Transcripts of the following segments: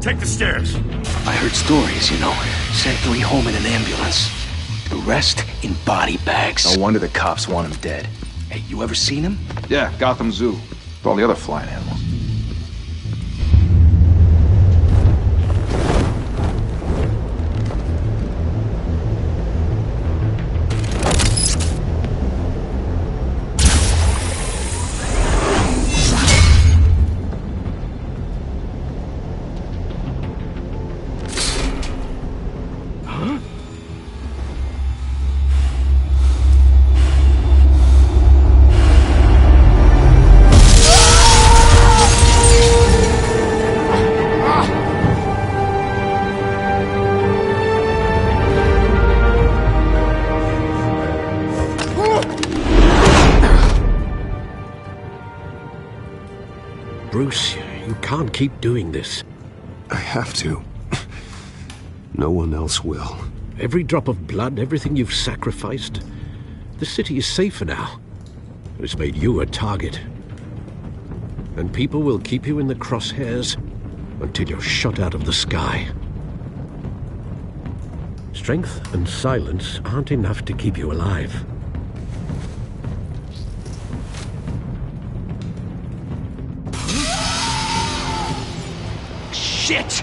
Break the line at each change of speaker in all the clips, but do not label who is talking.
Take the stairs.
I heard stories, you know. Sent 3 home in an ambulance. The rest in body bags.
No wonder the cops want him dead.
Hey, you ever seen him?
Yeah, Gotham Zoo. With all the other flying animals.
Bruce, you can't keep doing this.
I have to. No one else will.
Every drop of blood, everything you've sacrificed. The city is safer now. It's made you a target. And people will keep you in the crosshairs until you're shot out of the sky. Strength and silence aren't enough to keep you alive.
Shit!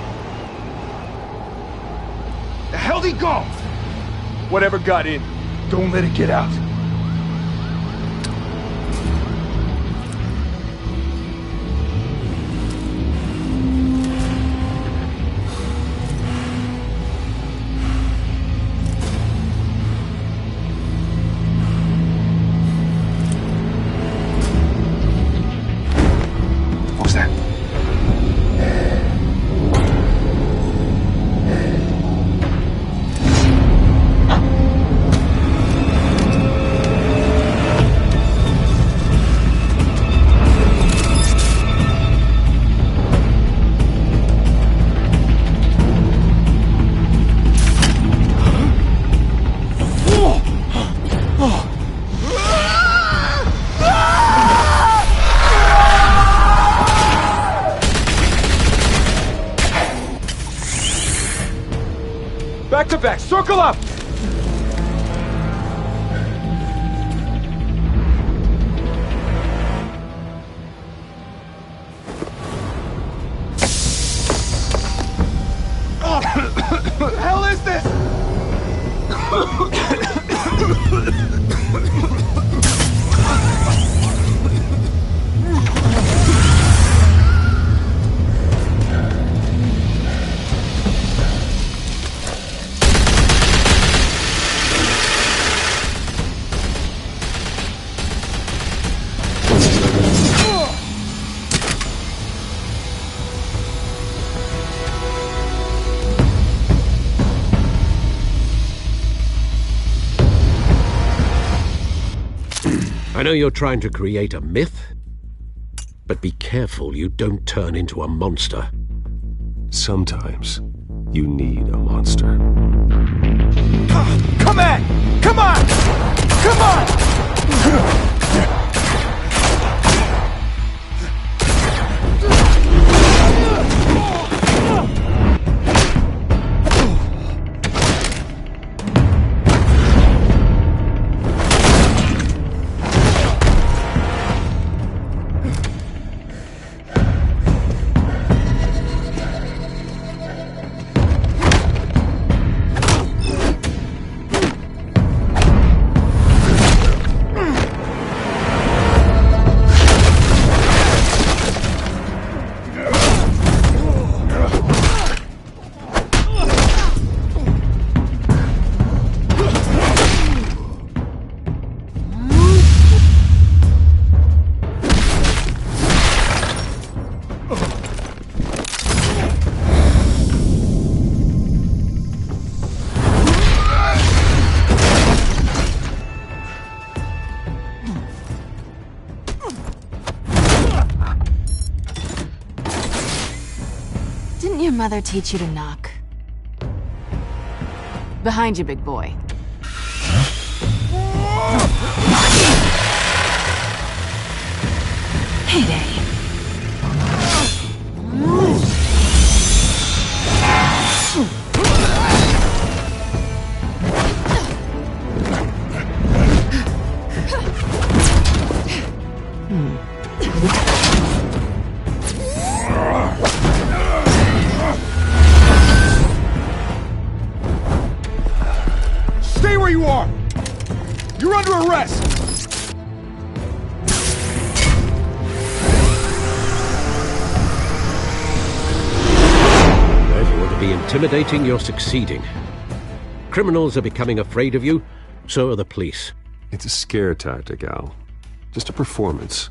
The hell'd he go? Whatever got in, don't let it get out. What was that? Back to back, circle up! What the hell is this?
I know you're trying to create a myth, but be careful you don't turn into a monster.
Sometimes you need a monster.
Come on! Come on! Come on!
Didn't your mother teach you to knock? Behind you, big boy. Heyday.
rest!
If you want to be intimidating, you're succeeding. Criminals are becoming afraid of you, so are the police.
It's a scare tactic, Al. Just a performance.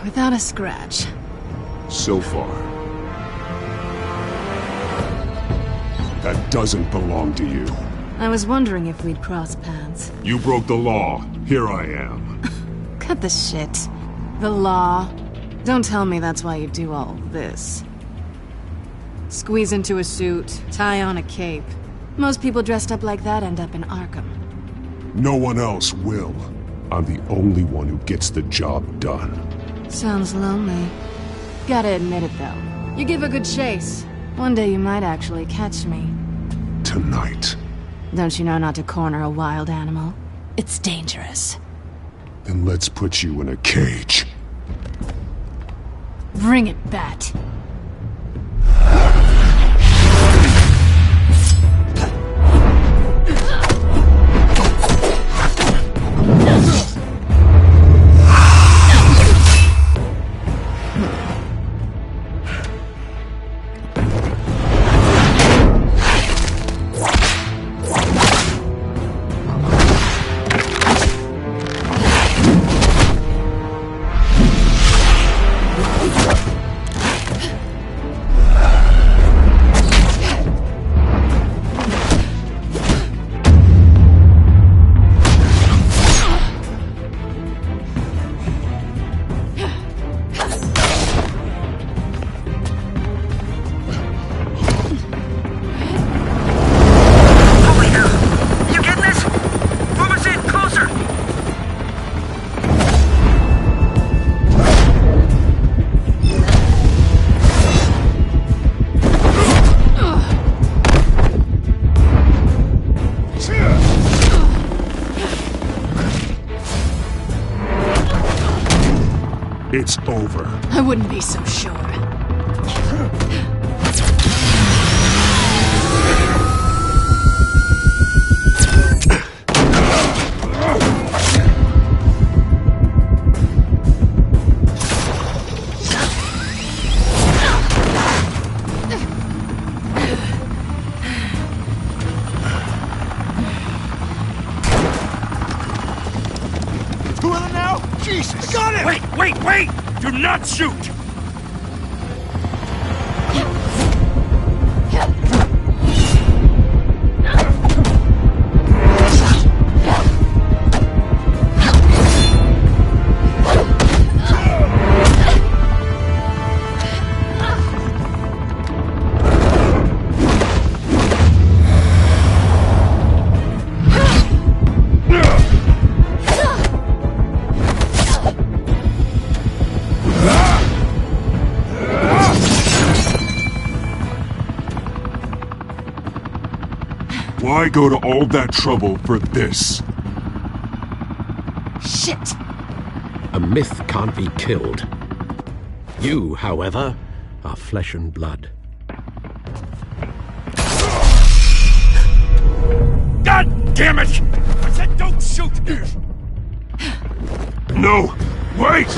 Without a scratch.
So far. That doesn't belong to you.
I was wondering if we'd cross paths.
You broke the law. Here I am.
Cut the shit. The law. Don't tell me that's why you do all this. Squeeze into a suit, tie on a cape. Most people dressed up like that end up in Arkham.
No one else will. I'm the only one who gets the job done.
Sounds lonely. Gotta admit it, though. You give a good chase. One day you might actually catch me.
Tonight.
Don't you know not to corner a wild animal? It's dangerous.
Then let's put you in a cage.
Bring it, Bat.
It's over.
I wouldn't be so sure.
Two of them now? Jesus! Got him!
Wait! Do not shoot!
Why go to all that trouble for this?
Shit!
A myth can't be killed. You, however, are flesh and blood.
God damn it! I said don't shoot!
No! Wait!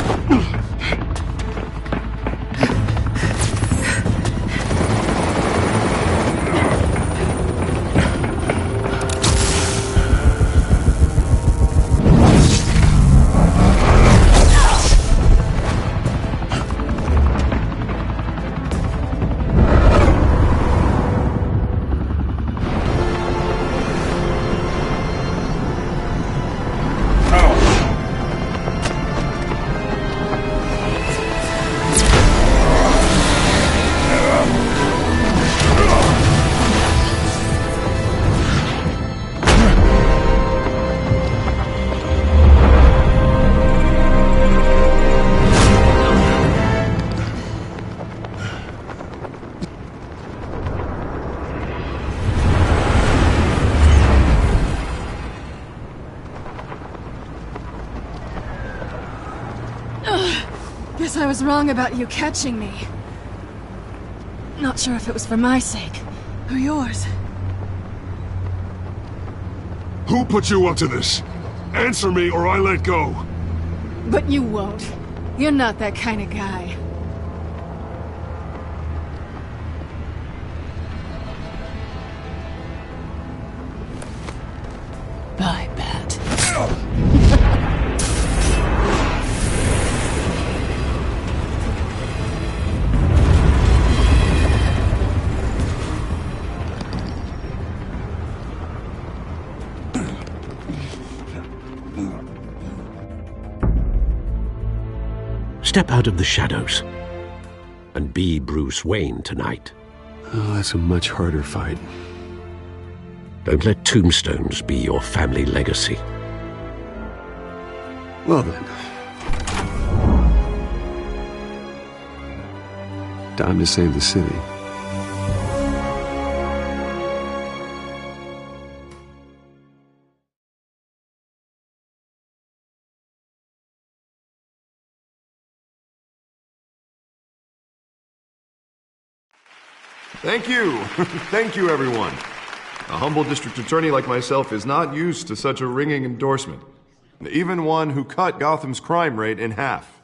Guess I was wrong about you catching me. Not sure if it was for my sake, or yours.
Who put you up to this? Answer me or I let go.
But you won't. You're not that kind of guy. Bye, Pat.
Step out of the shadows and be Bruce Wayne tonight.
Oh, that's a much harder fight.
Don't let tombstones be your family legacy.
Well then. Time to save the city.
Thank you. Thank you, everyone. A humble district attorney like myself is not used to such a ringing endorsement. Even one who cut Gotham's crime rate in half.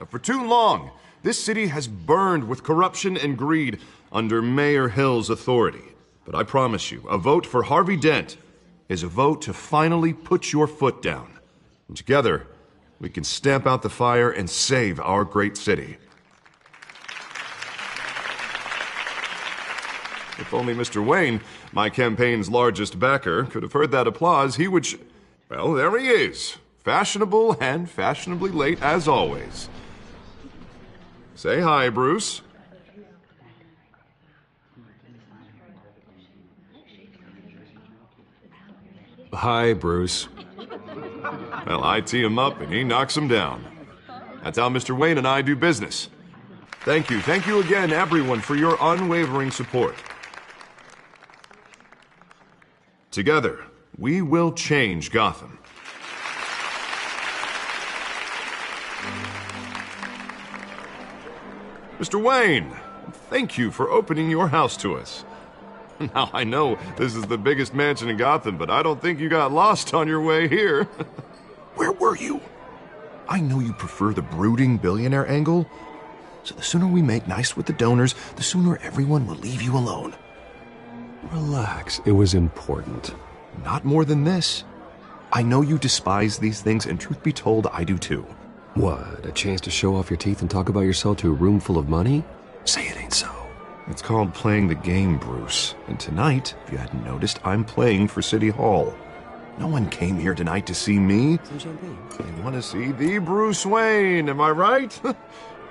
For too long, this city has burned with corruption and greed under Mayor Hill's authority. But I promise you, a vote for Harvey Dent is a vote to finally put your foot down. And together, we can stamp out the fire and save our great city. If only Mr. Wayne, my campaign's largest backer, could have heard that applause, he would well, there he is. Fashionable and fashionably late as always. Say hi, Bruce.
Hi, Bruce.
Well, I tee him up and he knocks him down. That's how Mr. Wayne and I do business. Thank you again, everyone, for your unwavering support. Together, we will change Gotham. Mr. Wayne, thank you for opening your house to us. Now, I know this is the biggest mansion in Gotham, but I don't think you got lost on your way here. Where were you? I know you prefer the brooding billionaire angle, so the sooner we make nice with the donors, the sooner everyone will leave you alone.
Relax, it was important.
Not more than this. I know you despise these things, and truth be told, I do too.
What, a chance to show off your teeth and talk about yourself to a room full of money? Say it ain't so.
It's called playing the game, Bruce. And tonight, if you hadn't noticed, I'm playing for City Hall. No one came here tonight to see me.
Some champagne.
They want to see the Bruce Wayne, am I right?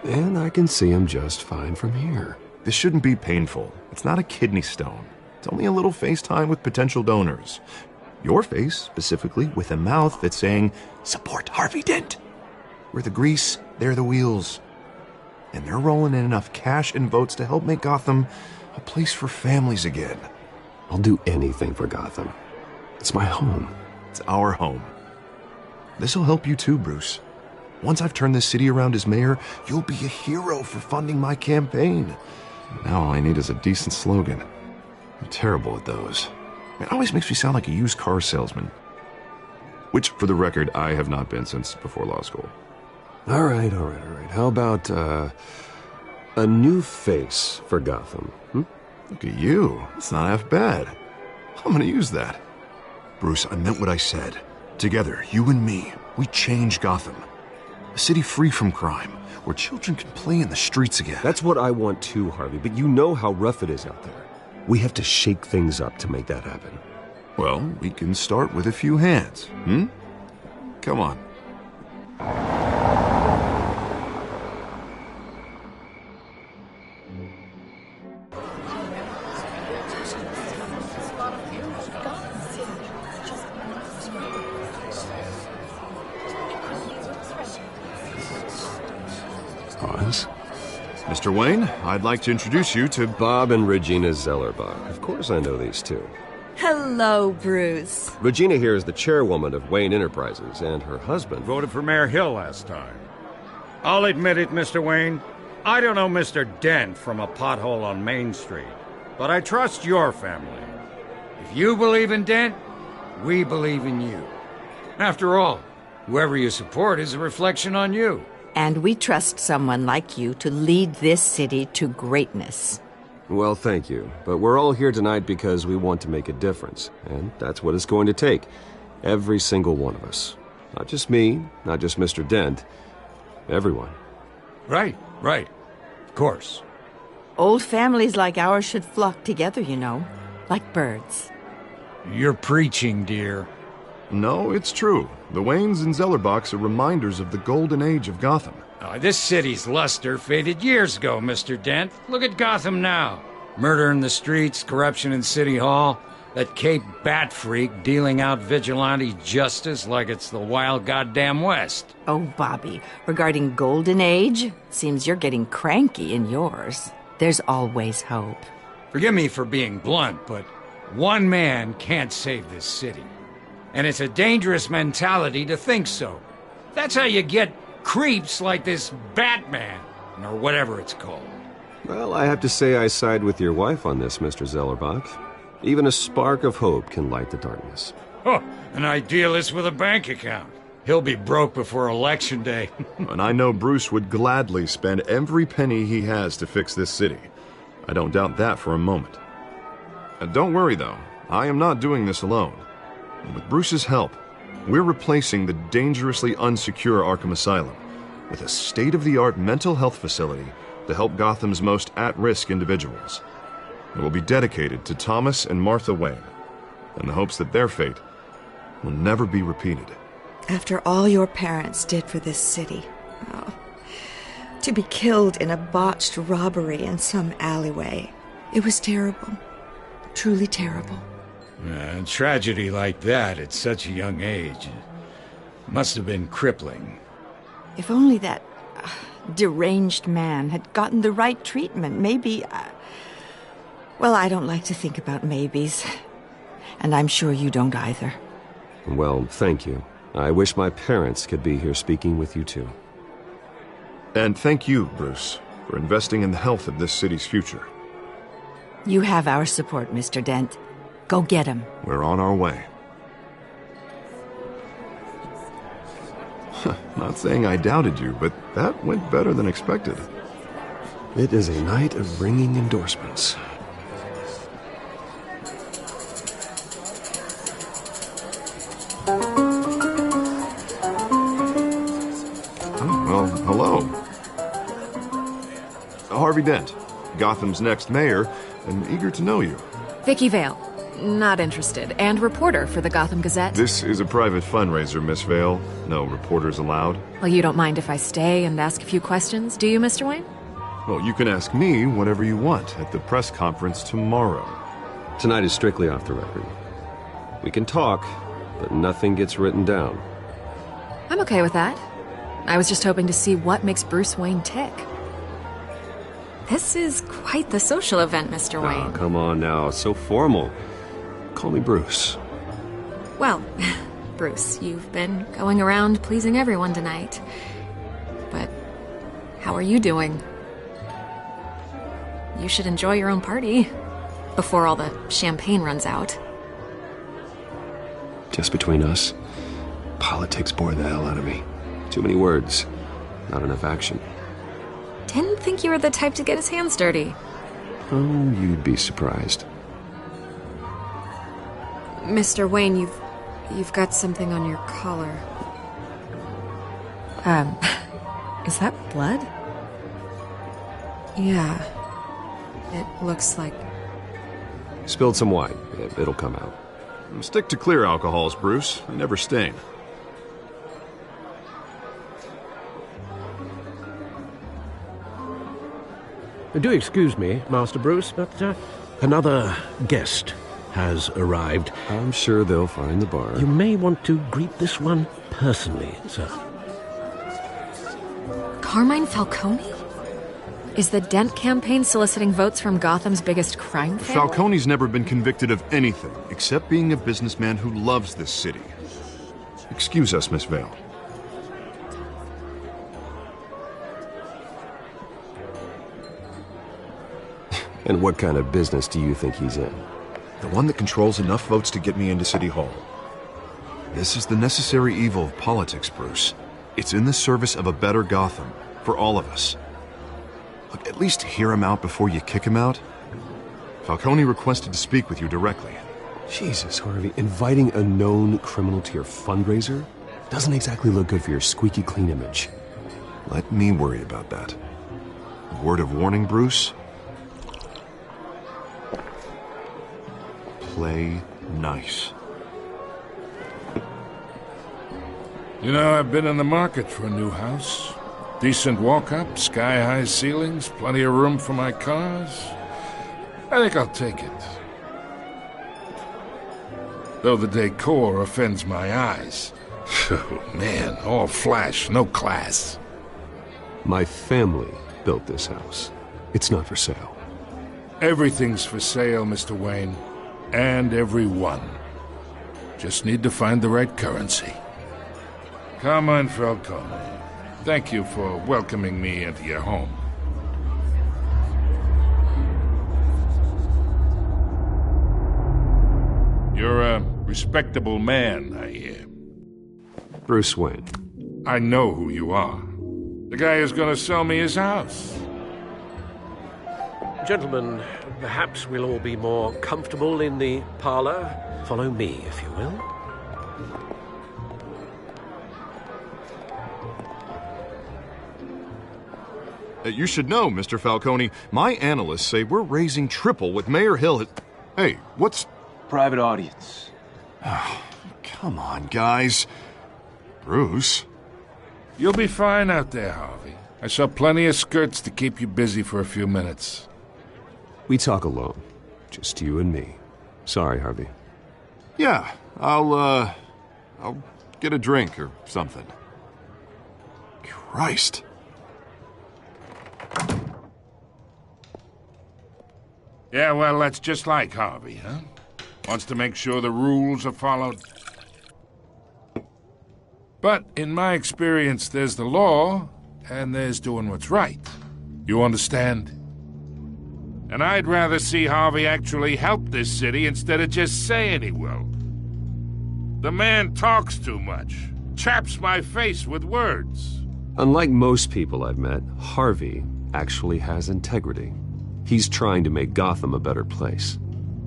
And I can see him just fine from here.
This shouldn't be painful. It's not a kidney stone. It's only a little FaceTime with potential donors. Your face, specifically, with a mouth that's saying, support Harvey Dent. We're the grease, they're the wheels. And they're rolling in enough cash and votes to help make Gotham a place for families again.
I'll do anything for Gotham. It's my home.
It's our home. This'll help you too, Bruce. Once I've turned this city around as mayor, you'll be a hero for funding my campaign. Now all I need is a decent slogan. I'm terrible at those. It always makes me sound like a used car salesman. Which, for the record, I have not been since before law school.
All right. How about, a new face for Gotham,
Look at you. It's not half bad. I'm gonna use that. Bruce, I meant what I said. Together, you and me, we change Gotham. A city free from crime, where children can play in the streets again.
That's what I want too, Harvey, but you know how rough it is out there. We have to shake things up to make that happen.
Well, we can start with a few hands, Come on.
Pause.
Mr. Wayne, I'd like to introduce you to
Bob and Regina Zellerbach. Of course I know these two.
Hello, Bruce.
Regina here is the chairwoman of Wayne Enterprises, and her husband...
Voted for Mayor Hill last time.
I'll admit it, Mr. Wayne. I don't know Mr. Dent from a pothole on Main Street, but I trust your family. If you believe in Dent, we believe in you. After all, whoever you support is a reflection on you.
And we trust someone like you to lead this city to greatness.
Well, thank you. But we're all here tonight because we want to make a difference. And that's what it's going to take. Every single one of us. Not just me, not just Mr. Dent. Everyone.
Right. Of course.
Old families like ours should flock together, you know. Like birds.
You're preaching, dear.
No, it's true. The Waynes and Zellerbachs are reminders of the golden age of Gotham.
This city's luster faded years ago, Mr. Dent. Look at Gotham now. Murder in the streets, corruption in City Hall, that Cape Bat freak dealing out vigilante justice like it's the wild goddamn West.
Oh, Bobby, regarding Golden Age, seems you're getting cranky in yours. There's always hope.
Forgive me for being blunt, but one man can't save this city. And it's a dangerous mentality to think so. That's how you get creeps like this Batman, or whatever it's called.
Well, I have to say I side with your wife on this, Mr. Zellerbach. Even a spark of hope can light the darkness.
Oh, an idealist with a bank account. He'll be broke before Election Day.
And I know Bruce would gladly spend every penny he has to fix this city. I don't doubt that for a moment. And don't worry, though. I am not doing this alone. With Bruce's help, we're replacing the dangerously unsecure Arkham Asylum with a state-of-the-art mental health facility to help Gotham's most at-risk individuals. It will be dedicated to Thomas and Martha Wayne, in the hopes that their fate will never be repeated.
After all your parents did for this city, to be killed in a botched robbery in some alleyway, it was terrible. Truly terrible.
A tragedy like that at such a young age must have been crippling.
If only that deranged man had gotten the right treatment, maybe... Well, I don't like to think about maybes. And I'm sure you don't either.
Well, thank you. I wish my parents could be here speaking with you too.
And thank you, Bruce, for investing in the health of this city's future.
You have our support, Mr. Dent. Go get him.
We're on our way. Not saying I doubted you, but that went better than expected.
It is a night of ringing endorsements.
Well, hello. Harvey Dent, Gotham's next mayor, and eager to know you.
Vicky Vale. Not interested. And reporter for the Gotham Gazette.
This is a private fundraiser, Miss Vale. No reporters allowed.
Well, you don't mind if I stay and ask a few questions, do you, Mr. Wayne?
Well, you can ask me whatever you want at the press conference tomorrow.
Tonight is strictly off the record. We can talk, but nothing gets written down.
I'm okay with that. I was just hoping to see what makes Bruce Wayne tick. This is quite the social event, Mr. Wayne.
Oh, come on now. It's so formal. Call me Bruce.
Well, Bruce, you've been going around pleasing everyone tonight. But how are you doing? You should enjoy your own party before all the champagne runs out.
Just between us, politics bore the hell out of me. Too many words, not enough action.
Didn't think you were the type to get his hands dirty.
Oh, you'd be surprised.
Mr. Wayne, you've got something on your collar. Is that blood? Yeah. It looks like...
Spilled some wine. It'll come out.
Stick to clear alcohols, Bruce. They never stain.
Do excuse me, Master Bruce, but another guest has arrived.
I'm sure they'll find the bar.
You may want to greet this one personally, sir.
Carmine Falcone? Is the Dent campaign soliciting votes from Gotham's biggest crime family?
Falcone's never been convicted of anything except being a businessman who loves this city. Excuse us, Miss Vale.
And what kind of business do you think he's in?
The one that controls enough votes to get me into City Hall. This is the necessary evil of politics, Bruce. It's in the service of a better Gotham, for all of us. Look, at least hear him out before you kick him out. Falcone requested to speak with you directly.
Jesus, Harvey, inviting a known criminal to your fundraiser doesn't exactly look good for your squeaky clean image.
Let me worry about that. Word of warning, Bruce? Play nice.
You know, I've been in the market for a new house. Decent walk-up, sky-high ceilings, plenty of room for my cars. I think I'll take it. Though the decor offends my eyes. Oh, man, all flash, no class.
My family built this house. It's not for sale.
Everything's for sale, Mr. Wayne. And everyone. Just need to find the right currency. Carmine Falcone, thank you for welcoming me into your home. You're a respectable man, I hear.
Bruce Wayne.
I know who you are. The guy who's going to sell me his house.
Gentlemen, perhaps we'll all be more comfortable in the parlor. Follow me, if you will.
You should know, Mr. Falcone, my analysts say we're raising triple with Mayor Hill. Hey, what's...
Private audience.
Oh, come on, guys. Bruce?
You'll be fine out there, Harvey. I saw plenty of skirts to keep you busy for a few minutes.
We talk alone. Just you and me. Sorry, Harvey.
Yeah, I'll get a drink or something. Christ.
Yeah, well, that's just like Harvey, huh? Wants to make sure the rules are followed. But in my experience, there's the law, and there's doing what's right. You understand? And I'd rather see Harvey actually help this city instead of just saying he will. The man talks too much, chaps my face with words.
Unlike most people I've met, Harvey actually has integrity. He's trying to make Gotham a better place.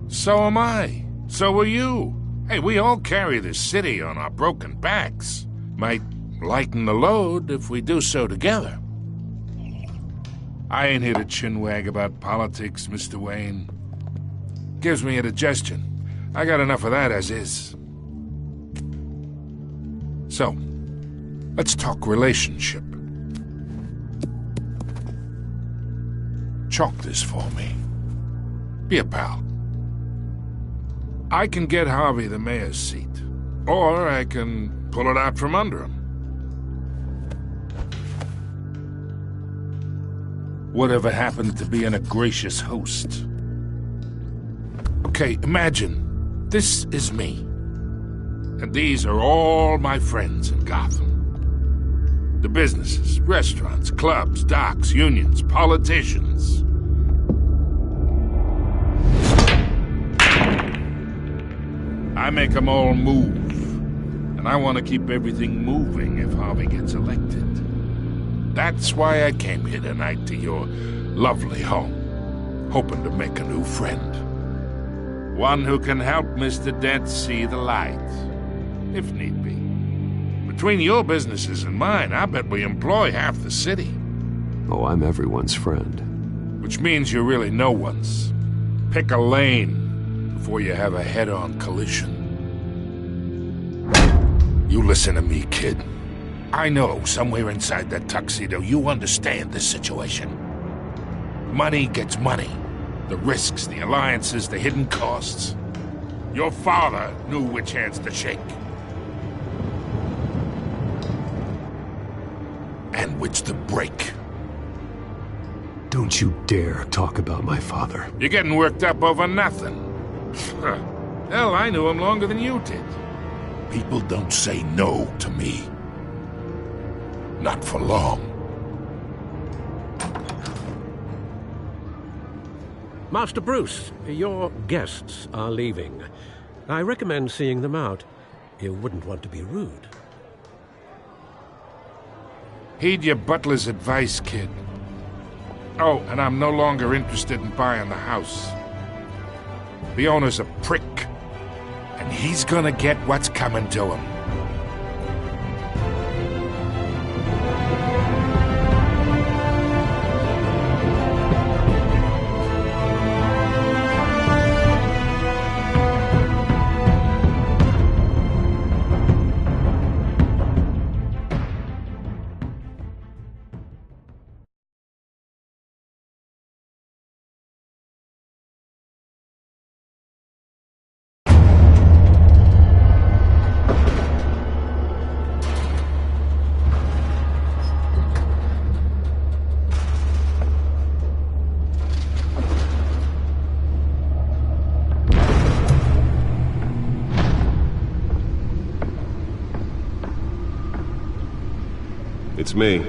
So am I. So are you. Hey, we all carry this city on our broken backs. Might lighten the load if we do so together. I ain't here to chinwag about politics, Mr. Wayne. Gives me indigestion. I got enough of that as is. So, let's talk relationship. Chalk this for me. Be a pal. I can get Harvey the mayor's seat, or I can pull it out from under him. Whatever happened to being a gracious host? Okay, imagine this is me, and these are all my friends in Gotham. The businesses, restaurants, clubs, docks, unions, politicians. I make them all move. And I want to keep everything moving if Harvey gets elected. That's why I came here tonight to your lovely home, hoping to make a new friend. One who can help Mr. Dent see the light, if need be. Between your businesses and mine, I bet we employ half the city.
Oh, I'm everyone's friend.
Which means you're really no one's. Pick a lane before you have a head-on collision. You listen to me, kid. I know somewhere inside that tuxedo you understand this situation. Money gets money. The risks, the alliances, the hidden costs. Your father knew which hands to shake. And which to break.
Don't you dare talk about my father.
You're getting worked up over nothing. Hell, I knew him longer than you did. People don't say no to me. Not for long.
Master Bruce, your guests are leaving. I recommend seeing them out. You wouldn't want to be rude.
Heed your butler's advice, kid. Oh, and I'm no longer interested in buying the house. The owner's a prick, and he's gonna get what's coming to him.
It's me.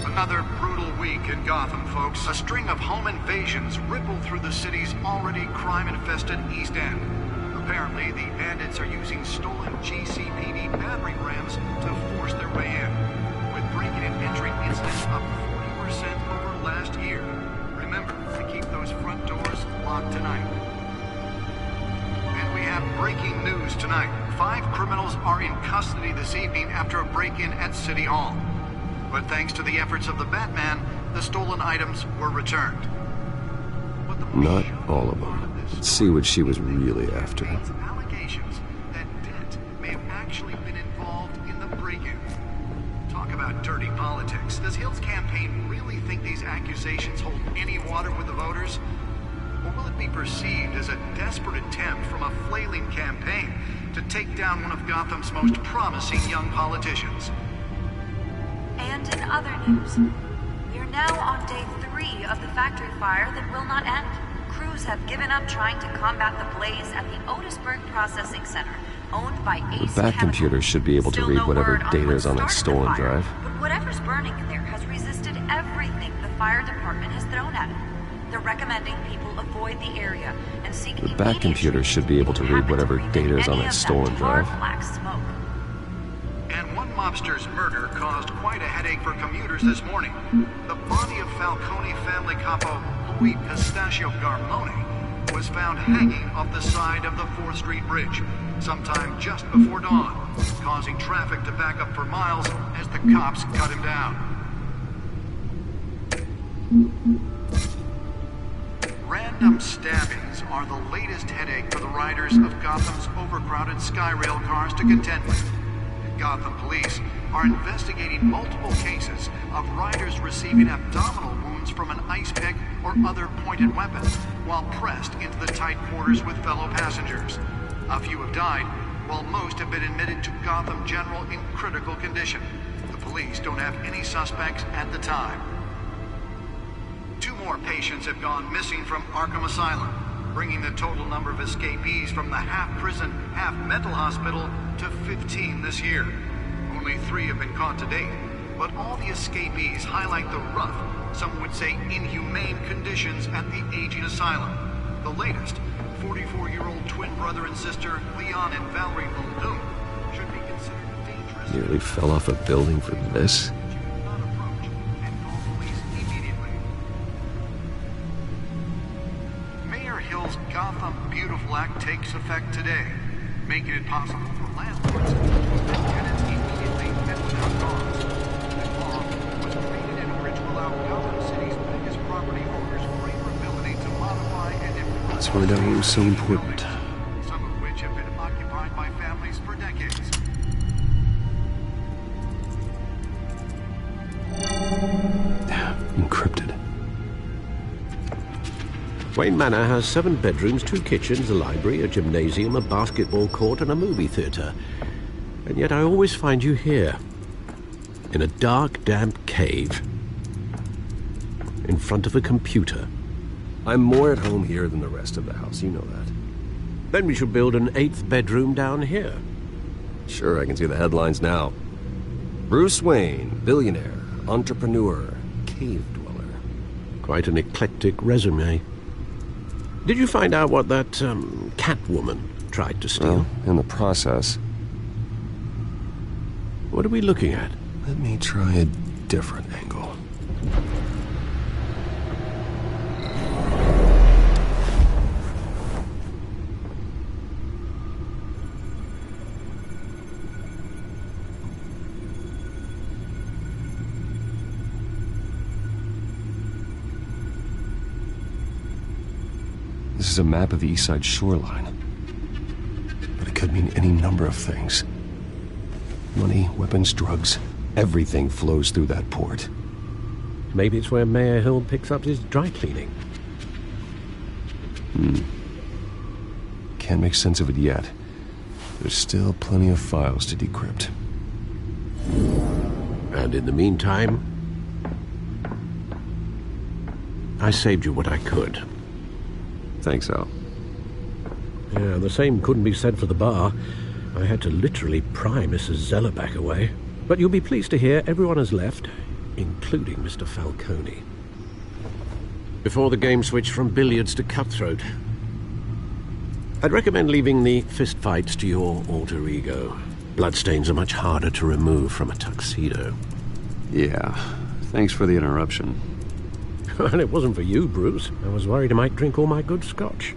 Another brutal week in Gotham, folks. A string of home invasions rippled through the city's already crime-infested East End. Apparently, the bandits are using stolen GCPD battering rams to force their way in, with breaking and entering incidents up 40% over last year. Remember to keep those front doors locked tonight. And we have breaking news tonight. 5 criminals are in custody this evening after a break-in at City Hall. But thanks to the efforts of the Batman, the stolen items were returned.
Not all of them. Let's see what she was really after.
Allegations that Dent may have actually been involved in the break-in. Talk about dirty politics. Does Hill's campaign really think these accusations hold any water with the voters? Or will it be perceived as a desperate attempt from a flailing campaign to take down one of Gotham's most promising young politicians?
And in other news, we are now on day 3 of the factory fire that will not end. Crews have given up trying to combat the blaze at the Otisburg Processing Center, owned by Ace
The Bat computer should be able to read whatever data is on that stolen drive.
But whatever's burning in there has resisted everything the fire department has thrown at it. They're recommending people avoid the area and seek
The Bat computer should be able to read whatever data is on that stolen drive.
Black smoke.
And one mobster's murder caused quite a headache for commuters this morning. The body of Falcone family capo Louis Pistachio Garmone was found hanging off the side of the 4th Street Bridge sometime just before dawn, causing traffic to back up for miles as the cops cut him down. Random stabbings are the latest headache for the riders of Gotham's overcrowded Skyrail cars to contend with. Gotham police are investigating multiple cases of riders receiving abdominal wounds from an ice pick or other pointed weapon while pressed into the tight quarters with fellow passengers. A few have died, while most have been admitted to Gotham General in critical condition. The police don't have any suspects at the time. 2 more patients have gone missing from Arkham Asylum, bringing the total number of escapees from the half-prison, half-mental hospital to 15 this year. Only 3 have been caught to date, but all the escapees highlight the rough, some would say inhumane conditions at the aging asylum. The latest, 44-year-old twin brother and sister Leon and Valerie Muldoon, should be considered dangerous.
Nearly fell off a building for this.
Gotham Beautiful Act takes effect today, making it possible for landlords to evict tenants immediately and without cause. The law was created in order to allow Gotham City's biggest property owners greater ability to modify and improve.
Let's find out what was so important.
Some of which have been occupied by families for decades.
Encrypted.
Wayne Manor has 7 bedrooms, 2 kitchens, a library, a gymnasium, a basketball court, and a movie theatre. And yet I always find you here, in a dark, damp cave, in front of a computer.
I'm more at home here than the rest of the house, you know that.
Then we should build an 8th bedroom down here.
Sure, I can see the headlines now. Bruce Wayne, billionaire, entrepreneur, cave dweller.
Quite an eclectic resume. Did you find out what that, Catwoman tried to steal?
Well, in the process.
What are we looking at?
Let me try a different angle. This is a map of the East Side shoreline. But it could mean any number of things. Money, weapons, drugs, everything flows through that port.
Maybe it's where Mayor Hill picks up his dry cleaning.
Can't make sense of it yet. There's still plenty of files to decrypt.
And in the meantime, I saved you what I could.
Thanks, Al.
Yeah, the same couldn't be said for the bar. I had to literally pry Mrs. Zellerback away. But you'll be pleased to hear everyone has left, including Mr. Falcone. Before the game switched from billiards to cutthroat. I'd recommend leaving the fistfights to your alter ego. Bloodstains are much harder to remove from a tuxedo.
Yeah, thanks for the interruption.
And it wasn't for you, Bruce. I was worried I might drink all my good scotch.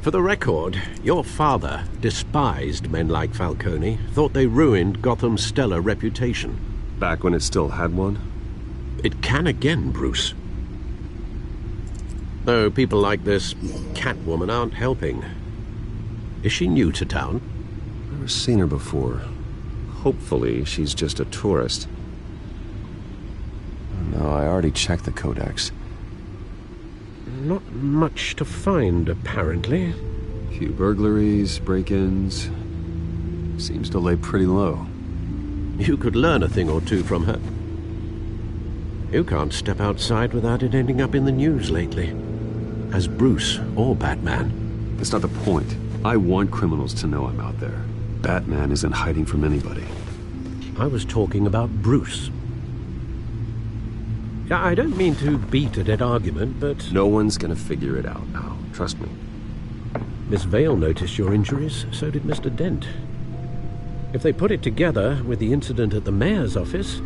For the record, your father despised men like Falcone, thought they ruined Gotham's stellar reputation.
Back when it still had one?
It can again, Bruce. Though people like this Catwoman aren't helping. Is she new to town?
Never seen her before. Hopefully, she's just a tourist. No, I already checked the codex.
Not much to find, apparently.
Few burglaries, break-ins. Seems to lay pretty low.
You could learn a thing or two from her. You can't step outside without it ending up in the news lately. As Bruce or Batman.
That's not the point. I want criminals to know I'm out there. Batman isn't hiding from anybody.
I was talking about Bruce. I don't mean to beat a dead argument, but...
No one's gonna figure it out now. Trust me.
Miss Vale noticed your injuries, so did Mr. Dent. If they put it together with the incident at the mayor's office,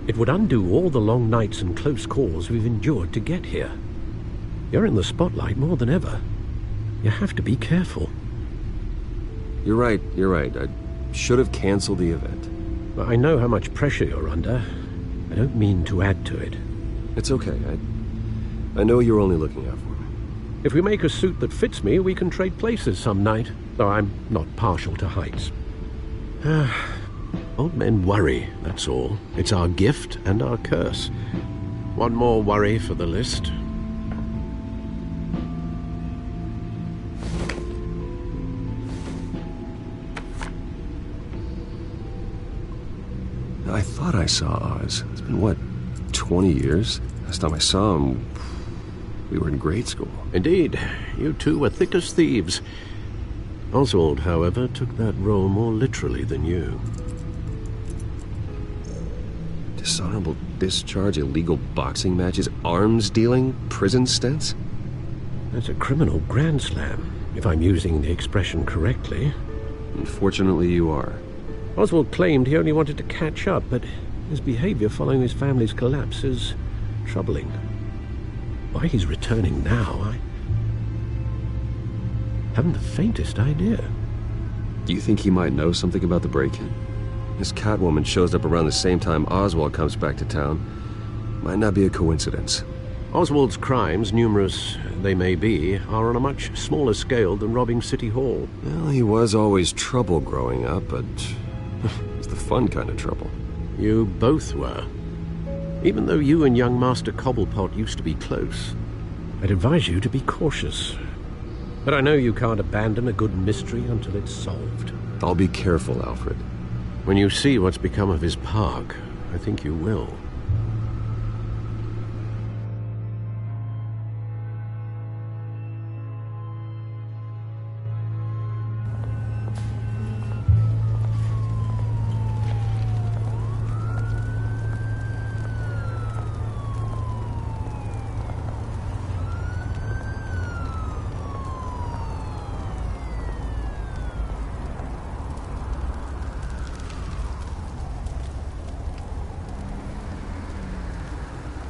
it would undo all the long nights and close calls we've endured to get here. You're in the spotlight more than ever. You have to be careful.
You're right. I should have canceled the event.
I know how much pressure you're under. I don't mean to add to it.
It's okay. I know you're only looking out for me.
If we make a suit that fits me, we can trade places some night, though I'm not partial to heights. Old men worry, that's all. It's our gift and our curse. One more worry for the list.
I thought I saw Oz. It's been, what, 20 years? Last time I saw him, we were in grade school.
Indeed. You two were thick as thieves. Oswald, however, took that role more literally than you.
Dishonorable discharge, illegal boxing matches, arms dealing, prison stints?
That's a criminal grand slam, if I'm using the expression correctly.
Unfortunately, you are.
Oswald claimed he only wanted to catch up, but his behavior following his family's collapse is troubling. Why he's returning now, I haven't the faintest idea.
Do you think he might know something about the break-in? This Catwoman shows up around the same time Oswald comes back to town. Might not be a coincidence.
Oswald's crimes, numerous they may be, are on a much smaller scale than robbing City Hall.
Well, he was always trouble growing up, but it's the fun kind of trouble.
You both were. Even though you and young Master Cobblepot used to be close. I'd advise you to be cautious. But I know you can't abandon a good mystery until it's solved.
I'll be careful, Alfred.
When you see what's become of his park, I think you will.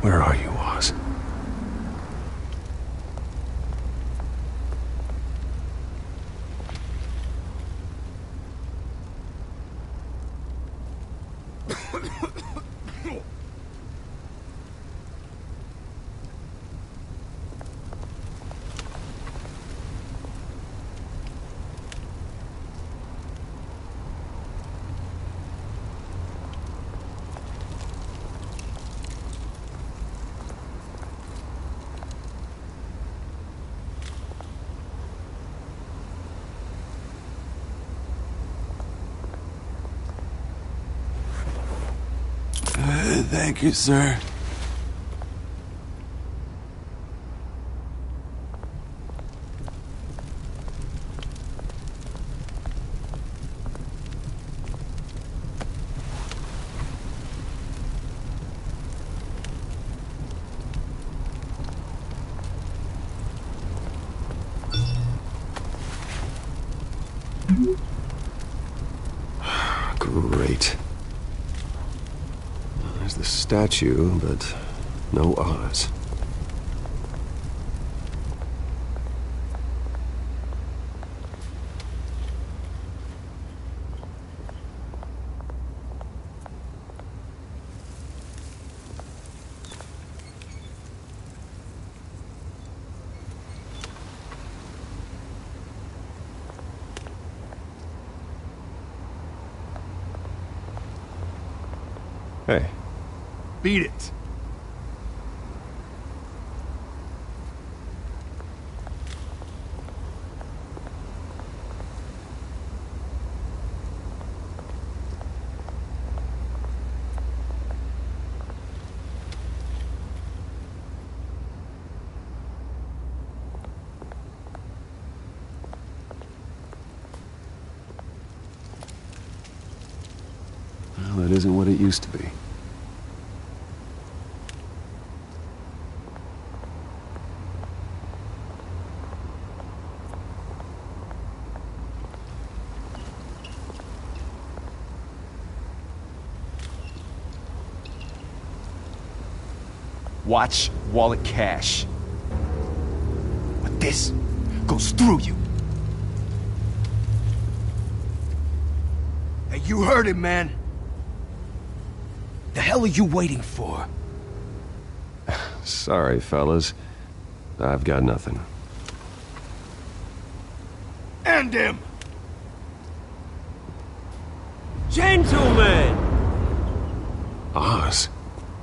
Where are you, Oz?
Thank you, sir.
Great. There's the statue, but no Oz. Hey.
Beat it.
Well, it isn't what it used to be.
Watch wallet cash. But this goes through you. Hey, you heard it, man. The hell are you waiting for?
Sorry, fellas. I've got nothing.
End him!
Gentlemen!
Oz.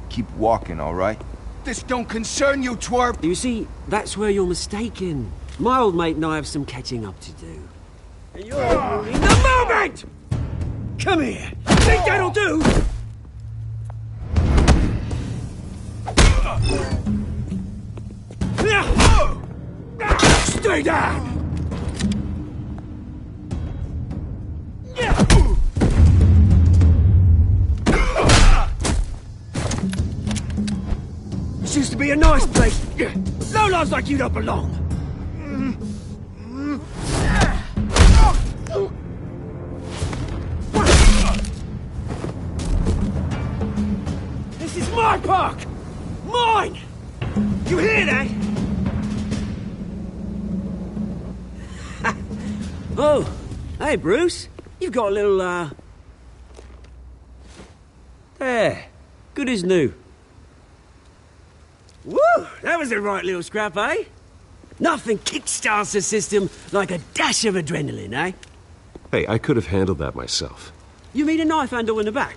Keep walking, all right? This don't concern you, twerp!
You see, that's where you're mistaken. My old mate and I have some catching up to do. And you're ruining the moment! Come here! Think that'll do? Stay down! This used to be a nice place. Lowlifes like you don't belong. This is my park! Mine! You hear that? Oh, hey, Bruce. You've got a little, There. Good as new. Woo! That was a right little scrap, eh? Nothing kickstarts the system like a dash of adrenaline, eh?
Hey, I could have handled that myself.
You mean a knife handle in the back?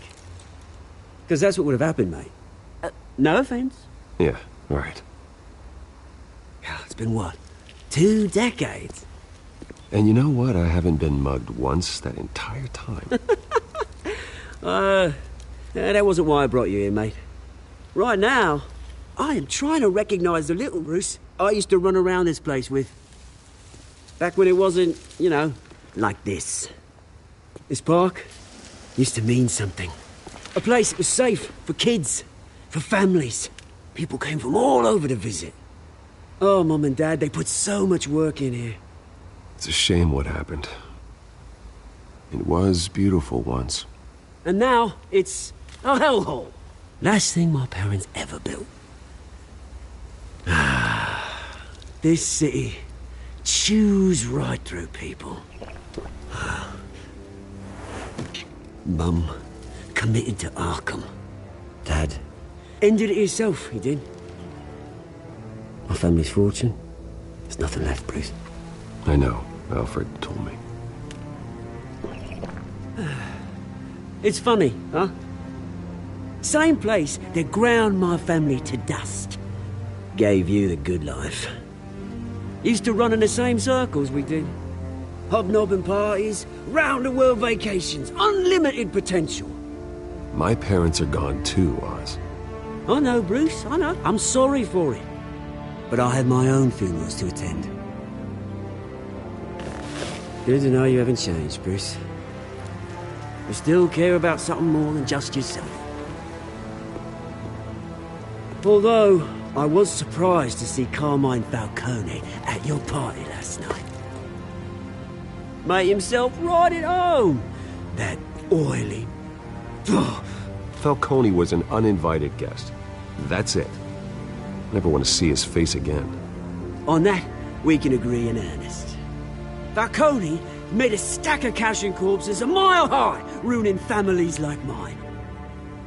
Because that's what would have happened, mate. No offense.
Yeah, right.
been what? 2 decades?
And you know what? I haven't been mugged once that entire time.
That wasn't why I brought you here, mate. Right now, I am trying to recognize the little Bruce I used to run around this place with. Back when it wasn't, you know, like this. This park used to mean something. A place that was safe for kids, for families. People came from all over to visit. Oh, Mum and Dad, they put so much work in here.
It's a shame what happened. It was beautiful once.
And now, it's a hellhole. Last thing my parents ever built. This city chews right through people. Mum committed to Arkham. Dad ended it himself, he did. My family's fortune, there's nothing left, Bruce.
I know. Alfred told me.
It's funny, huh? Same place that ground my family to dust. Gave you the good life. Used to run in the same circles we did. Hobnobbing parties, round-the-world vacations, unlimited potential.
My parents are gone too, Oz.
I know, Bruce, I know. I'm sorry for it. But I have my own funerals to attend. Good to know you haven't changed, Bruce. You still care about something more than just yourself. Although, I was surprised to see Carmine Falcone at your party last night. Made himself right at home. That oily... Ugh.
Falcone was an uninvited guest. That's it. Never want to see his face again.
On that, we can agree in earnest. Falcone made a stack of cash and corpses a mile high, ruining families like mine.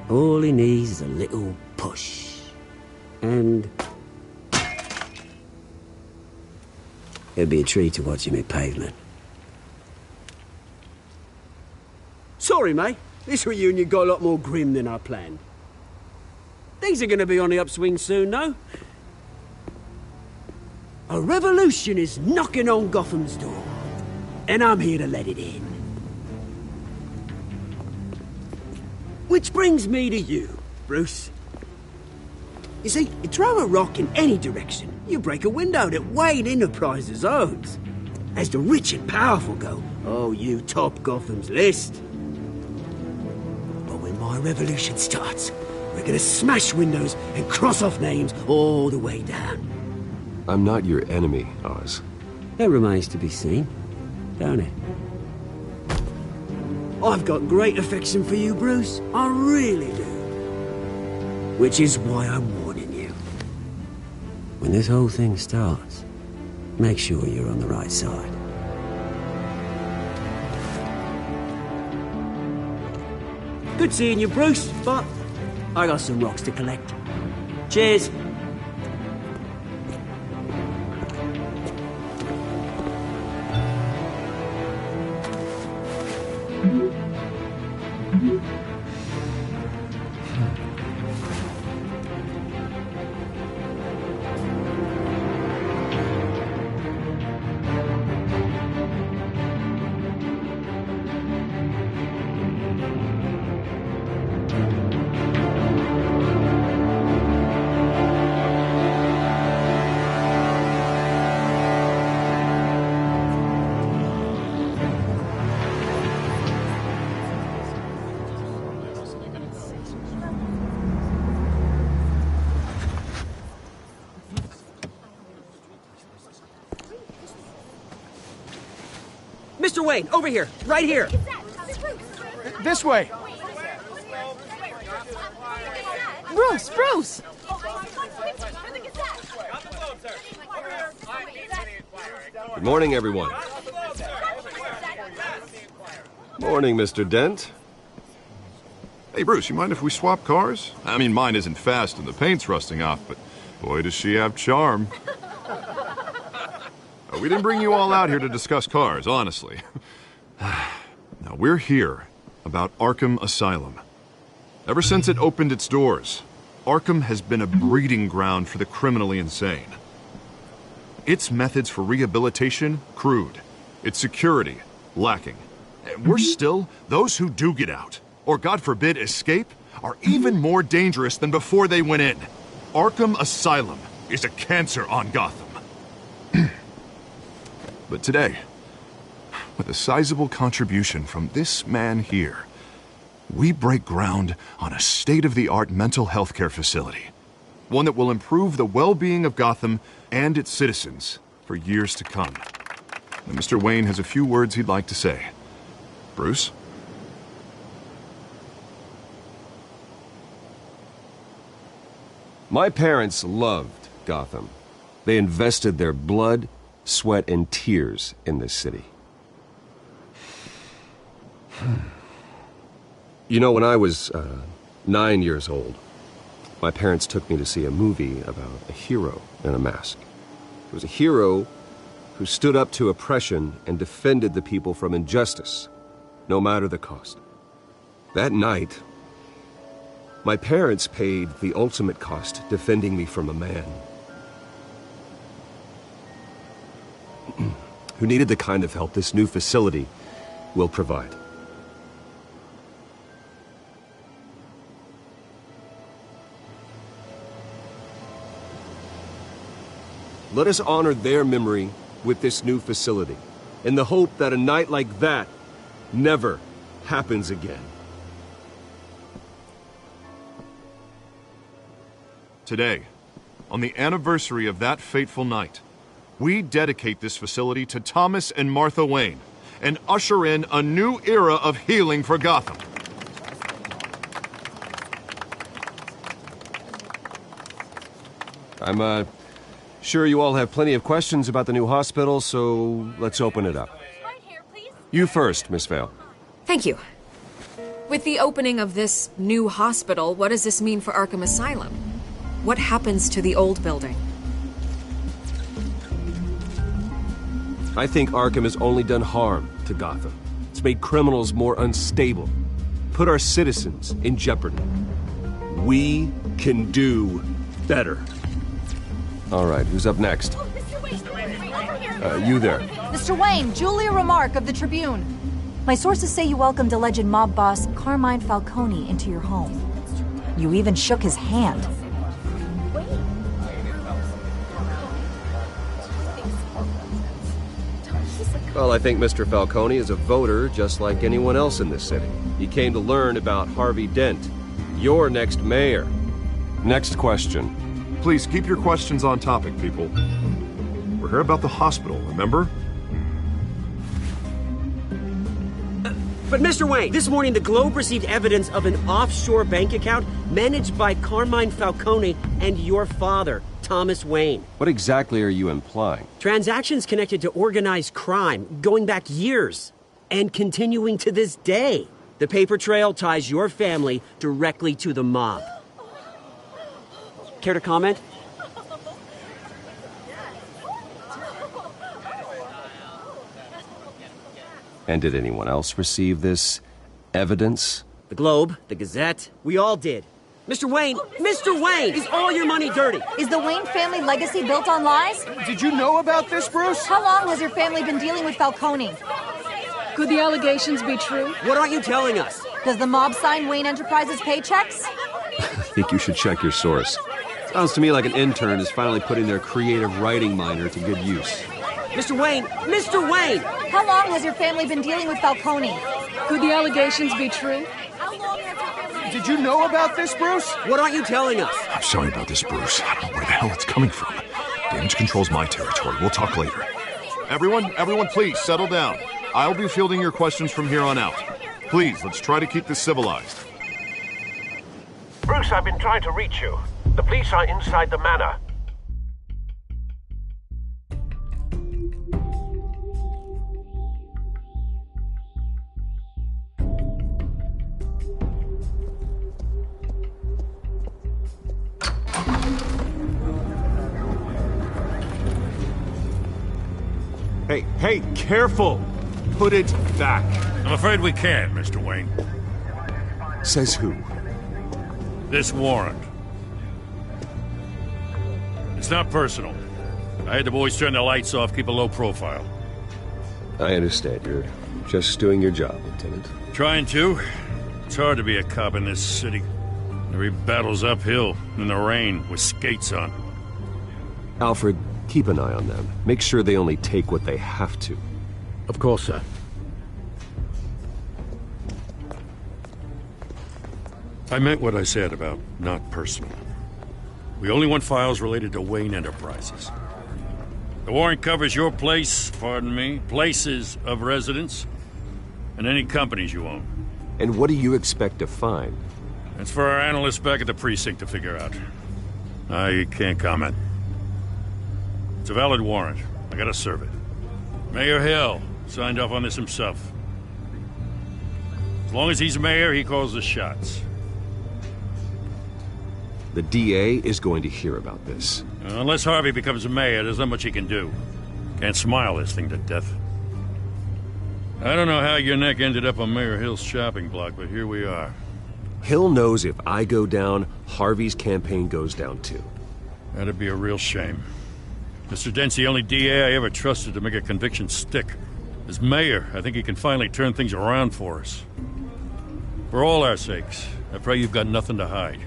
All he needs is a little push. And... it'd be a treat to watch him hit pavement. Sorry, mate. This reunion got a lot more grim than I planned. Things are going to be on the upswing soon, though. A revolution is knocking on Gotham's door. And I'm here to let it in. Which brings me to you, Bruce. You see, you throw a rock in any direction, you break a window that Wayne Enterprises owns. As the rich and powerful go, oh, you top Gotham's list. But when my revolution starts, we're gonna smash windows and cross off names all the way down.
I'm not your enemy, Oz.
That remains to be seen, don't it? I've got great affection for you, Bruce. I really do. Which is why I'm warning you. When this whole thing starts, make sure you're on the right side. Good seeing you, Bruce, but I got some rocks to collect. Cheers. Mr. Wayne, over here, right here.
This way.
Bruce, Bruce!
Good morning, everyone. Morning, Mr. Dent.
Hey, Bruce, you mind if we swap cars? I mean, mine isn't fast and the paint's rusting off, but boy, does she have charm. We didn't bring you all out here to discuss cars, honestly. Now, we're here about Arkham Asylum. Ever since it opened its doors, Arkham has been a breeding ground for the criminally insane. Its methods for rehabilitation, crude. Its security, lacking. And worse still, those who do get out, or God forbid escape, are even more dangerous than before they went in. Arkham Asylum is a cancer on Gotham. But today, with a sizable contribution from this man here, we break ground on a state-of-the-art mental health care facility. One that will improve the well-being of Gotham and its citizens for years to come. And Mr. Wayne has a few words he'd like to say. Bruce?
My parents loved Gotham. They invested their blood, sweat, and tears in this city. You know, when I was 9 years old, my parents took me to see a movie about a hero in a mask. It was a hero who stood up to oppression and defended the people from injustice, no matter the cost. That night, my parents paid the ultimate cost defending me from a man who needed the kind of help this new facility will provide. Let us honor their memory with this new facility, in the hope that a night like that never happens again.
Today, on the anniversary of that fateful night, we dedicate this facility to Thomas and Martha Wayne and usher in a new era of healing for Gotham.
I'm sure you all have plenty of questions about the new hospital, so let's open it up. You first, Miss Vale.
Thank you. With the opening of this new hospital, what does this mean for Arkham Asylum? What happens to the old building?
I think Arkham has only done harm to Gotham. It's made criminals more unstable, put our citizens in jeopardy. We can do better. All right, who's up next? You there.
Mr. Wayne, Julia Remark of the Tribune. My sources say you welcomed alleged mob boss Carmine Falcone into your home. You even shook his hand.
Well, I think Mr. Falcone is a voter just like anyone else in this city. He came to learn about Harvey Dent, your next mayor. Next question.
Please keep your questions on topic, people. We're here about the hospital, remember?
But Mr. Wayne, this morning the Globe received evidence of an offshore bank account managed by Carmine Falcone and your father, Thomas Wayne.
What exactly are you implying?
Transactions connected to organized crime, going back years, and continuing to this day. The paper trail ties your family directly to the mob. Care to comment?
And did anyone else receive this evidence?
The Globe, the Gazette, we all did. Mr. Wayne, is all your money dirty?
Is the Wayne family legacy built on lies?
Did you know about this, Bruce?
How long has your family been dealing with Falcone?
Could the allegations be true?
What aren't you telling us?
Does the mob sign Wayne Enterprises paychecks?
I think you should check your source. Sounds to me like an intern is finally putting their creative writing minor to good use.
Mr. Wayne!
How long has your family been dealing with Falcone?
Could the allegations be true?
Did you know about this, Bruce?
What aren't you telling us?
I'm sorry about this, Bruce. I don't know where the hell it's coming from. Damage control's my territory. We'll talk later. Everyone, please settle down. I'll be fielding your questions from here on out. Please, let's try to keep this civilized.
Bruce, I've been trying to reach you. The police are inside the manor.
Hey, careful! Put it back.
I'm afraid we can't, Mr. Wayne.
Says who?
This warrant. It's not personal.
I had the boys turn the lights off, keep a low profile.
I understand. You're just doing your job, Lieutenant.
Trying to. It's hard to be a cop in this city. Every battle's uphill, in the rain, with skates on.
Alfred, keep an eye on them. Make sure they only take what they have to.
Of course, sir.
I meant what I said about not personal. We only want files related to Wayne Enterprises. The warrant covers your place, pardon me, places of residence, and any companies you own.
And what do you expect to find?
That's for our analysts back at the precinct to figure out. I can't comment. It's a valid warrant. I gotta serve it. Mayor Hill signed off on this himself. As long as he's mayor, he calls the shots.
The DA is going to hear about this.
Unless Harvey becomes mayor, there's not much he can do. Can't smile this thing to death. I don't know how your neck ended up on Mayor Hill's shopping block, but here we are.
Hill knows if I go down, Harvey's campaign goes down too.
That'd be a real shame. Mr. Dent's the only DA I ever trusted to make a conviction stick. As mayor, I think he can finally turn things around for us. For all our sakes, I pray you've got nothing to hide.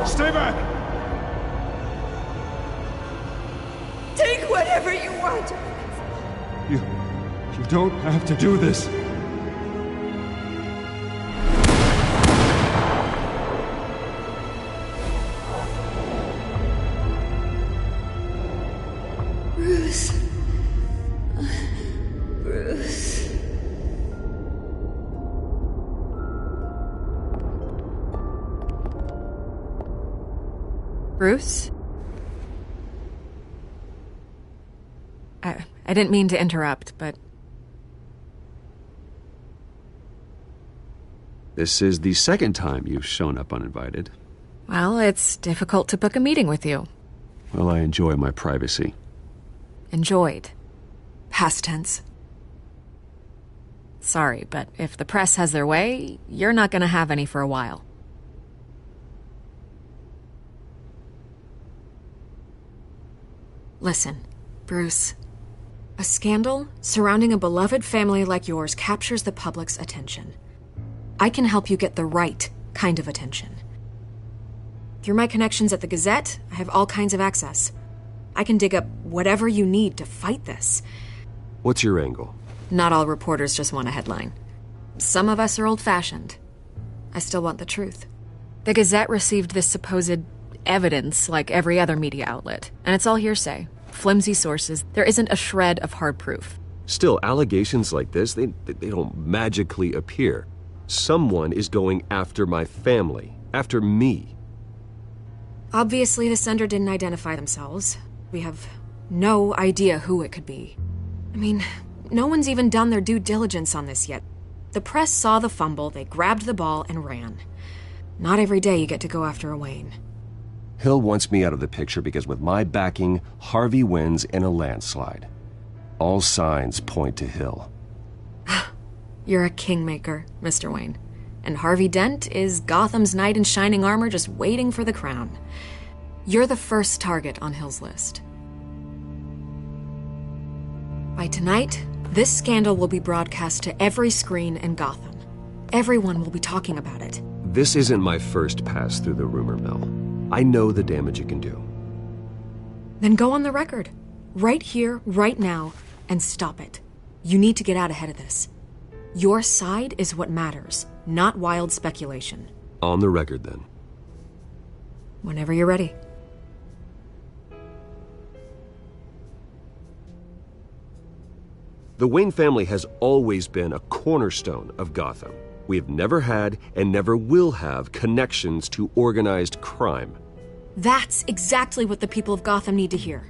Stay back!
Take whatever you want!
You don't have to do this.
Bruce. Bruce.
Bruce? I didn't mean to interrupt, but...
This is the second time you've shown up uninvited.
Well, it's difficult to book a meeting with you.
Well, I enjoy my privacy.
Enjoyed. Past tense. Sorry, but if the press has their way, you're not gonna have any for a while. Listen, Bruce. A scandal surrounding a beloved family like yours captures the public's attention. I can help you get the right kind of attention. Through my connections at the Gazette, I have all kinds of access. I can dig up whatever you need to fight this.
What's your angle?
Not all reporters just want a headline. Some of us are old-fashioned. I still want the truth. The Gazette received this supposed evidence like every other media outlet, and it's all hearsay. Flimsy sources. There isn't a shred of hard proof.
Still, allegations like this, they don't magically appear. Someone is going after my family, after me.
Obviously, the sender didn't identify themselves. We have no idea who it could be. I mean, no one's even done their due diligence on this yet. The press saw the fumble, they grabbed the ball and ran. Not every day you get to go after a Wayne.
Hill wants me out of the picture because with my backing, Harvey wins in a landslide. All signs point to Hill.
You're a kingmaker, Mr. Wayne. And Harvey Dent is Gotham's knight in shining armor just waiting for the crown. You're the first target on Hill's list. By tonight, this scandal will be broadcast to every screen in Gotham. Everyone will be talking about it.
This isn't my first pass through the rumor mill. I know the damage it can do.
Then go on the record. Right here, right now, and stop it. You need to get out ahead of this. Your side is what matters, not wild speculation.
On the record, then.
Whenever you're ready.
The Wayne family has always been a cornerstone of Gotham. We have never had and never will have connections to organized crime.
That's exactly what the people of Gotham need to hear.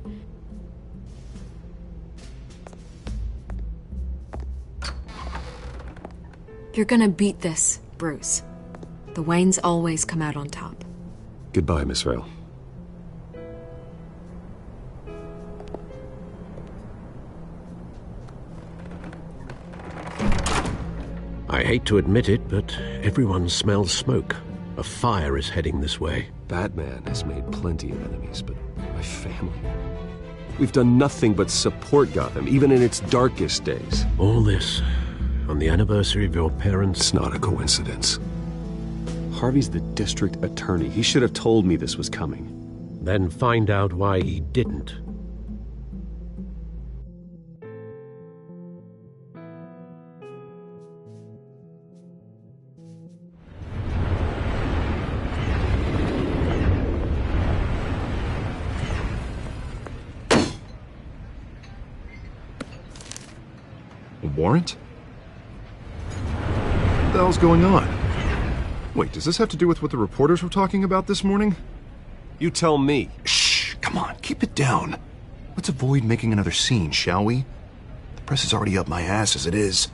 You're gonna beat this, Bruce. The Waynes always come out on top.
Goodbye, Miss Vale.
I hate to admit it, but everyone smells smoke. A fire is heading this way.
Batman has made plenty of enemies, but my family... We've done nothing but support Gotham, even in its darkest days.
All this on the anniversary of your parents'...
It's not a coincidence. Harvey's the district attorney. He should have told me this was coming.
Then find out why he didn't.
A warrant? What the hell's going on? Wait, does this have to do with what the reporters were talking about this morning?
You tell me.
Shh, come on, keep it down. Let's avoid making another scene, shall we? The press is already up my ass as it is.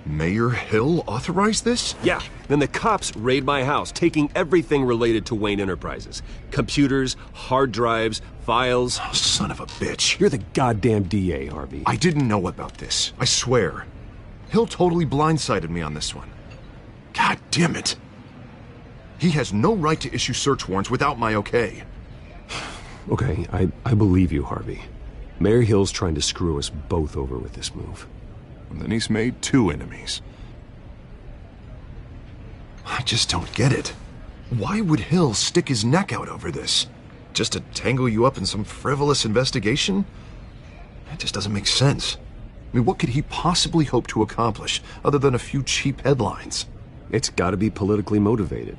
Mayor Hill authorized this?
Yeah, then the cops raid my house, taking everything related to Wayne Enterprises. Computers, hard drives, files.
Oh, son of a bitch.
You're the goddamn DA, Harvey.
I didn't know about this, I swear. Hill totally blindsided me on this one. God damn it. He has no right to issue search warrants without my okay.
Okay, I believe you, Harvey. Mayor Hill's trying to screw us both over with this move.
And then he's made 2 enemies. I just don't get it. Why would Hill stick his neck out over this? Just to tangle you up in some frivolous investigation? That just doesn't make sense. I mean, what could he possibly hope to accomplish other than a few cheap headlines?
It's gotta be politically motivated.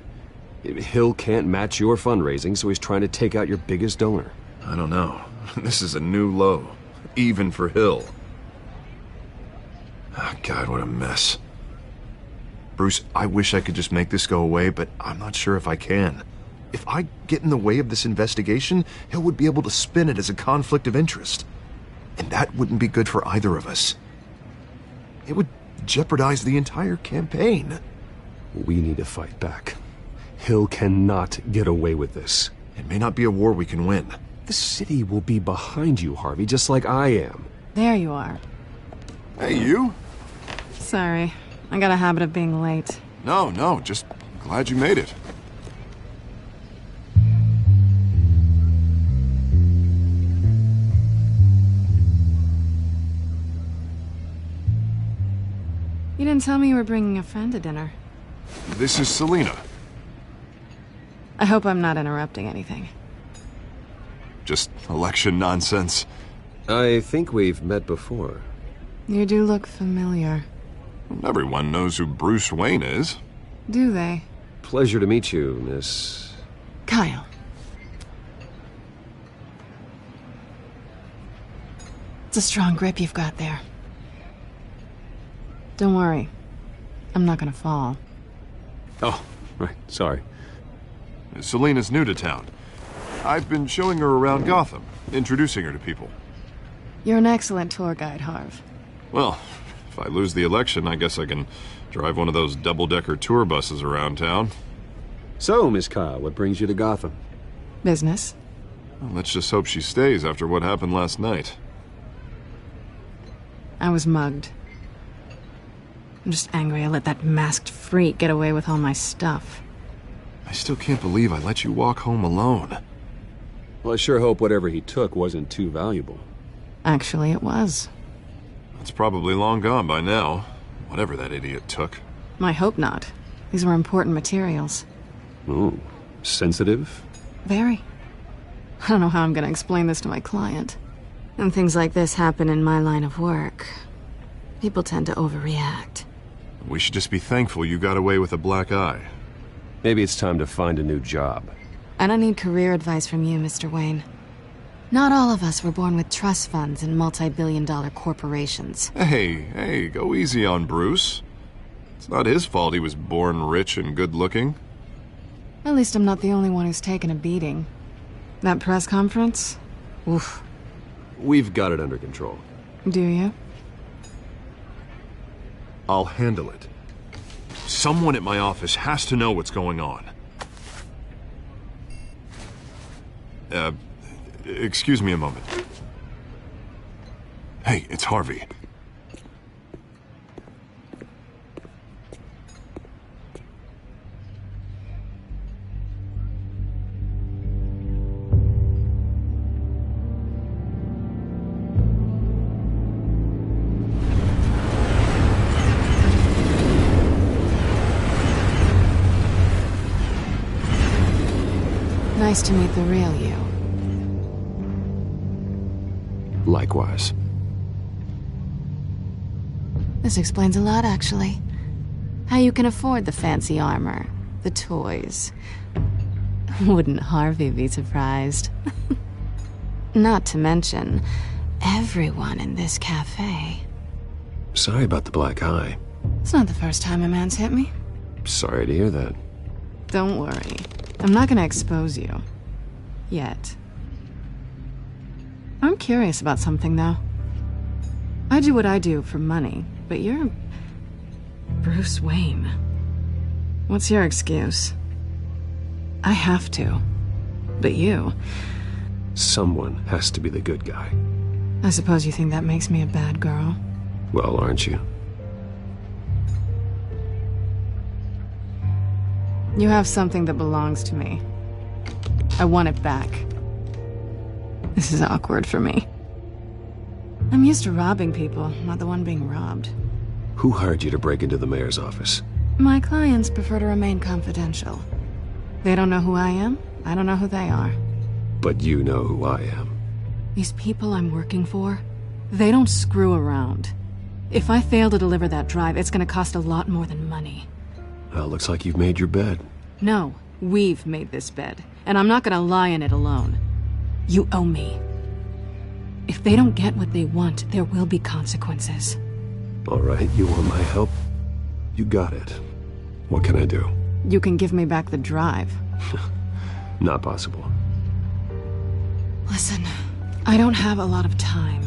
Hill can't match your fundraising, so he's trying to take out your biggest donor.
I don't know. This is a new low. Even for Hill. Oh, God, what a mess. Bruce, I wish I could just make this go away, but I'm not sure if I can. If I get in the way of this investigation, Hill would be able to spin it as a conflict of interest. And that wouldn't be good for either of us. It would jeopardize the entire campaign.
We need to fight back. Hill cannot get away with this.
It may not be a war we can win.
The city will be behind you, Harvey, just like I am.
There you are.
Hey, you?
Sorry. I got a habit of being late.
No, just glad you made it.
You didn't tell me you were bringing a friend to dinner.
This is Selena.
I hope I'm not interrupting anything.
Just election nonsense.
I think we've met before.
You do look familiar.
Everyone knows who Bruce Wayne is.
Do they?
Pleasure to meet you, Miss...
Kyle. It's a strong grip you've got there. Don't worry. I'm not gonna fall.
Oh, right. Sorry.
Selena's new to town. I've been showing her around Gotham, introducing her to people.
You're an excellent tour guide, Harv.
Well, if I lose the election, I guess I can drive one of those double-decker tour buses around town.
So, Miss Kyle, what brings you to Gotham?
Business.
Well, let's just hope she stays after what happened last night.
I was mugged. I'm just angry I let that masked freak get away with all my stuff.
I still can't believe I let you walk home alone.
Well, I sure hope whatever he took wasn't too valuable.
Actually, it was.
It's probably long gone by now, whatever that idiot took.
I hope not. These were important materials.
Ooh, sensitive?
Very. I don't know how I'm gonna explain this to my client. And things like this happen in my line of work. People tend to overreact.
We should just be thankful you got away with a black eye.
Maybe it's time to find a new job.
I don't need career advice from you, Mr. Wayne. Not all of us were born with trust funds and multi-billion-dollar corporations.
Hey, go easy on Bruce. It's not his fault he was born rich and good-looking.
At least I'm not the only one who's taken a beating. That press conference? Oof.
We've got it under control.
Do you?
I'll handle it. Someone at my office has to know what's going on. Excuse me a moment. Hey, it's Harvey.
Nice to meet the real you.
Likewise.
This explains a lot, actually. How you can afford the fancy armor, the toys. Wouldn't Harvey be surprised? Not to mention, everyone in this cafe.
Sorry about the black eye.
It's not the first time a man's hit me.
Sorry to hear that.
Don't worry. I'm not gonna expose you. Yet. I'm curious about something, though. I do what I do for money, but you're... Bruce Wayne. What's your excuse? I have to. But you...
Someone has to be the good guy.
I suppose you think that makes me a bad girl?
Well, aren't you?
You have something that belongs to me. I want it back. This is awkward for me. I'm used to robbing people, not the one being robbed.
Who hired you to break into the mayor's office?
My clients prefer to remain confidential. They don't know who I am, I don't know who they are.
But you know who I am.
These people I'm working for, they don't screw around. If I fail to deliver that drive, it's gonna cost a lot more than money.
Well, looks like you've made your bed.
No, we've made this bed, and I'm not gonna lie in it alone. You owe me. If they don't get what they want, there will be consequences.
All right, you want my help? You got it. What can I do?
You can give me back the drive.
Not possible.
Listen, I don't have a lot of time.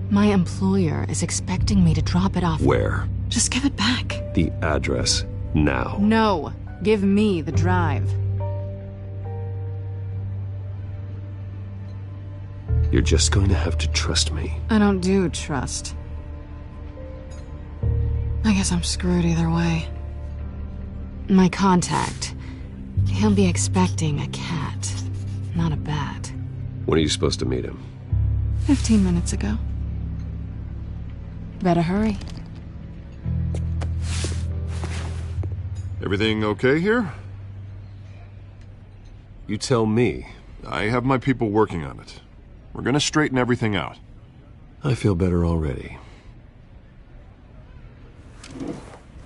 My employer is expecting me to drop it off.
Where?
Just give it back.
The address, now.
No, give me the drive.
You're just going to have to trust me.
I don't do trust. I guess I'm screwed either way. My contact, he'll be expecting a cat, not a bat.
When are you supposed to meet him?
15 minutes ago. Better hurry.
Everything okay here?
You tell me.
I have my people working on it. We're gonna straighten everything out.
I feel better already.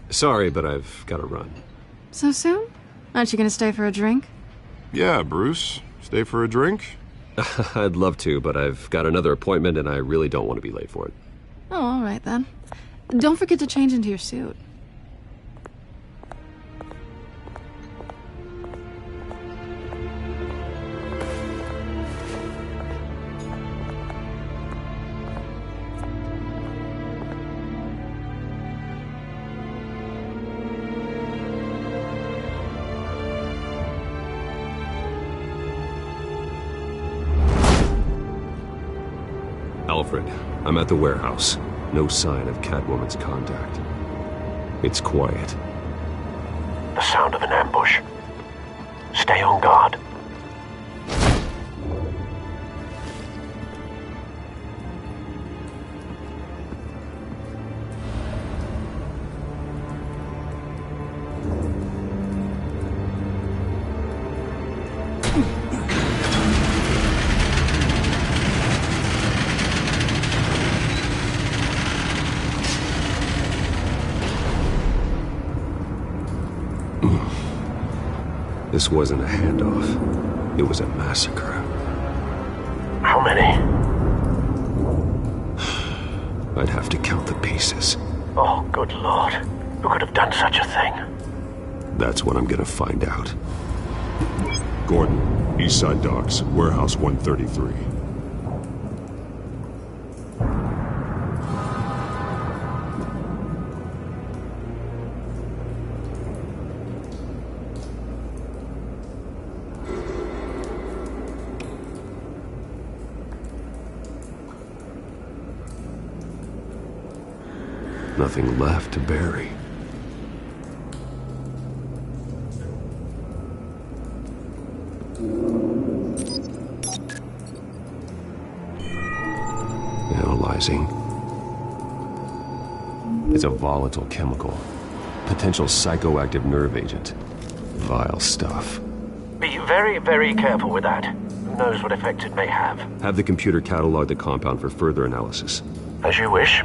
Sorry, but I've got to run.
So soon? Aren't you gonna stay for a drink?
Yeah, Bruce. Stay for a drink?
I'd love to, but I've got another appointment and I really don't want to be late for it.
Oh, all right then. Don't forget to change into your suit.
Alfred, I'm at the warehouse. No sign of Catwoman's contact. It's quiet.
The sound of an ambush. Stay on guard.
This wasn't a handoff. It was a massacre.
How many?
I'd have to count the pieces.
Oh, good Lord. Who could have done such a thing?
That's what I'm gonna find out.
Gordon, Eastside Docks, Warehouse 133.
Nothing left to bury. Analyzing. It's a volatile chemical. Potential psychoactive nerve agent. Vile stuff.
Be very, very careful with that. Who knows what effects it may have.
Have the computer catalog the compound for further analysis.
As you wish.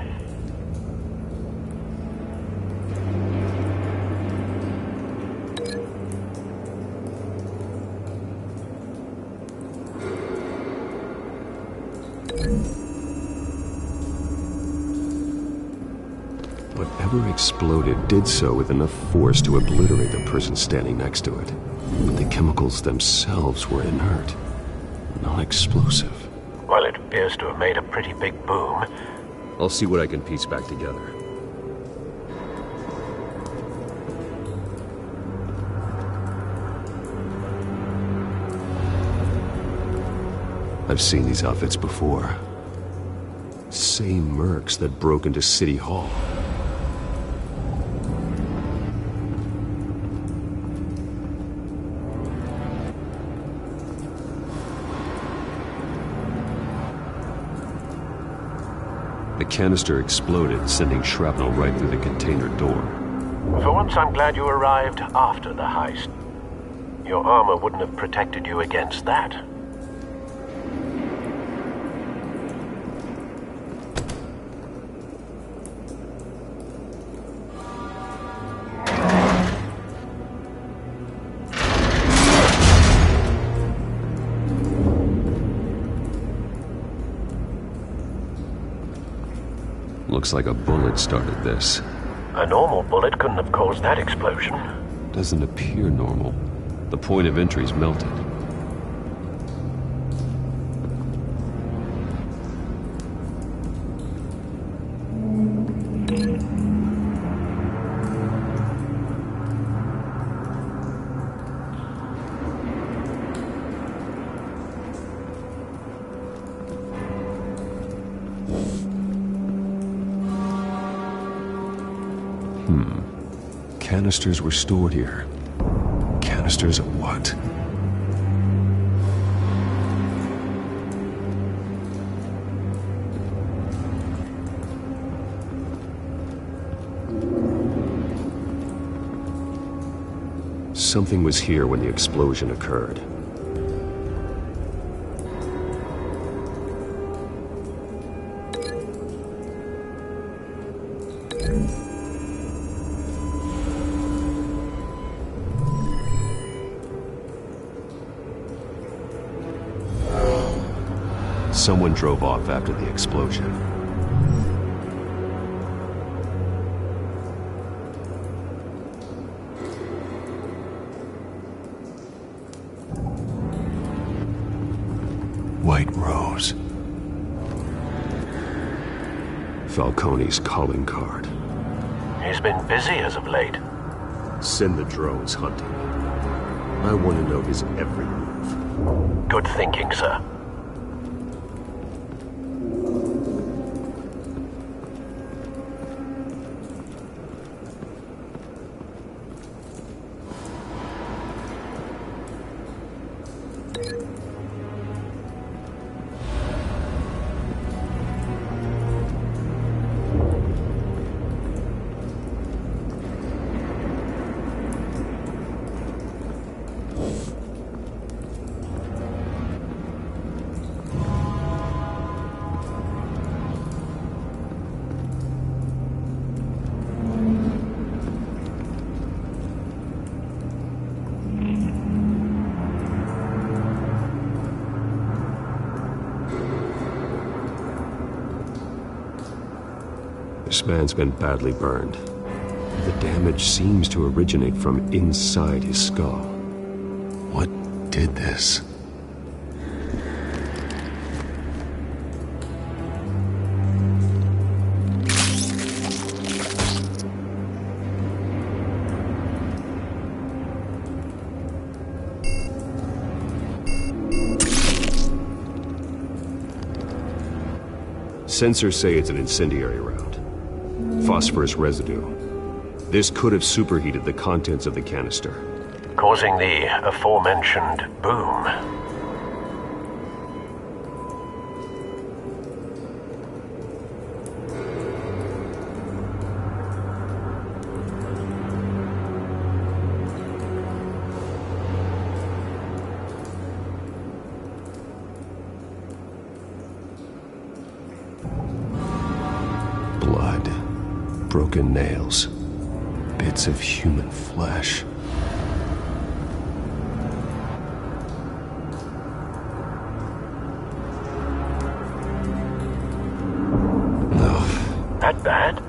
Whatever exploded did so with enough force to obliterate the person standing next to it. But the chemicals themselves were inert, non-explosive.
Well, it appears to have made a pretty big boom.
I'll see what I can piece back together. I've seen these outfits before. Same mercs that broke into City Hall. The canister exploded, sending shrapnel right through the container door.
For once, I'm glad you arrived after the heist. Your armor wouldn't have protected you against that.
Looks like a bullet started this.
A normal bullet couldn't have caused that explosion.
Doesn't appear normal. The point of entry's melted. Canisters were stored here. Canisters of what? Something was here when the explosion occurred. Someone drove off after the explosion. White Rose. Falcone's calling card.
He's been busy as of late.
Send the drones hunting. I want to know his every move.
Good thinking, sir. This man's been badly burned.
The damage seems to originate from inside his skull. What did this? Sensors say it's an incendiary round. Phosphorus residue. This could have superheated the contents of the canister,
causing the aforementioned boom.
Blood, broken nails, bits of human flesh.
That bad?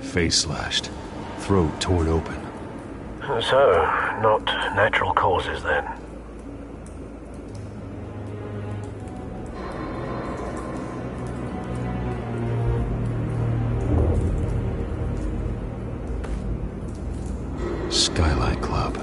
Face slashed, throat torn open.
So, not natural causes then.
Skylight Club.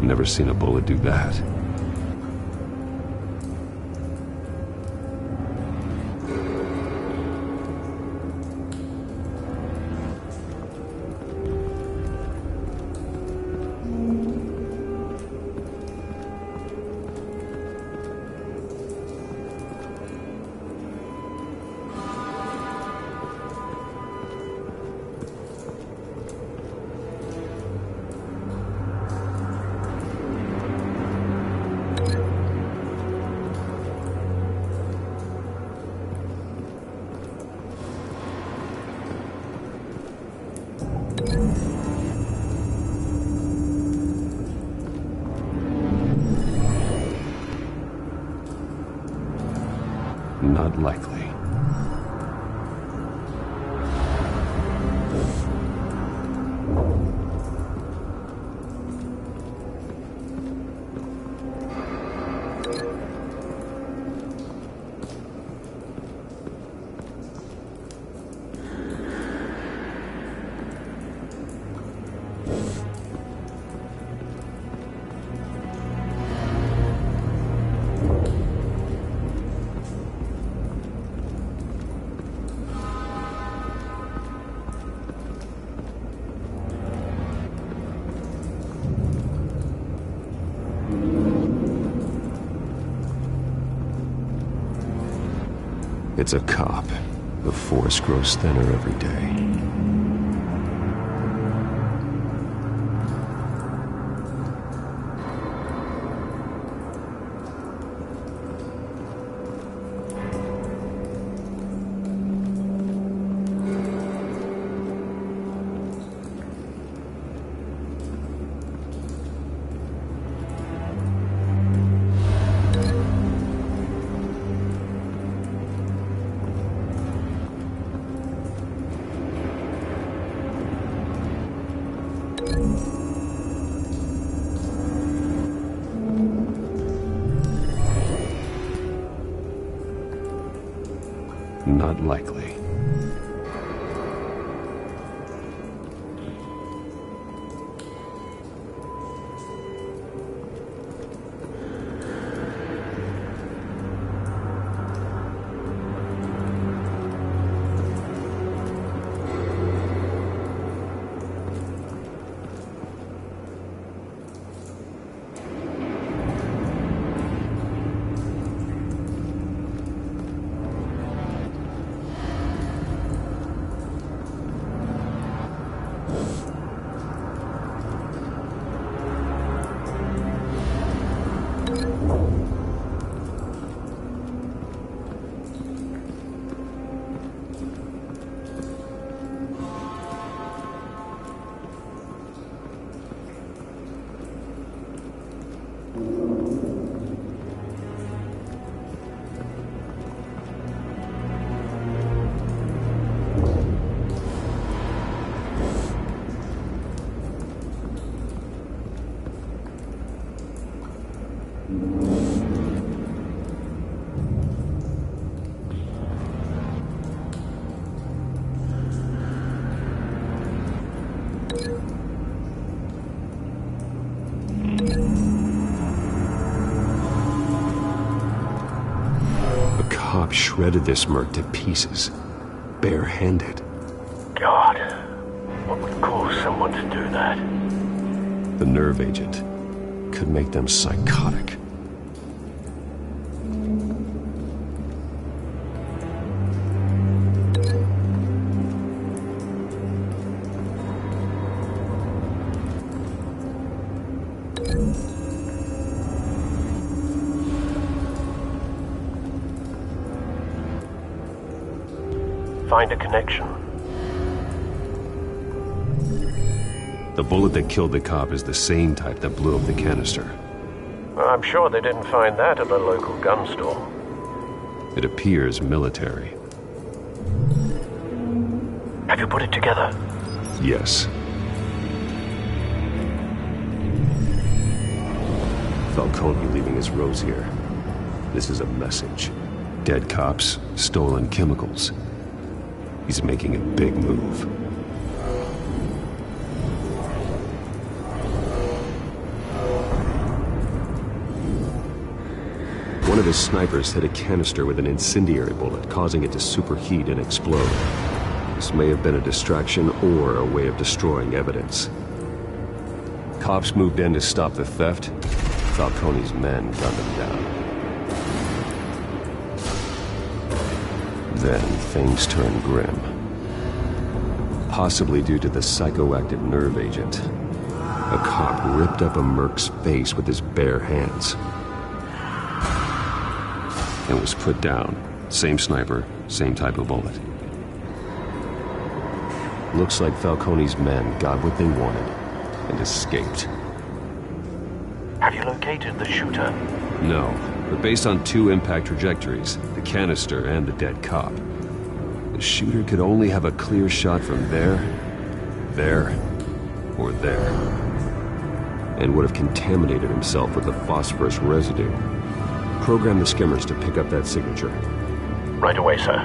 Never seen a bullet do that. Not likely. It's a cop. The force grows thinner every day. Not likely. cop shredded this merc to pieces, barehanded.
God, what would cause someone to do that?
The nerve agent could make them psychotic.
Find a connection.
The bullet that killed the cop is the same type that blew up the canister.
I'm sure they didn't find that at a local gun store.
It appears military.
Have you put it together?
Yes. Falcone leaving his rose here. This is a message. Dead cops, stolen chemicals. He's making a big move. One of his snipers hit a canister with an incendiary bullet, causing it to superheat and explode. This may have been a distraction or a way of destroying evidence. Cops moved in to stop the theft. Falcone's men gunned them down. Then things turned grim. Possibly due to the psychoactive nerve agent. A cop ripped up a merc's face with his bare hands. And was put down. Same sniper, same type of bullet. Looks like Falcone's men got what they wanted and escaped.
Have you located the shooter?
No, but based on two impact trajectories, the canister and the dead cop, the shooter could only have a clear shot from there, or there, and would have contaminated himself with the phosphorus residue. Program the skimmers to pick up that signature.
Right away, sir.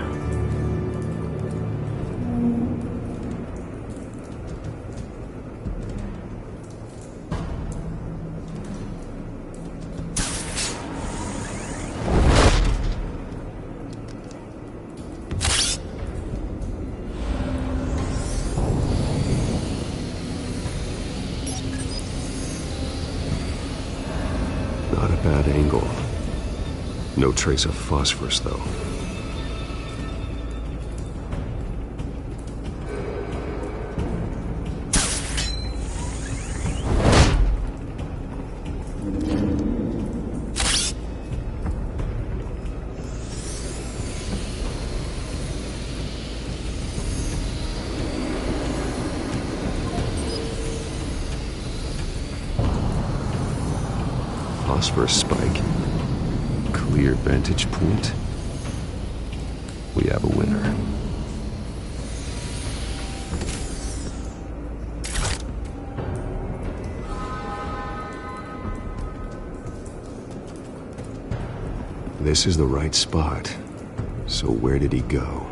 Not a bad angle. No trace of phosphorus, though. Phosphorus spike. Clear vantage point. We have a winner. This is the right spot. So where did he go?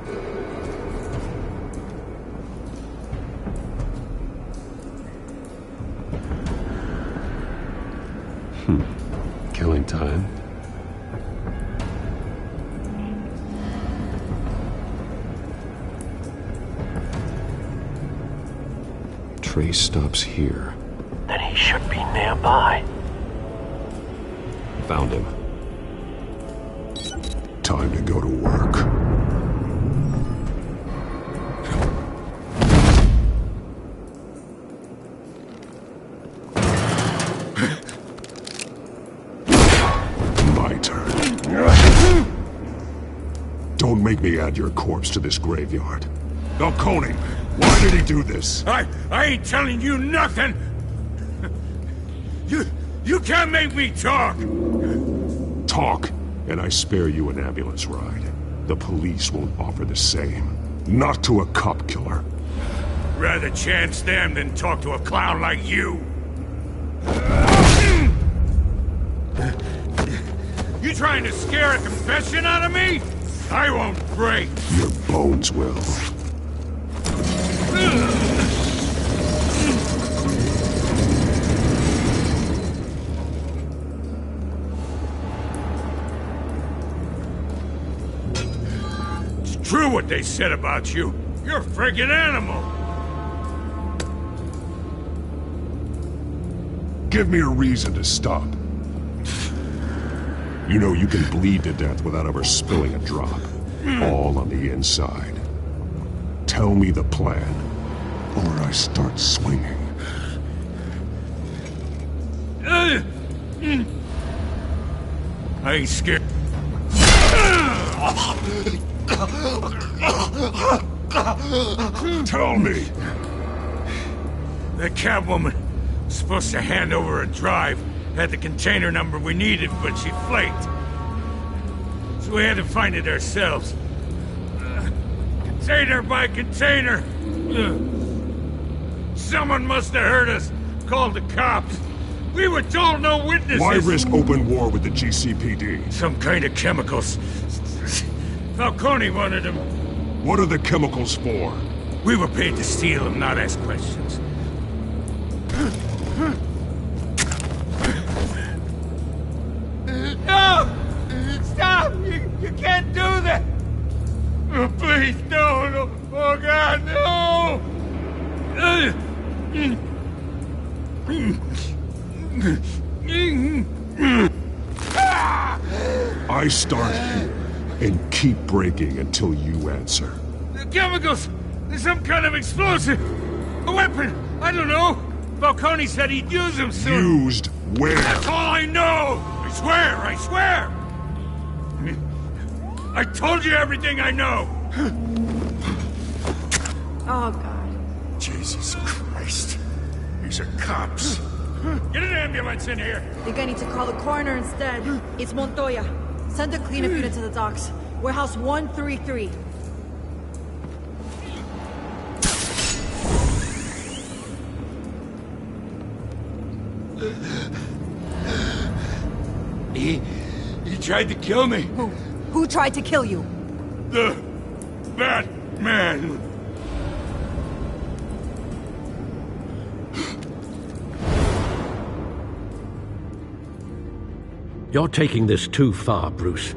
Killing time. Trace stops here.
Then he should be nearby.
Found him.
Time to go to work. My turn. Don't make me add your corpse to this graveyard. Falcone, why did he do this?
I ain't telling you nothing! You can't make me talk!
Talk, and I spare you an ambulance ride. The police won't offer the same. Not to a cop killer.
Rather chance them than talk to a clown like you. You trying to scare a confession out of me? I won't break.
Your bones will.
they said about you. You're a friggin' animal.
Give me a reason to stop. You know you can bleed to death without ever spilling a drop. All on the inside. Tell me the plan, or I start swinging.
I ain't scared.
Tell me.
That Catwoman was supposed to hand over a drive. Had the container number we needed, but she flaked. So we had to find it ourselves. Container by container. Someone must have heard us. Called the cops. We were told no witnesses.
Why risk open war with the GCPD?
Some kind of chemicals. Falcone wanted them.
What are the chemicals for?
We were paid to steal them, not ask questions. No! Stop! You can't do that! Oh, please, no! Oh, God, no!
I start here and keep breaking until you answer.
The chemicals! There's some kind of explosive! A weapon! I don't know! Falcone said he'd use them soon.
Used where?
That's all I know! I swear! I told you everything I know!
Oh, God.
Jesus Christ. These are cops.
Get an ambulance in here!
Think I need to call the coroner instead. It's Montoya. Send a cleanup unit to the docks. Warehouse 133.
He tried to kill me.
Who tried to kill you?
The Batman.
You're taking this too far, Bruce.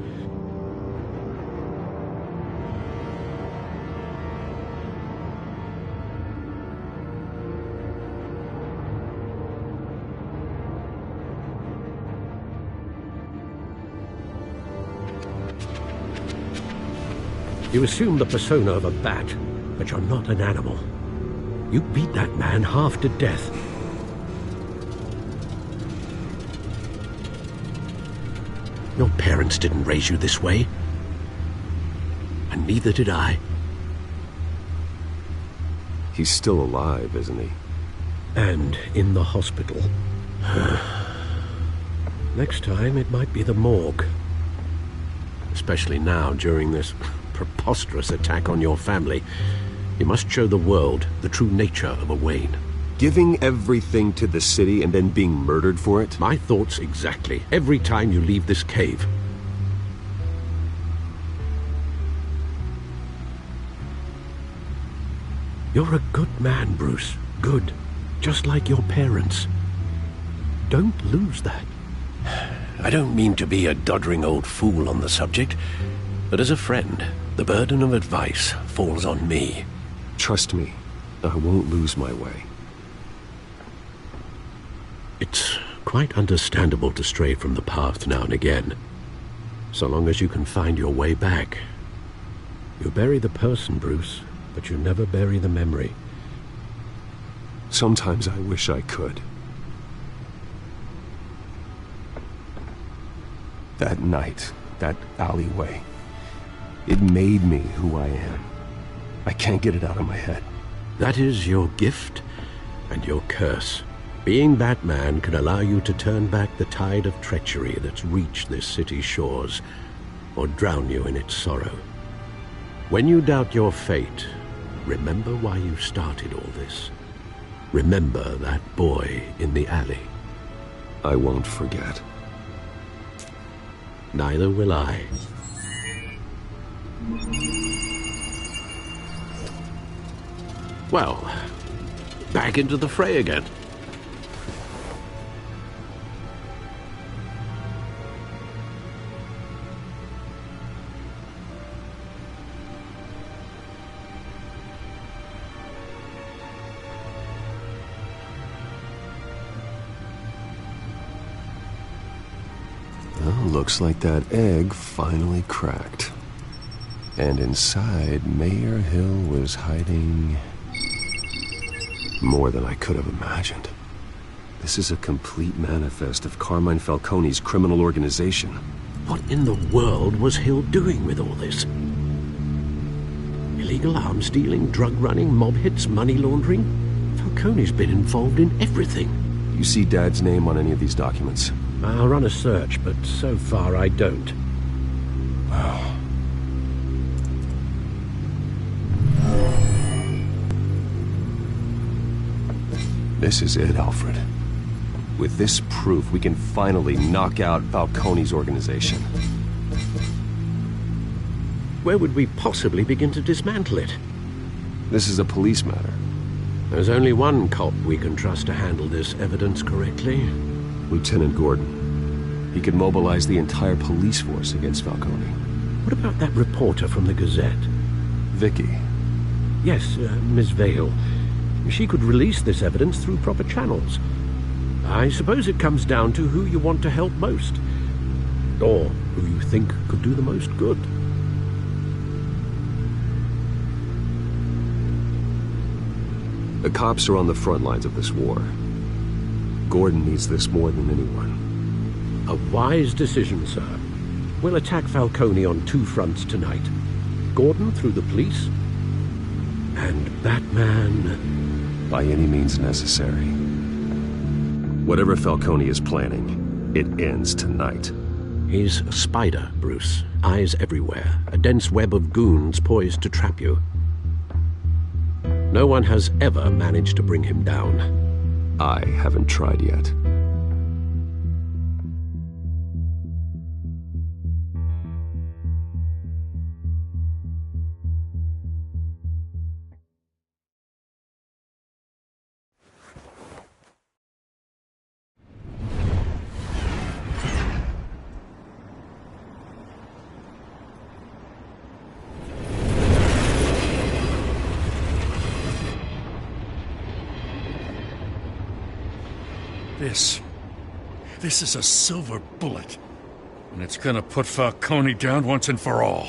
You assume the persona of a bat, but you're not an animal. You beat that man half to death. Your parents didn't raise you this way. And neither did I.
He's still alive, isn't he?
And in the hospital. Next time, it might be the morgue. Especially now, during this preposterous attack on your family. You must show the world the true nature of a Wayne.
Giving everything to the city and then being murdered for it?
My thoughts exactly. Every time you leave this cave. You're a good man, Bruce. Good. Just like your parents. Don't lose that. I don't mean to be a doddering old fool on the subject, but as a friend, the burden of advice falls on me.
Trust me, I won't lose my way.
It's quite understandable to stray from the path now and again, so long as you can find your way back. You bury the person, Bruce, but you never bury the memory.
Sometimes I wish I could. That night, that alleyway, it made me who I am. I can't get it out of my head.
That is your gift and your curse. Being Batman can allow you to turn back the tide of treachery that's reached this city's shores, or drown you in its sorrow. When you doubt your fate, remember why you started all this. Remember that boy in the alley.
I won't forget.
Neither will I. Well, back into the fray again.
Looks like that egg finally cracked. And inside, Mayor Hill was hiding more than I could have imagined. This is a complete manifest of Carmine Falcone's criminal organization.
What in the world was Hill doing with all this? Illegal arms dealing, drug running, mob hits, money laundering? Falcone's been involved in everything.
You see Dad's name on any of these documents?
I'll run a search, but so far I don't.
Wow. This is it, Alfred. With this proof, we can finally knock out Falcone's organization.
Where would we possibly begin to dismantle it?
This is a police matter.
There's only one cop we can trust to handle this evidence correctly.
Lieutenant Gordon. He could mobilize the entire police force against Falcone.
What about that reporter from the Gazette?
Vicky.
Yes, Miss Vale. She could release this evidence through proper channels. I suppose it comes down to who you want to help most. Or who you think could do the most good.
The cops are on the front lines of this war. Gordon needs this more than anyone.
A wise decision, sir. We'll attack Falcone on two fronts tonight. Gordon through the police, and Batman...
by any means necessary. Whatever Falcone is planning, it ends tonight.
He's a spider, Bruce. Eyes everywhere. A dense web of goons poised to trap you. No one has ever managed to bring him down.
I haven't tried yet.
This is a silver bullet. And it's gonna put Falcone down once and for all.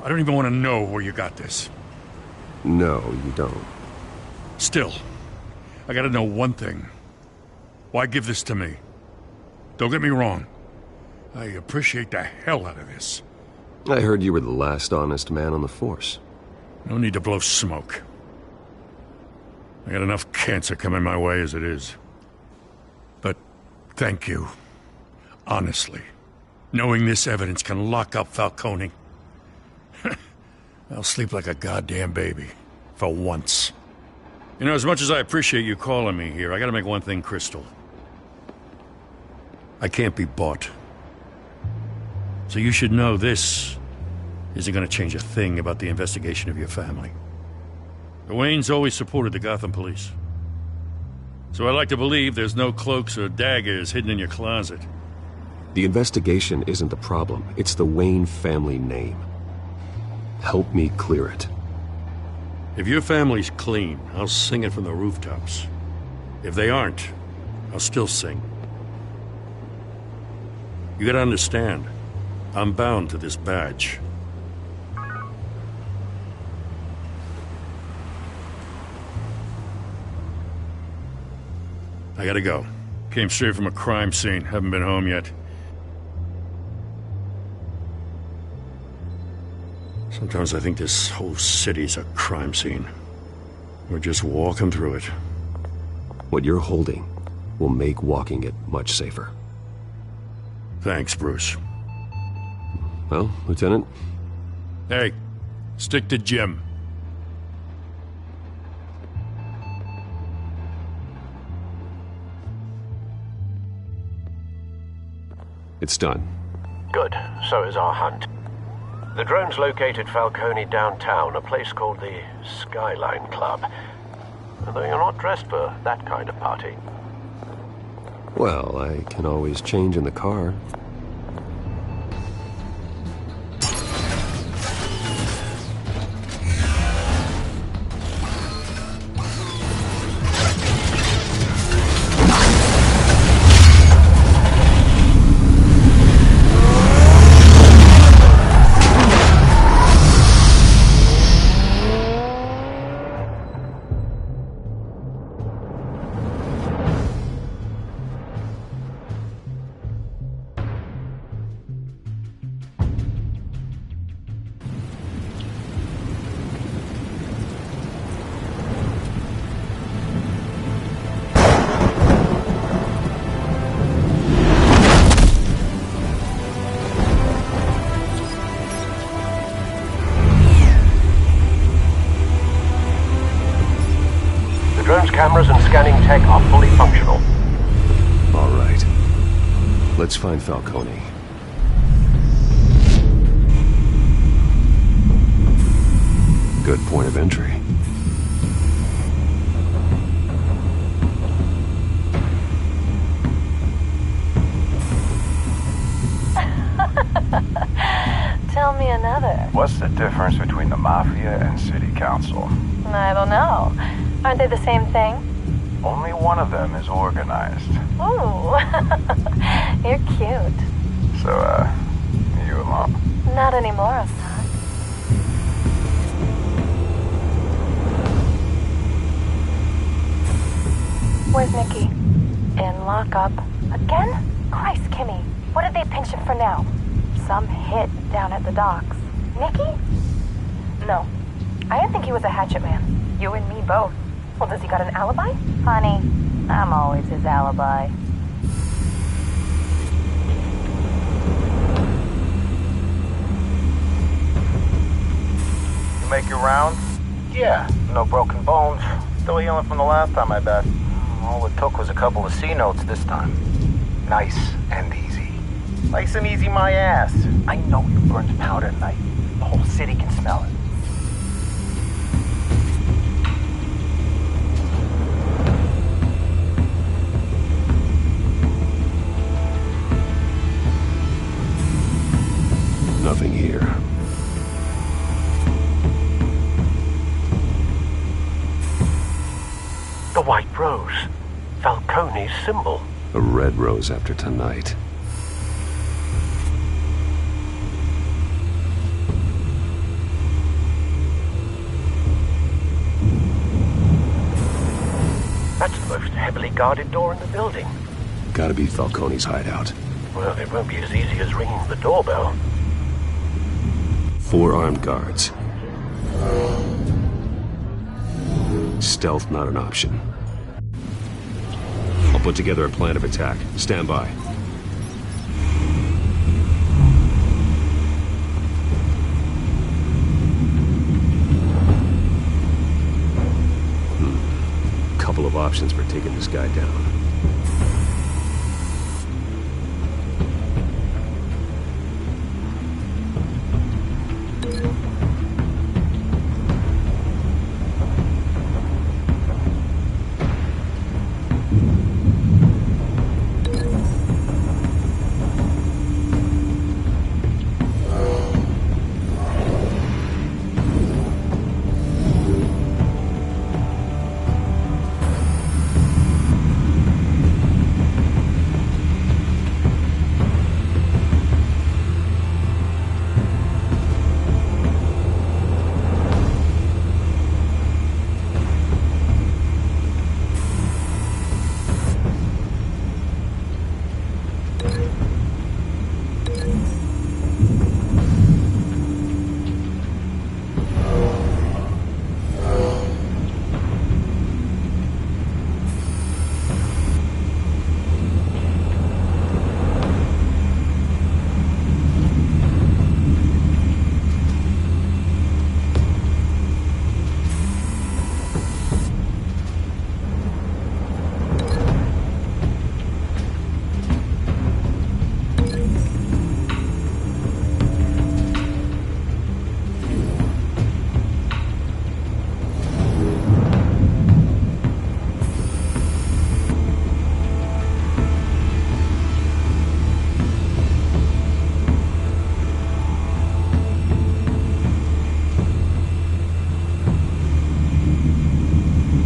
I don't even want to know where you got this.
No, you don't.
Still, I gotta know one thing. Why give this to me? Don't get me wrong. I appreciate the hell out of this.
I heard you were the last honest man on the force.
No need to blow smoke. I got enough cancer coming my way as it is. But thank you. Honestly. Knowing this evidence can lock up Falcone. I'll sleep like a goddamn baby. For once. You know, as much as I appreciate you calling me here, I gotta make one thing crystal. I can't be bought. So you should know this isn't gonna change a thing about the investigation of your family. The Waynes always supported the Gotham police. So I like to believe there's no cloaks or daggers hidden in your closet.
The investigation isn't the problem. It's the Wayne family name. Help me clear it.
If your family's clean, I'll sing it from the rooftops. If they aren't, I'll still sing. You gotta understand, I'm bound to this badge. I gotta go. Came straight from a crime scene. Haven't been home yet. Sometimes I think this whole city's a crime scene. We're just walking through it.
What you're holding will make walking it much safer.
Thanks, Bruce.
Well, Lieutenant?
Hey, stick to Jim.
It's done.
Good. So is our hunt. The drones located Falcone downtown, a place called the Skyline Club. Although you're not dressed for that kind of party.
Well, I can always change in the car.
cameras and scanning tech are fully functional.
All right. Let's find Falcone. Good point of entry.
Tell me another.
What's the difference between the Mafia and City Council?
I don't know. Aren't they the same thing?
Only one of them is organized.
Ooh, you're cute.
So, you alone?
Not anymore, son. Where's Nicky? In lockup. Again? Christ, Kimmy. What did they pinch him for now? Some hit down at the docks. Nicky? No. I didn't think he was a hatchet man. You and me both. Well, does he got an alibi? Honey, I'm always his alibi.
You make your rounds? Yeah, no broken bones. Still healing from the last time, I bet. All it took was a couple of C notes this time. Nice and easy. Nice and easy, my ass. I know you burned powder at night. The whole city can smell it.
Nothing here.
The white rose. Falcone's symbol.
A red rose after tonight.
That's the most heavily guarded door in the building.
Gotta be Falcone's hideout.
Well, it won't be as easy as ringing the doorbell.
4 armed guards. Stealth not an option. I'll put together a plan of attack. Stand by. Couple of options for taking this guy down.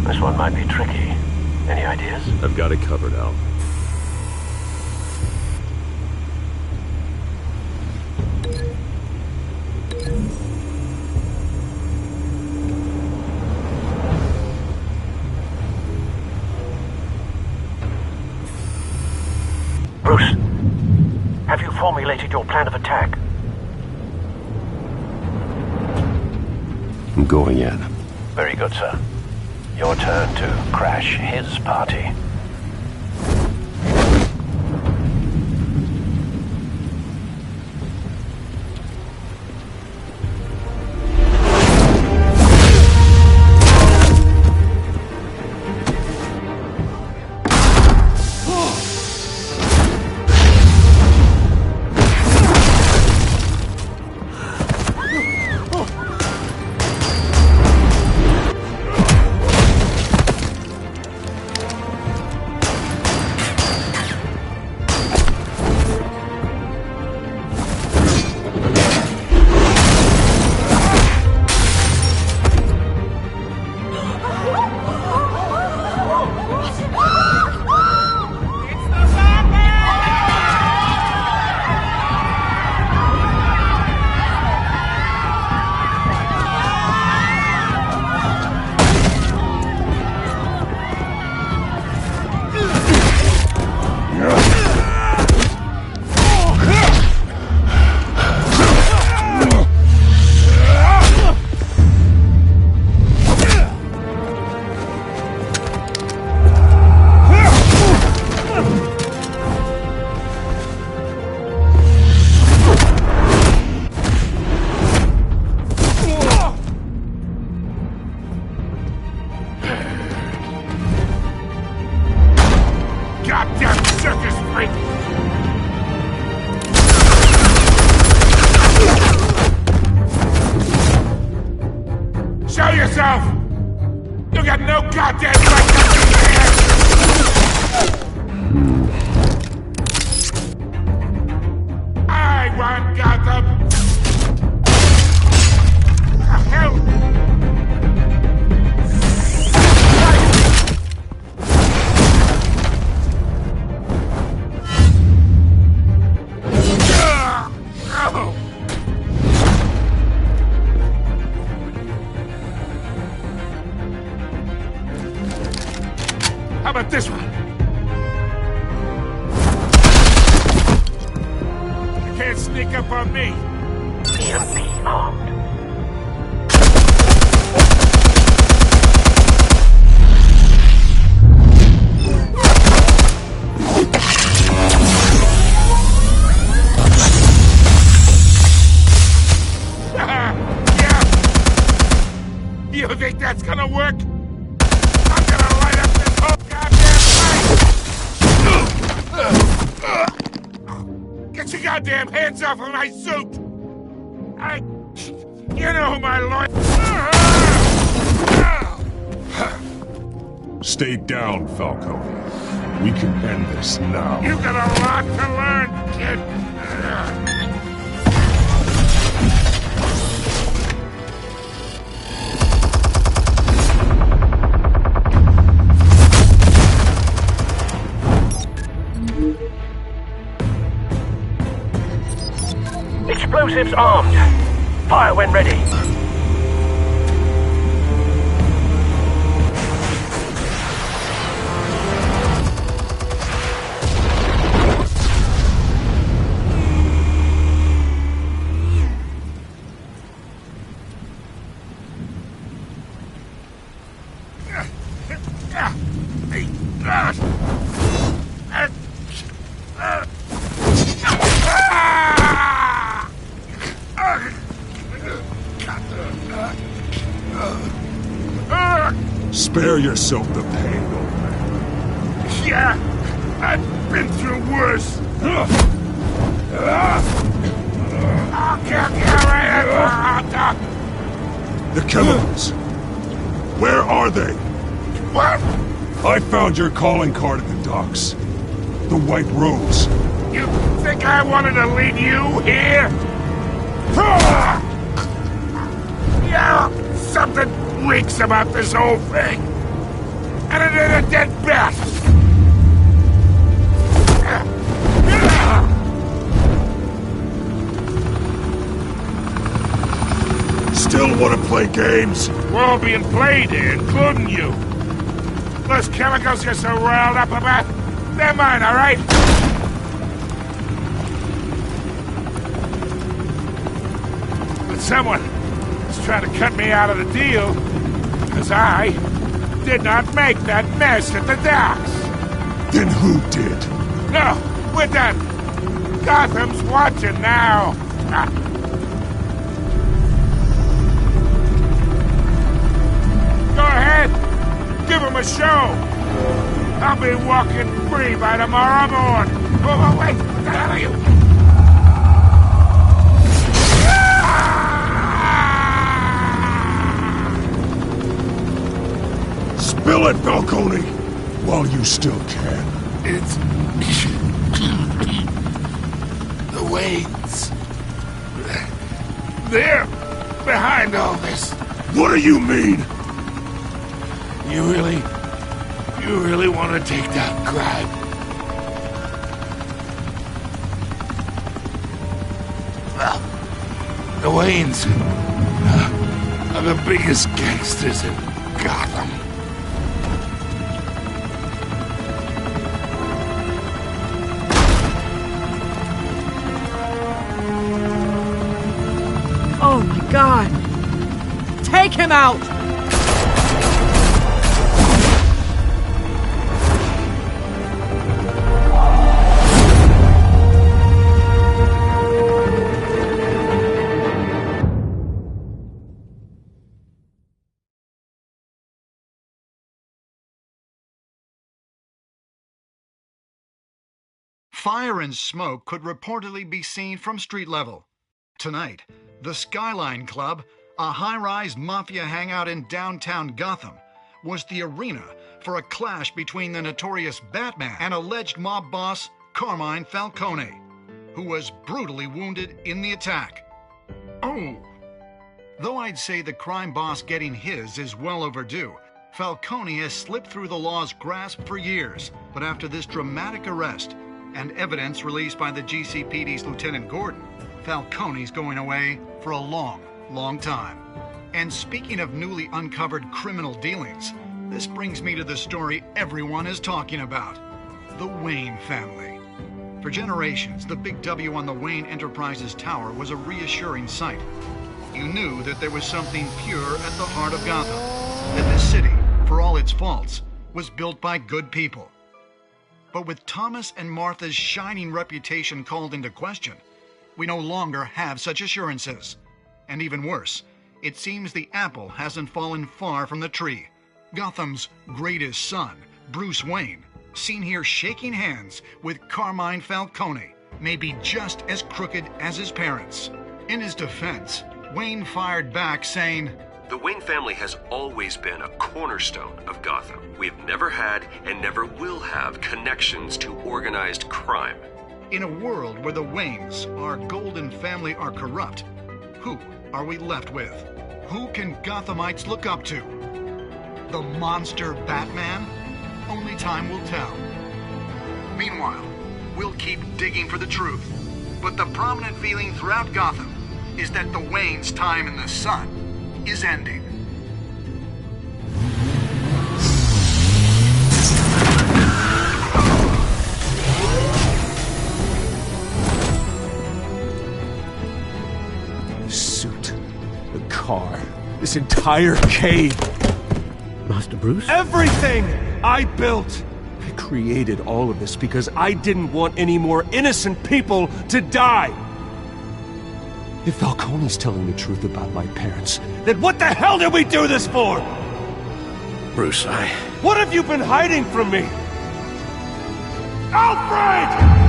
This one might be tricky. Any ideas?
I've got it covered, Al.
Bruce, have you formulated your plan of attack?
I'm going in.
Very good, sir. Your turn to crash his party.
Show yourself! You got no goddamn right to be here! I want Gotham! The hell? How about this one? You can't sneak up on me.
EMP armed.
Yeah. You think that's gonna work? I'm gonna light up this whole goddamn place! Get your goddamn hands off of my suit! You know who my lawyer...
Stay down, Falcone. We can end this now.
You got a lot to learn, kid.
Explosives armed. Fire when ready.
Spare yourself the pain, old man.
Yeah, I've been through worse. I'll kill you right.
The chemicals. Where are they?
What?
I found your calling card at the docks. The White Rose.
You think I wanted to lead you here? Yeah, something reeks about this whole thing. And it is a dead bat.
Still want to play games?
We're all being played here, including you. Those chemicals you're so riled up about, they're mine, all right? But someone is trying to cut me out of the deal, because I did not make that mess at the docks.
Then who did?
No, we're done. Gotham's watching now. Go ahead. Give him a show. I'll be walking free by tomorrow morning. Oh, wait. What the hell are you?
Spill it, Falcone, while you still can.
It's... the Waynes. They're behind all this.
What do you mean?
You really want to take down crime? Well, the Waynes are the biggest gangsters in Gotham.
Oh my God! Take him out!
Fire and smoke could reportedly be seen from street level. Tonight, the Skyline Club a high-rise mafia hangout in downtown Gotham, was the arena for a clash between the notorious Batman and alleged mob boss Carmine Falcone, who was brutally wounded in the attack. Oh! Though I'd say the crime boss getting his is well overdue, Falcone has slipped through the law's grasp for years, but after this dramatic arrest and evidence released by the GCPD's Lieutenant Gordon, Falcone's going away for a long, long time. And speaking of newly uncovered criminal dealings, this brings me to the story everyone is talking about, the Wayne family. For generations, the big W on the Wayne Enterprises Tower was a reassuring sight. You knew that there was something pure at the heart of Gotham, that this city, for all its faults, was built by good people. But with Thomas and Martha's shining reputation called into question, we no longer have such assurances. And even worse, it seems the apple hasn't fallen far from the tree. Gotham's greatest son, Bruce Wayne, seen here shaking hands with Carmine Falcone, may be just as crooked as his parents. In his defense, Wayne fired back saying,
"The Wayne family has always been a cornerstone of Gotham. We have never had and never will have connections to organized crime."
In a world where the Waynes, our golden family, are corrupt, who are we left with? Who can Gothamites look up to? The monster Batman? Only time will tell. Meanwhile, we'll keep digging for the truth. But the prominent feeling throughout Gotham is that the Waynes' time in the sun is ending.
The suit, the car, this entire cave.
Master Bruce?
Everything I built! I created all of this because I didn't want any more innocent people to die! If Falcone's telling the truth about my parents, then what the hell did we do this for?
Bruce,
What have you been hiding from me? Alfred!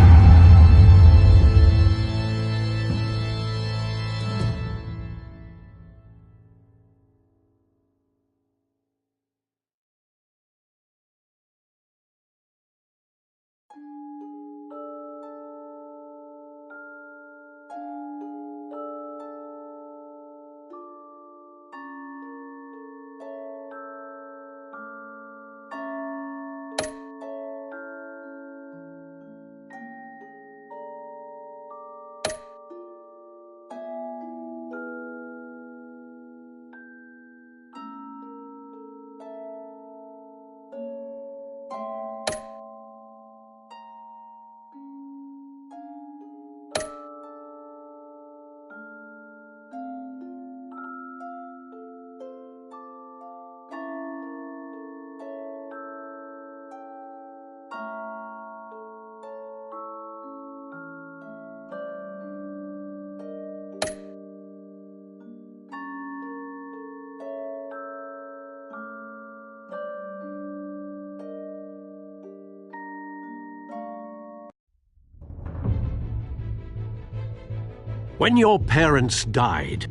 When your parents died,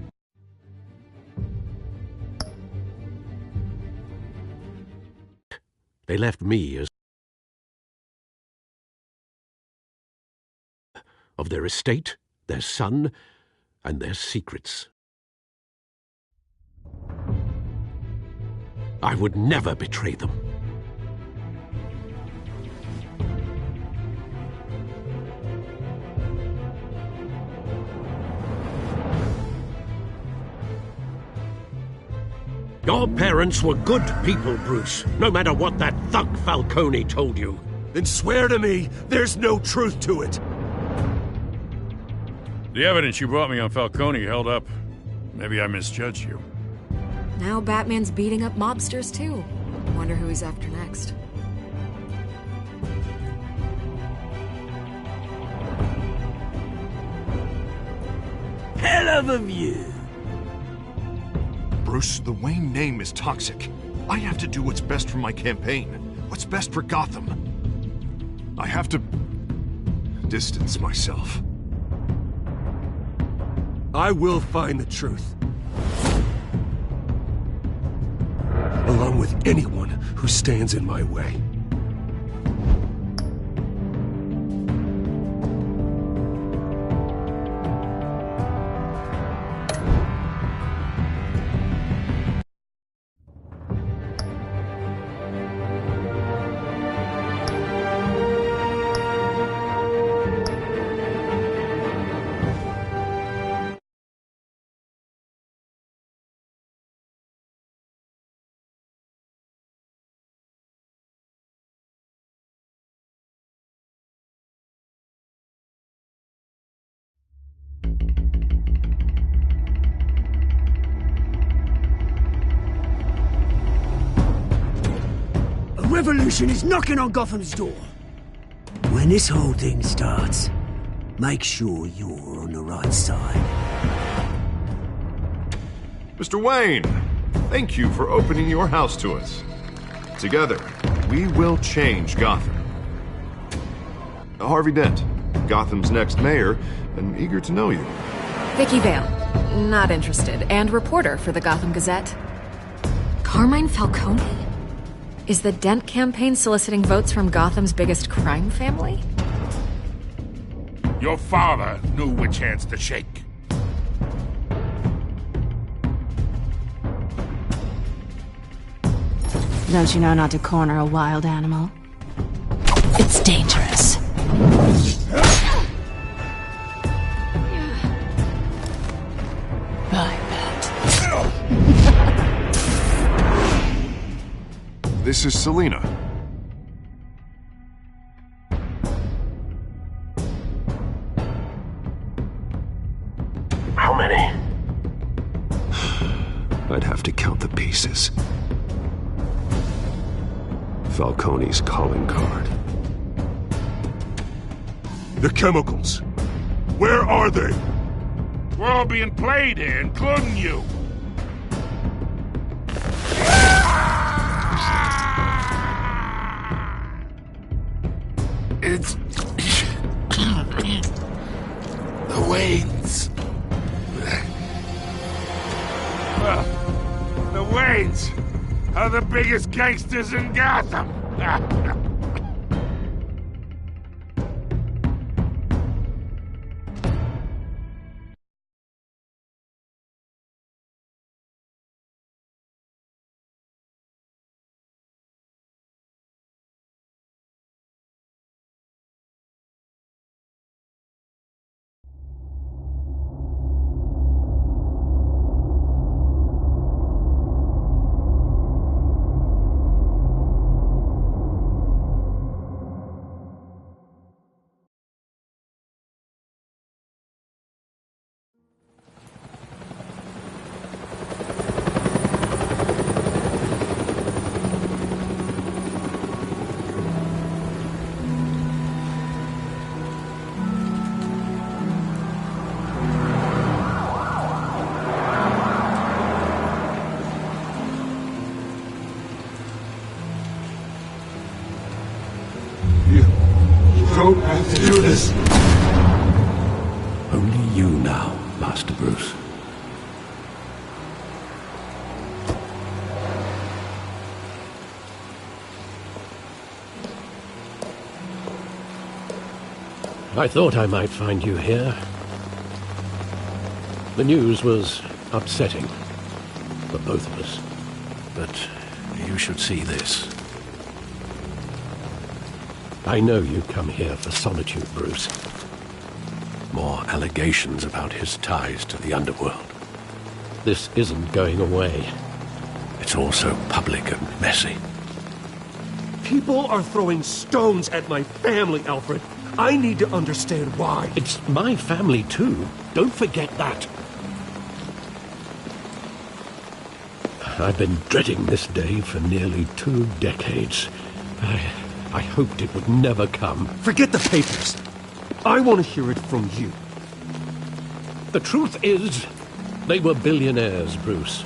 they left me as of their estate, their son, and their secrets. I would never betray them. Your parents were good people, Bruce, no matter what that thug Falcone told you.
Then swear to me there's no truth to it.
The evidence you brought me on Falcone held up. Maybe I misjudged you.
Now Batman's beating up mobsters, too. Wonder who he's after next.
Hell of a view.
Bruce, the Wayne name is toxic. I have to do what's best for my campaign. What's best for Gotham. I have to distance myself.
I will find the truth.
along with anyone who stands in my way.
Revolution is knocking on Gotham's door. When this whole thing starts, make sure you're on the right side.
Mr. Wayne, thank you for opening your house to us. Together, we will change Gotham. Harvey Dent, Gotham's next mayor, and eager to know you.
Vicky Vale, not interested, and reporter for the Gotham Gazette. Carmine Falcone? Is the Dent campaign soliciting votes from Gotham's biggest crime family?
Your father knew which hands to shake.
Don't you know not to corner a wild animal? It's dangerous. I bet.
This is Selina.
How many?
I'd have to count the pieces. Falcone's calling card. The chemicals. Where are they?
We're all being played here, including you. It's... the Waynes. The Waynes are the biggest gangsters in Gotham.
Don't have to do this.
Only you now, Master Bruce. I thought I might find you here. The news was upsetting for both of us, but you should see this. I know you come here for solitude, Bruce. More allegations about his ties to the underworld. This isn't going away. It's all so public and messy.
People are throwing stones at my family, Alfred. I need to understand why.
It's my family, too. Don't forget that. I've been dreading this day for nearly 2 decades. I hoped it would never come.
Forget the papers. I want to hear it from you.
The truth is, they were billionaires, Bruce.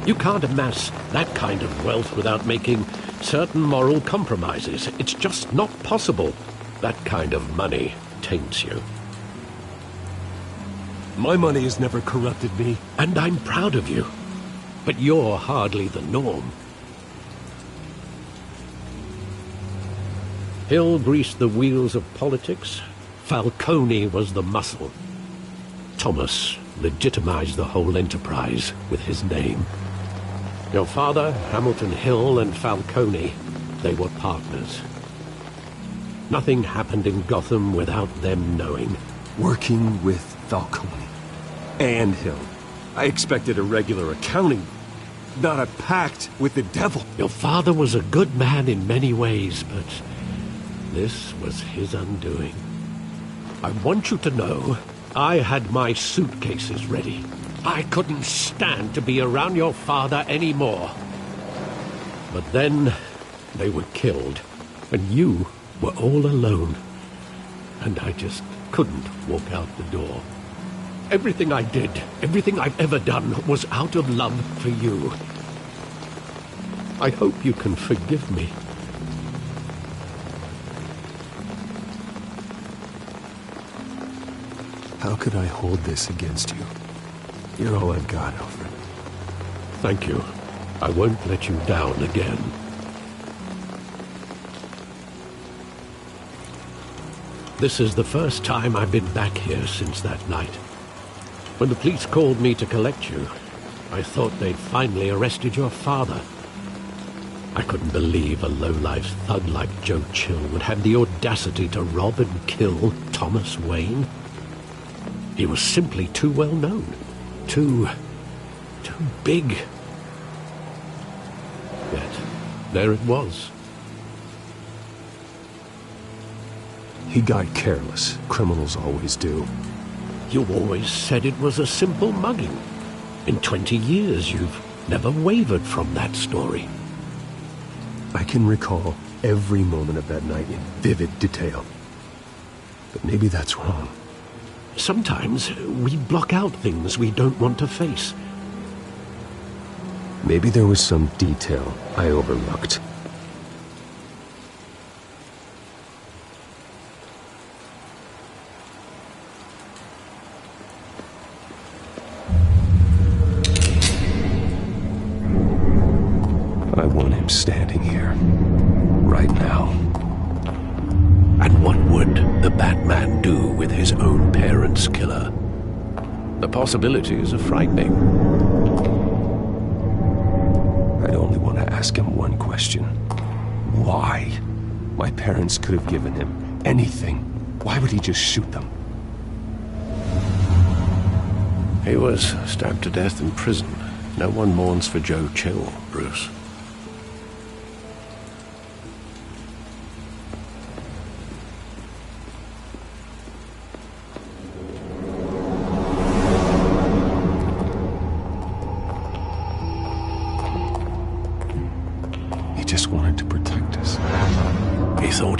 You can't amass that kind of wealth without making certain moral compromises. It's just not possible. That kind of money taints you.
My money has never corrupted me.
And I'm proud of you. But you're hardly the norm. Hill greased the wheels of politics. Falcone was the muscle. Thomas legitimized the whole enterprise with his name. Your father, Hamilton Hill, and Falcone, they were partners. Nothing happened in Gotham without them knowing.
Working with Falcone and Hill. I expected a regular accounting, not a pact with the devil.
Your father was a good man in many ways, but this was his undoing. I want you to know, I had my suitcases ready. I couldn't stand to be around your father anymore. But then they were killed, and you were all alone. And I just couldn't walk out the door. Everything I did, everything I've ever done, was out of love for you. I hope you can forgive me.
How could I hold this against you? You're all I've got, Alfred.
Thank you. I won't let you down again. This is the first time I've been back here since that night. When the police called me to collect you, I thought they'd finally arrested your father. I couldn't believe a low-life thug like Joe Chill would have the audacity to rob and kill Thomas Wayne. He was simply too well known. Too big. Yet, there it was.
He got careless. Criminals always do.
You always said it was a simple mugging. In 20 years, you've never wavered from that story.
I can recall every moment of that night in vivid detail. But maybe that's wrong.
Sometimes we block out things we don't want to face.
Maybe there was some detail I overlooked. I want him standing here, right now.
And what would the Batman do with his own parents' killer? The possibilities are frightening.
I'd only want to ask him one question. Why? My parents could have given him anything. Why would he just shoot them?
He was stabbed to death in prison. No one mourns for Joe Chill, Bruce.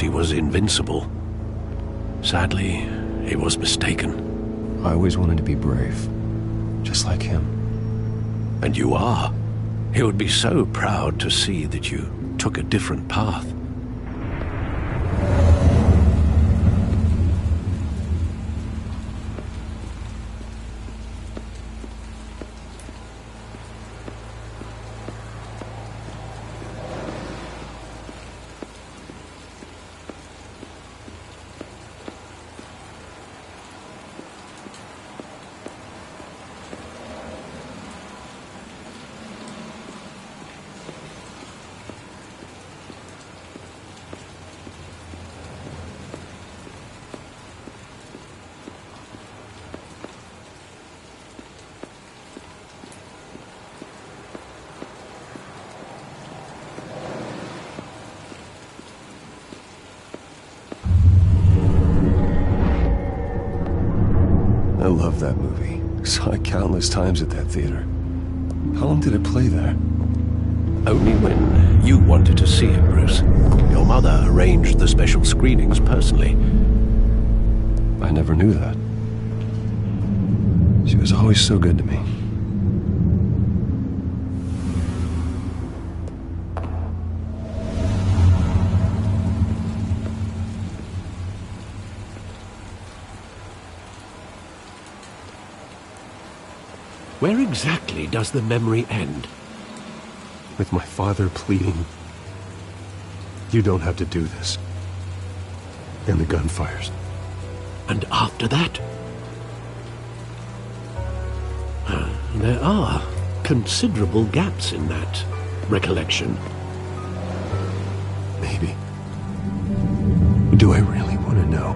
Was invincible. Sadly, he was mistaken.
I always wanted to be brave, just like him.
And you are. He would be so proud to see that you took a different path.
I love that movie. Saw it countless times at that theater. How long did it play there?
Only when you wanted to see it, Bruce. Your mother arranged the special screenings personally.
I never knew that. She was always so good to me.
Where exactly does the memory end?
With my father pleading, "You don't have to do this.
And the gunfires.
And after that? There are considerable gaps in that recollection.
Maybe. Do I really want to know?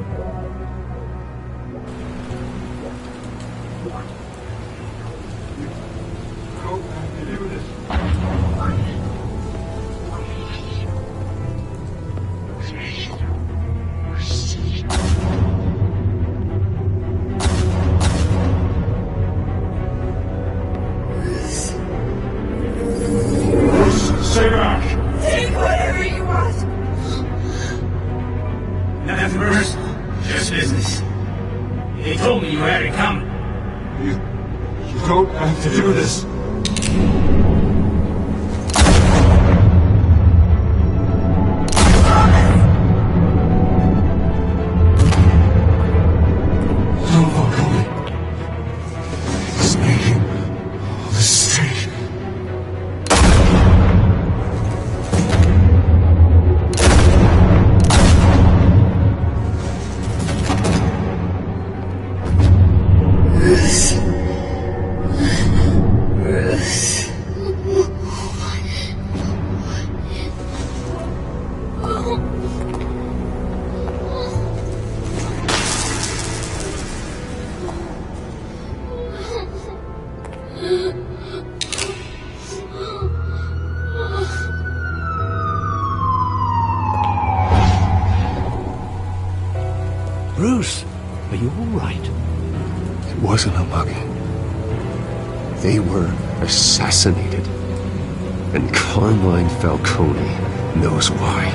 Bruce, are you all right?
It wasn't a mug. They were assassinated.
And Carmine Falcone knows why.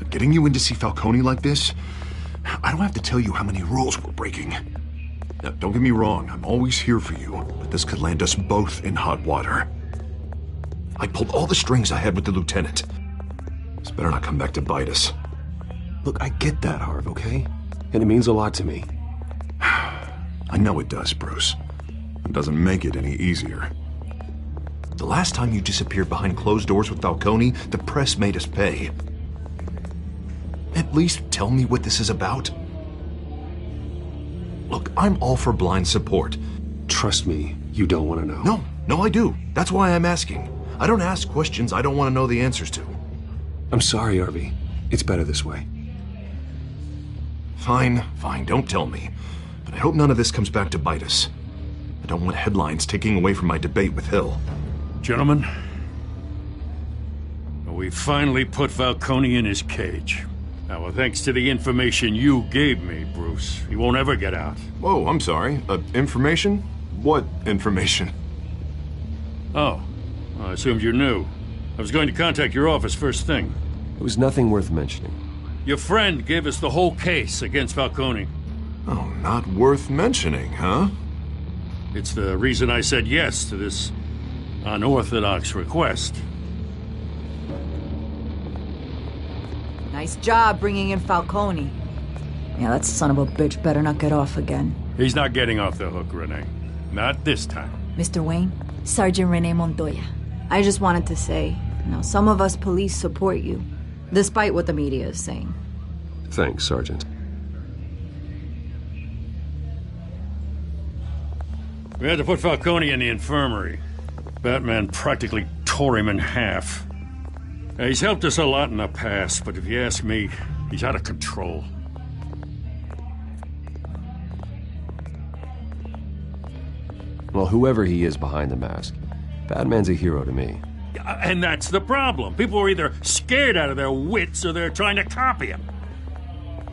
Getting you in to see Falcone like this, I don't have to tell you how many rules we're breaking. Now, don't get me wrong, I'm always here for you, but this could land us both in hot water. I pulled all the strings I had with the lieutenant. This better not come back to bite us.
Look, I get that, Harv, okay? And it means a lot to me.
I know it does, Bruce. It doesn't make it any easier. The last time you disappeared behind closed doors with Falcone, the press made us pay. At least tell me what this is about. Look, I'm all for blind support.
Trust me, you don't want to know.
No, I do. That's why I'm asking. I don't ask questions I don't want to know the answers to.
I'm sorry, Harvey. It's better this way.
Fine, don't tell me. But I hope none of this comes back to bite us. I don't want headlines taking away from my debate with Hill.
Gentlemen, we finally put Falcone in his cage. Now, well, thanks to the information you gave me, Bruce, he won't ever get out.
Whoa, I'm sorry. Information? What information?
Oh, well, I assumed you knew. I was going to contact your office first thing.
It was nothing worth mentioning.
Your friend gave us the whole case against Falcone.
Oh, not worth mentioning, huh?
It's the reason I said yes to this unorthodox request.
Nice job bringing in Falcone. Yeah, that son of a bitch better not get off again.
He's not getting off the hook, Renee. Not this time.
Mr. Wayne, Sergeant Renee Montoya. I just wanted to say, some of us police support you, despite what the media is saying.
Thanks, Sergeant.
We had to put Falcone in the infirmary. Batman practically tore him in half. He's helped us a lot in the past, but if you ask me, he's out of control.
Well, whoever he is behind the mask, Batman's a hero to me.
And that's the problem. People are either scared out of their wits or they're trying to copy him.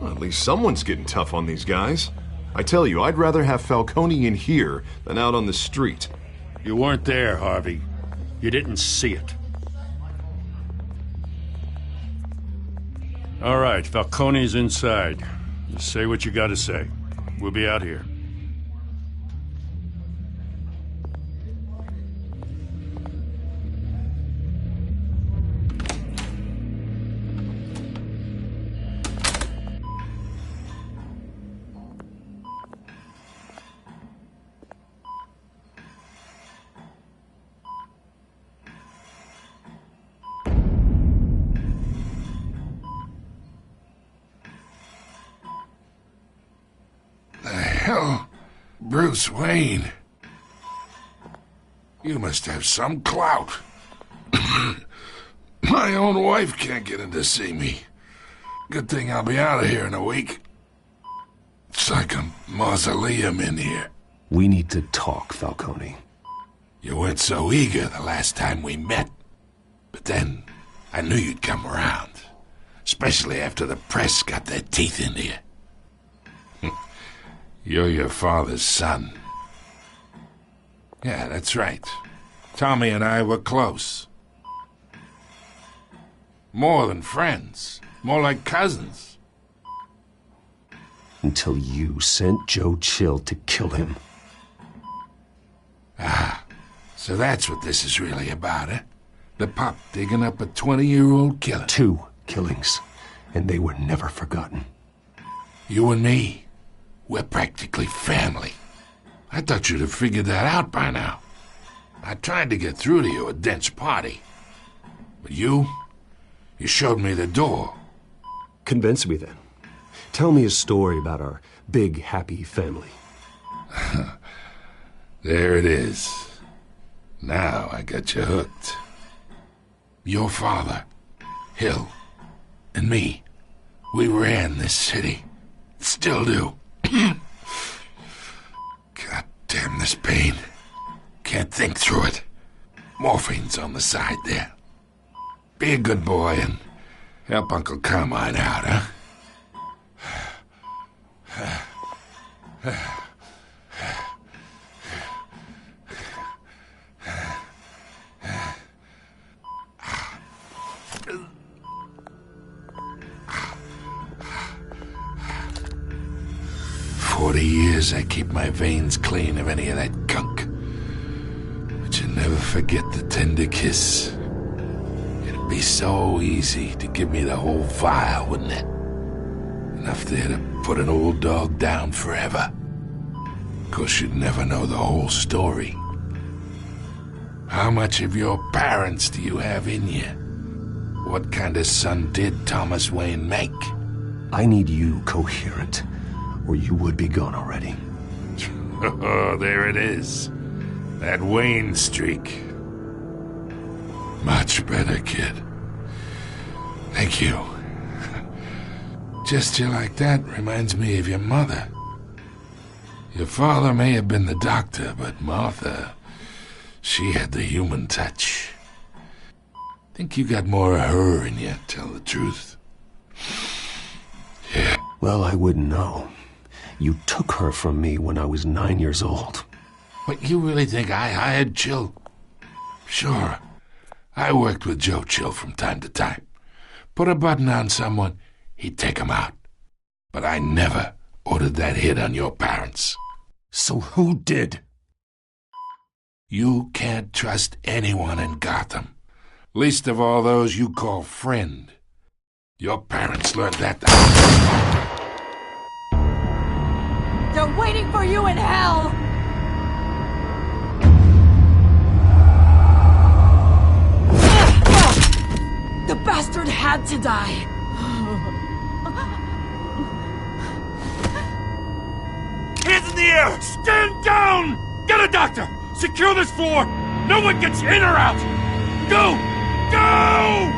Well, at least someone's getting tough on these guys. I tell you, I'd rather have Falcone in here than out on the street.
You weren't there, Harvey. You didn't see it. All right, Falcone's inside. Just say what you gotta say. We'll be out here.
Hell, Bruce Wayne. You must have some clout. My own wife can't get in to see me. Good thing I'll be out of here in a week. It's like a mausoleum in here.
We need to talk, Falcone.
You weren't so eager the last time we met. But then, I knew you'd come around. Especially after the press got their teeth into you. You're your father's son. Yeah, that's right. Tommy and I were close. More than friends. More like cousins.
Until you sent Joe Chill to kill him.
Ah, so that's what this is really about, eh? The pup digging up a 20-year-old killer.
2 killings, and they were never forgotten.
You and me, we're practically family. I thought you'd have figured that out by now. I tried to get through to you at Dent's party. But you showed me the door.
Convince me then. Tell me a story about our big, happy family.
There it is. Now I got you hooked. Your father, Hill, and me, we ran this city. Still do. God damn this pain. Can't think through it. Morphine's on the side there. Be a good boy and help Uncle Carmine out, huh? 40 years I keep my veins clean of any of that gunk. But you never forget the tender kiss. It'd be so easy to give me the whole vial, wouldn't it? Enough there to put an old dog down forever. Of course, you'd never know the whole story. How much of your parents do you have in you? What kind of son did Thomas Wayne make?
I need you coherent, or you would be gone already.
Oh, there it is. That Wayne streak. Much better, kid. Thank you. Gesture like that reminds me of your mother. Your father may have been the doctor, but Martha, she had the human touch. Think you got more of her in you, tell the truth. Yeah.
Well, I wouldn't know. You took her from me when I was 9 years old.
What, you really think I hired Chill? Sure. I worked with Joe Chill from time to time. Put a button on someone, he'd take him out. But I never ordered that hit on your parents.
So who did?
You can't trust anyone in Gotham. Least of all those you call friend. Your parents learned that.
They're waiting for you in hell! The bastard had to die!
Hands in the air! Stand down! Get a doctor! Secure this floor! No one gets in or out! Go! Go!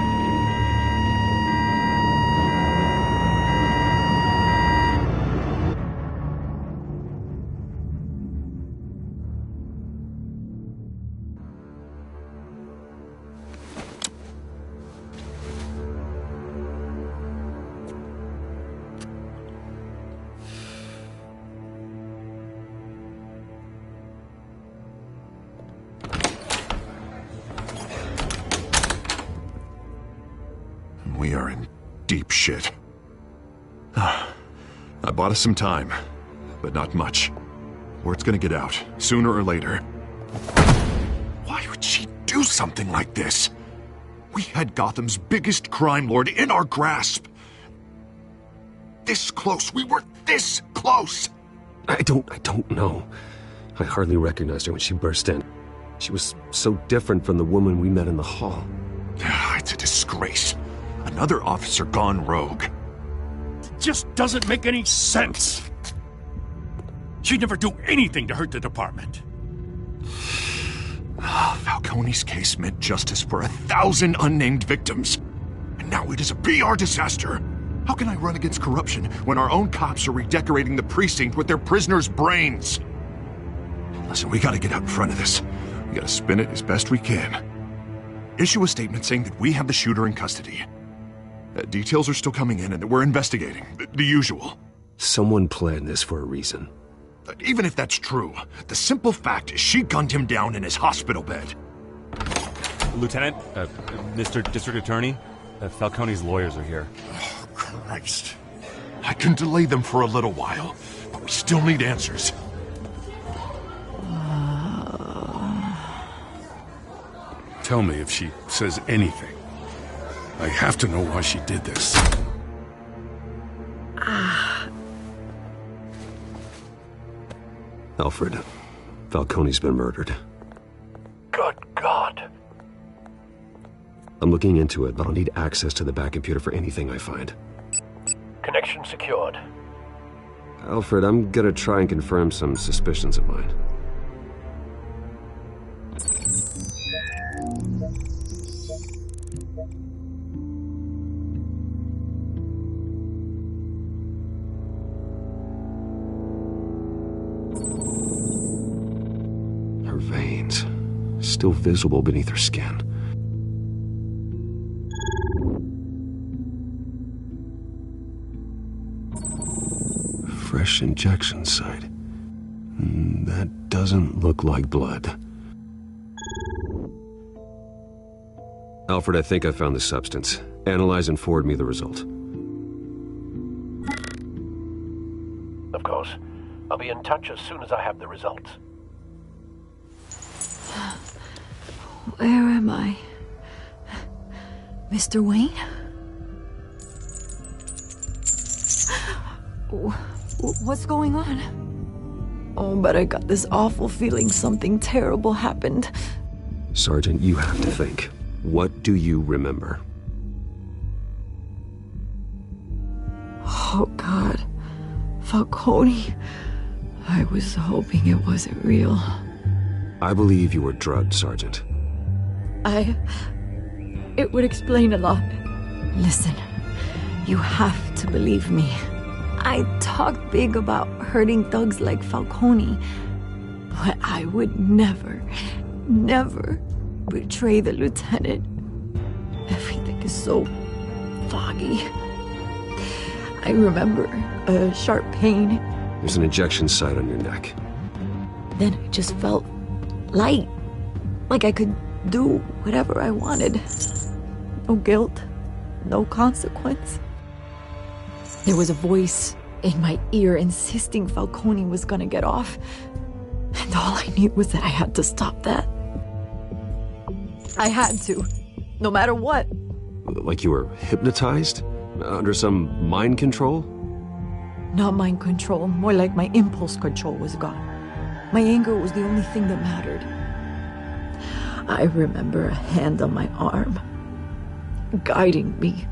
We are in deep shit. I bought us some time, but not much. Word's gonna get out, sooner or later. Why would she do something like this? We had Gotham's biggest crime lord in our grasp. This close. We were this close.
I don't know. I hardly recognized her when she burst in. She was so different from the woman we met in the hall.
It's a disgrace. Another officer gone rogue.
It just doesn't make any sense. She'd never do anything to hurt the department.
Falcone's case meant justice for 1,000 unnamed victims. And now it is a PR disaster. How can I run against corruption when our own cops are redecorating the precinct with their prisoners' brains? Listen, we gotta get out in front of this. We gotta spin it as best we can. Issue a statement saying that we have the shooter in custody. Details are still coming in and that we're investigating. The usual.
Someone planned this for a reason.
Even if that's true, the simple fact is she gunned him down in his hospital bed.
Lieutenant, Mr. District Attorney, Falcone's lawyers are here.
Oh, Christ. I can delay them for a little while, but we still need answers.
Tell me if she says anything. I have to know why she did this.
Alfred, Falcone's been murdered.
Good God.
I'm looking into it, but I'll need access to the back computer for anything I find.
Connection secured.
Alfred, I'm gonna try and confirm some suspicions of mine. Her veins, still visible beneath her skin. Fresh injection site. That doesn't look like blood. Alfred, I think I found the substance. Analyze and forward me the result.
Of course. I'll be in touch as soon as I have the results.
Where am I? Mr. Wayne? What's going on? Oh, but I got this awful feeling something terrible happened.
Sergeant, you have to think. What do you remember?
Oh, God. Falcone. I was hoping it wasn't real.
I believe you were drugged, Sergeant.
It would explain a lot. Listen, you have to believe me. I talked big about hurting thugs like Falcone, but I would never betray the lieutenant. Everything is so foggy. I remember a sharp pain.
There's an injection site on your neck.
Then I just felt light, like I could do whatever I wanted. No guilt, no consequence. There was a voice in my ear insisting Falcone was gonna get off. And all I knew was that I had to stop that. I had to, no matter what.
Like you were hypnotized? Under some mind control?
Not mind control, more like my impulse control was gone. My anger was the only thing that mattered. I remember a hand on my arm, guiding me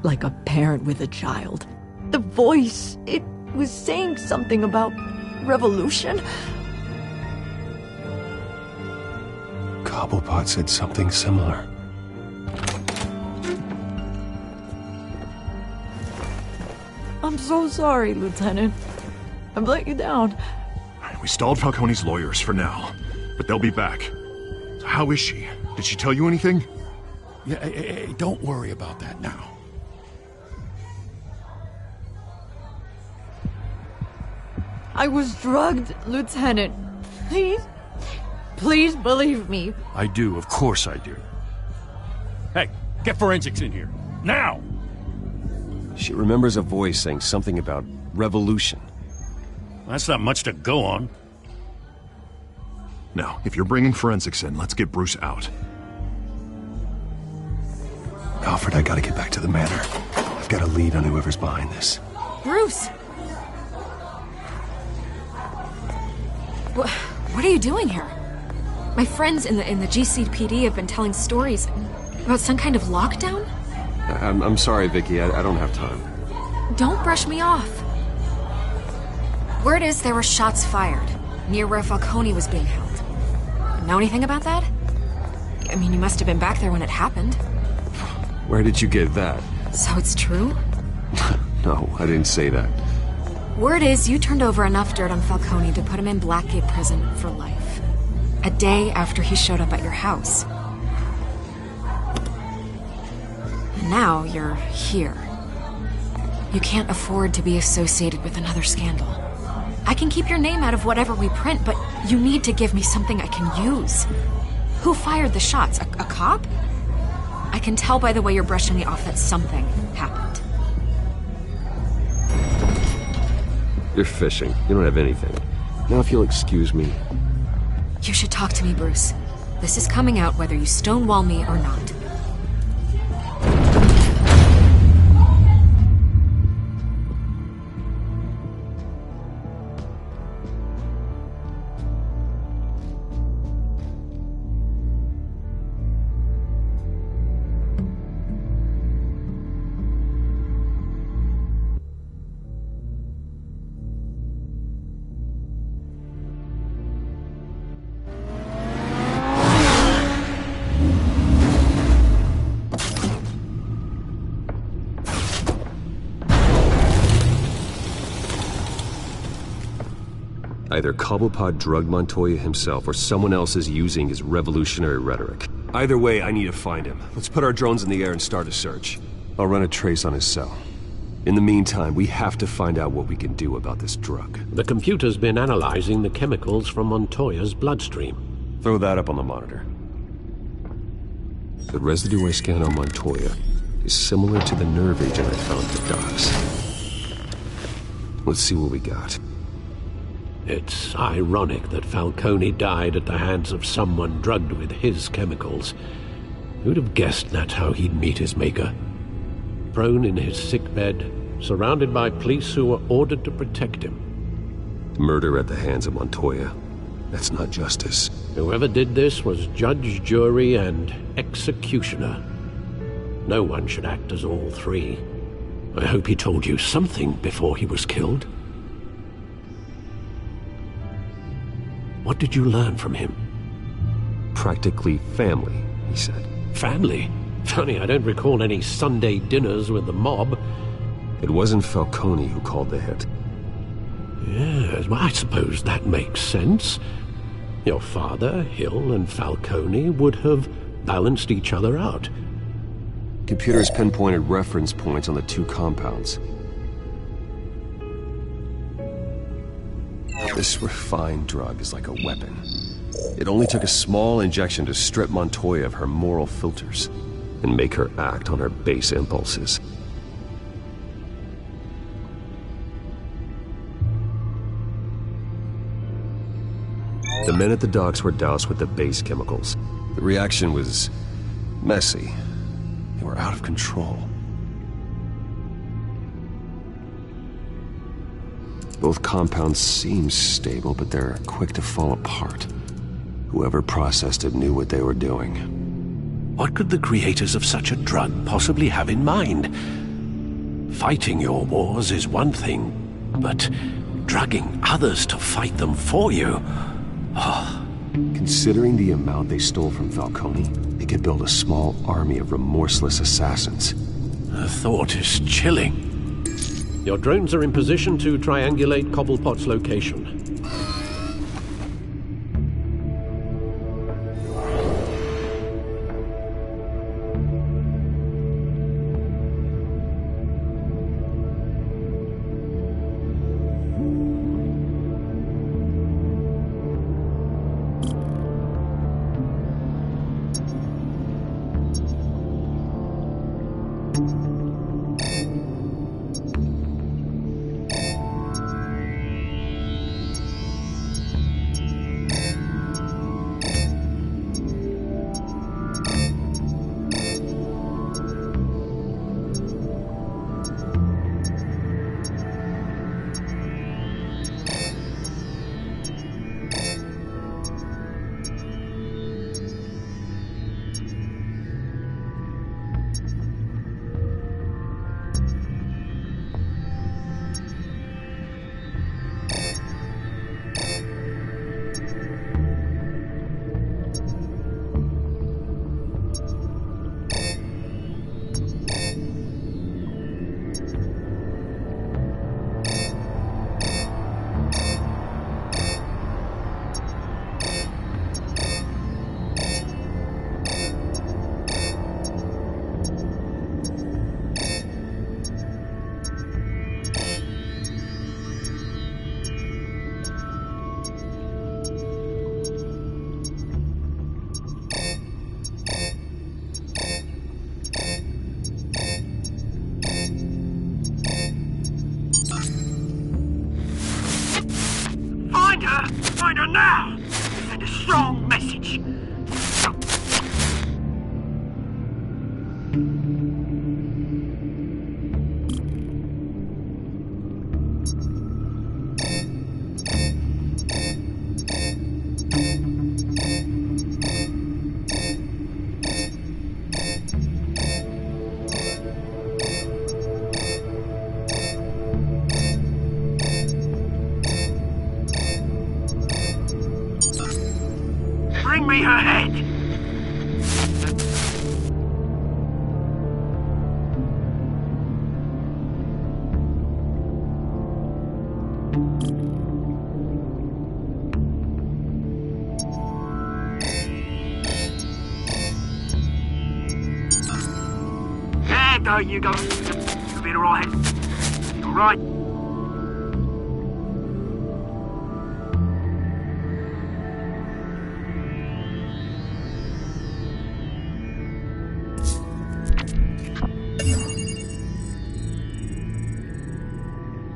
like a parent with a child. The voice, it was saying something about revolution.
Cobblepot said something similar.
I'm so sorry, Lieutenant. I've let you down.
We stalled Falcone's lawyers for now, but they'll be back. So how is she? Did she tell you anything?
Yeah, hey, don't worry about that now.
I was drugged, Lieutenant. Please believe me.
I do, of course I do. Hey, get forensics in here.
Now!
She remembers a voice saying something about revolution.
That's not much to go on.
Now, if you're bringing forensics in, let's get Bruce out. Alfred, I gotta get back to the manor. I've got a lead on whoever's behind this.
Bruce! What are you doing here? My friends in the GCPD have been telling stories about some kind of lockdown?
I'm sorry, Vicky. I don't have time.
Don't brush me off. Word is there were shots fired near where Falcone was being held. Know anything about that? I mean, you must have been back there when it happened.
Where did you get that?
So it's true?
No, I didn't say that.
Word is you turned over enough dirt on Falcone to put him in Blackgate Prison for life. A day after he showed up at your house. And now you're here. You can't afford to be associated with another scandal. I can keep your name out of whatever we print, but you need to give me something I can use. Who fired the shots? A cop? I can tell by the way you're brushing me off that something happened.
You're fishing. You don't have anything. Now if you'll excuse me.
You should talk to me, Bruce. This is coming out whether you stonewall me or not.
Either Cobblepot drugged Montoya himself or someone else is using his revolutionary rhetoric. Either way, I need to find him. Let's put our drones in the air and start a search. I'll run a trace on his cell. In the meantime, we have to find out what we can do about this drug.
The computer's been analyzing the chemicals from Montoya's bloodstream.
Throw that up on the monitor. The residue I scanned on Montoya is similar to the nerve agent I found at the docks. Let's see what we got.
It's ironic that Falcone died at the hands of someone drugged with his chemicals. Who'd have guessed that's how he'd meet his maker? Prone in his sickbed, surrounded by police who were ordered to protect him.
Murder at the hands of Montoya. That's not justice.
Whoever did this was judge, jury, and executioner. No one should act as all three. I hope he told you something before he was killed. What did you learn from him?
Practically family, he said.
Family? Funny, I don't recall any Sunday dinners with the mob.
It wasn't Falcone who called the hit.
Yes, well, I suppose that makes sense. Your father, Hill, and Falcone would have balanced each other out.
Computers pinpointed reference points on the two compounds. This refined drug is like a weapon. It only took a small injection to strip Montoya of her moral filters and make her act on her base impulses. The men at the docks were doused with the base chemicals. The reaction was messy. They were out of control. Both compounds seem stable, but they're quick to fall apart. Whoever processed it knew what they were doing.
What could the creators of such a drug possibly have in mind? Fighting your wars is one thing, but drugging others to fight them for you? Oh.
Considering the amount they stole from Falcone, they could build a small army of remorseless assassins.
The thought is chilling. Your drones are in position to triangulate Cobblepot's location.
Find her now! Send a strong message. Bring me her head! There you go. You'll be alright. Alright.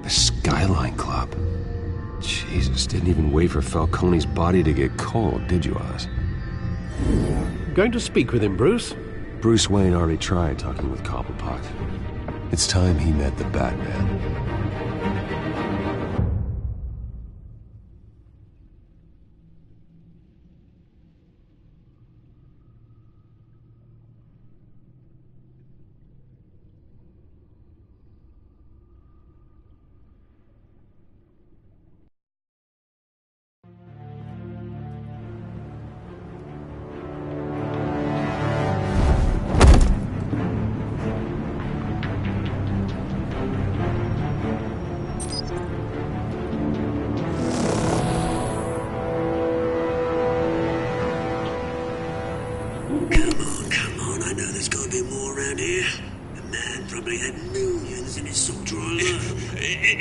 The Skyline Club. Jesus, didn't even wait for Falcone's body to get cold, did you, Oz?
Going to speak with him, Bruce?
Bruce Wayne already tried talking with Cobblepot. It's time he met the Batman.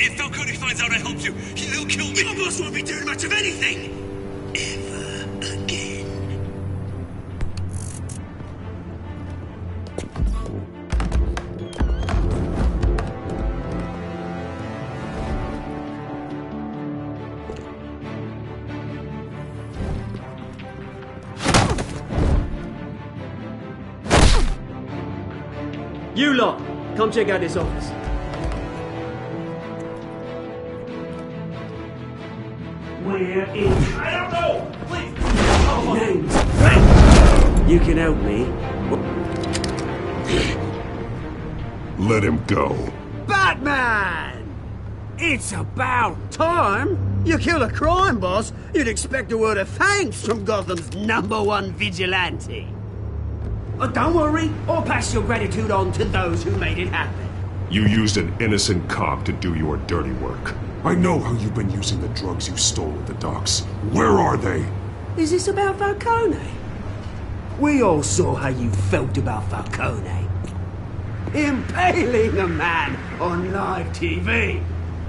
If Falcone finds out I helped you, he'll kill me.
Your boss won't be doing much of anything. Ever again. You lot, come check out this office. Where is...
I don't know! Please!
Names. You can help me.
Let him go.
Batman! It's about time. You kill a crime boss, you'd expect a word of thanks from Gotham's #1 vigilante. Oh, don't worry, I'll pass your gratitude on to those who made it happen.
You used an innocent cop to do your dirty work. I know how you've been using the drugs you stole at the docks. Where are they?
Is this about Falcone? We all saw how you felt about Falcone. Impaling a man on live TV.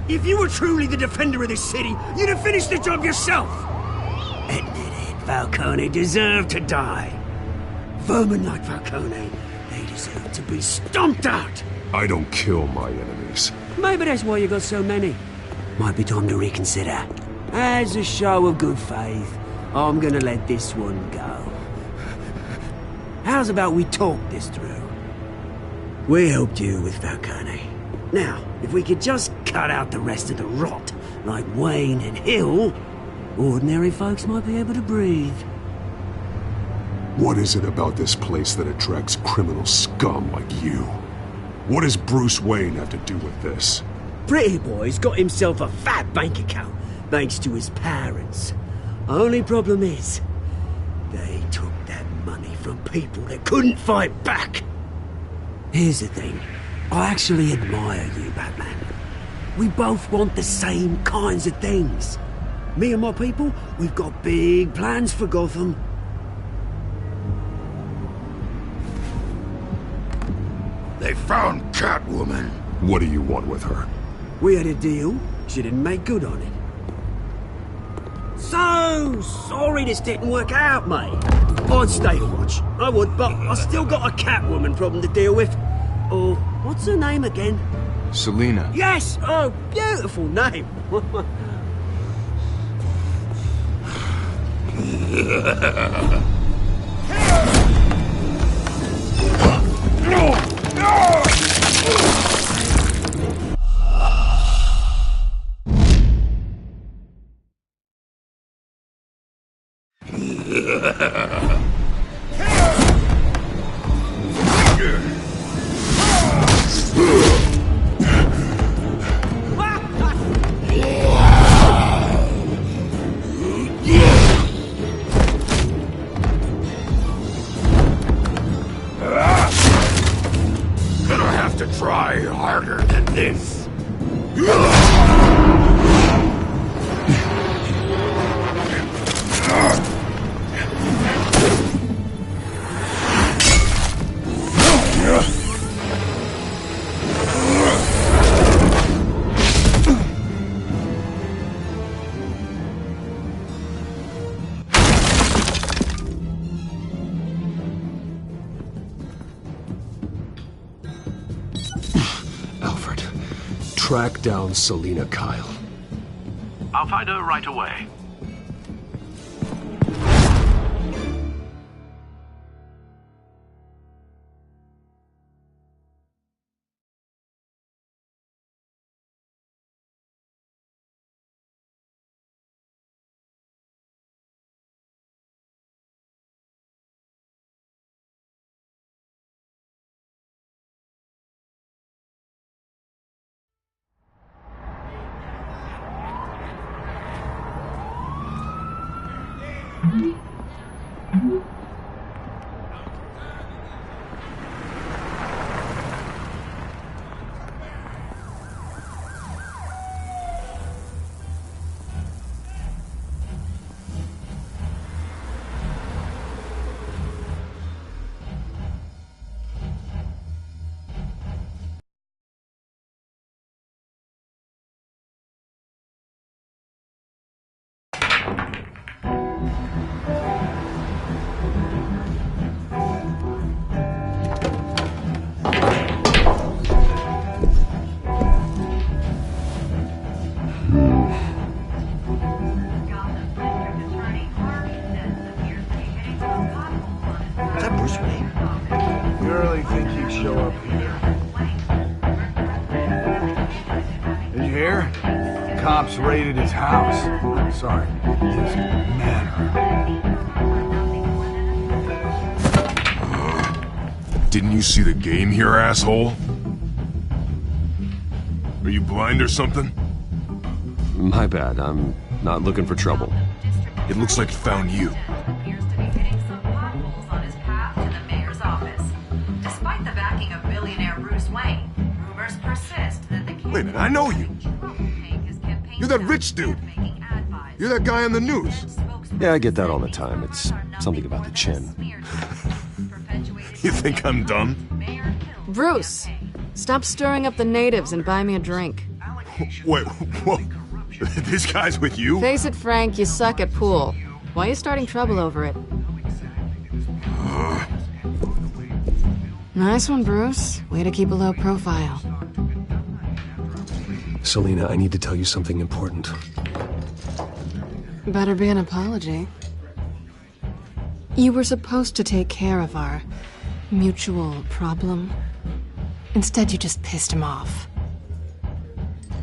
If you were truly the defender of this city, you'd have finished the job yourself. Admit it, Falcone deserved to die. Vermin like Falcone They deserve to be stomped out.
I don't kill my enemies.
Maybe that's why you got so many. Might be time to reconsider. As a show of good faith, I'm gonna let this one go. How's about we talk this through? We helped you with Falcone. Now, if we could just cut out the rest of the rot, like Wayne and Hill, ordinary folks might be able to breathe.
What is it about this place that attracts criminal scum like you? What does Bruce Wayne have to do with this?
Pretty boy's got himself a fat bank account, thanks to his parents. Only problem is, they took that money from people that couldn't fight back. Here's the thing. I actually admire you, Batman. We both want the same kinds of things. Me and my people, we've got big plans for Gotham.
They found Catwoman.
What do you want with her?
We had a deal. She didn't make good on it. So sorry this didn't work out, mate. I'd stay to watch. I would, but I still got a Catwoman problem to deal with. Oh, what's her name again?
Selina.
Yes! Oh, beautiful name.
Gonna have to try harder than this.
Alfred, track down Selina Kyle.
I'll find her right away.
Cops raided his house. Sorry, his manor.
Didn't you see the game here, asshole? Are you blind or something?
My bad, I'm not looking for trouble.
It looks like it found you.
Despite the backing of billionaire Bruce Wayne, rumors persist that the
Wait a minute, I know you. You're that rich dude. You're that guy on the news.
Yeah, I get that all the time. It's something about the chin.
You think I'm dumb?
Bruce, stop stirring up the natives and buy me a drink.
Wait, what? This guy's with you?
Face it, Frank, you suck at pool. Why are you starting trouble over it? Nice one, Bruce. Way to keep a low profile.
Selina, I need to tell you something important.
Better be an apology. You were supposed to take care of our mutual problem. Instead, you just pissed him off.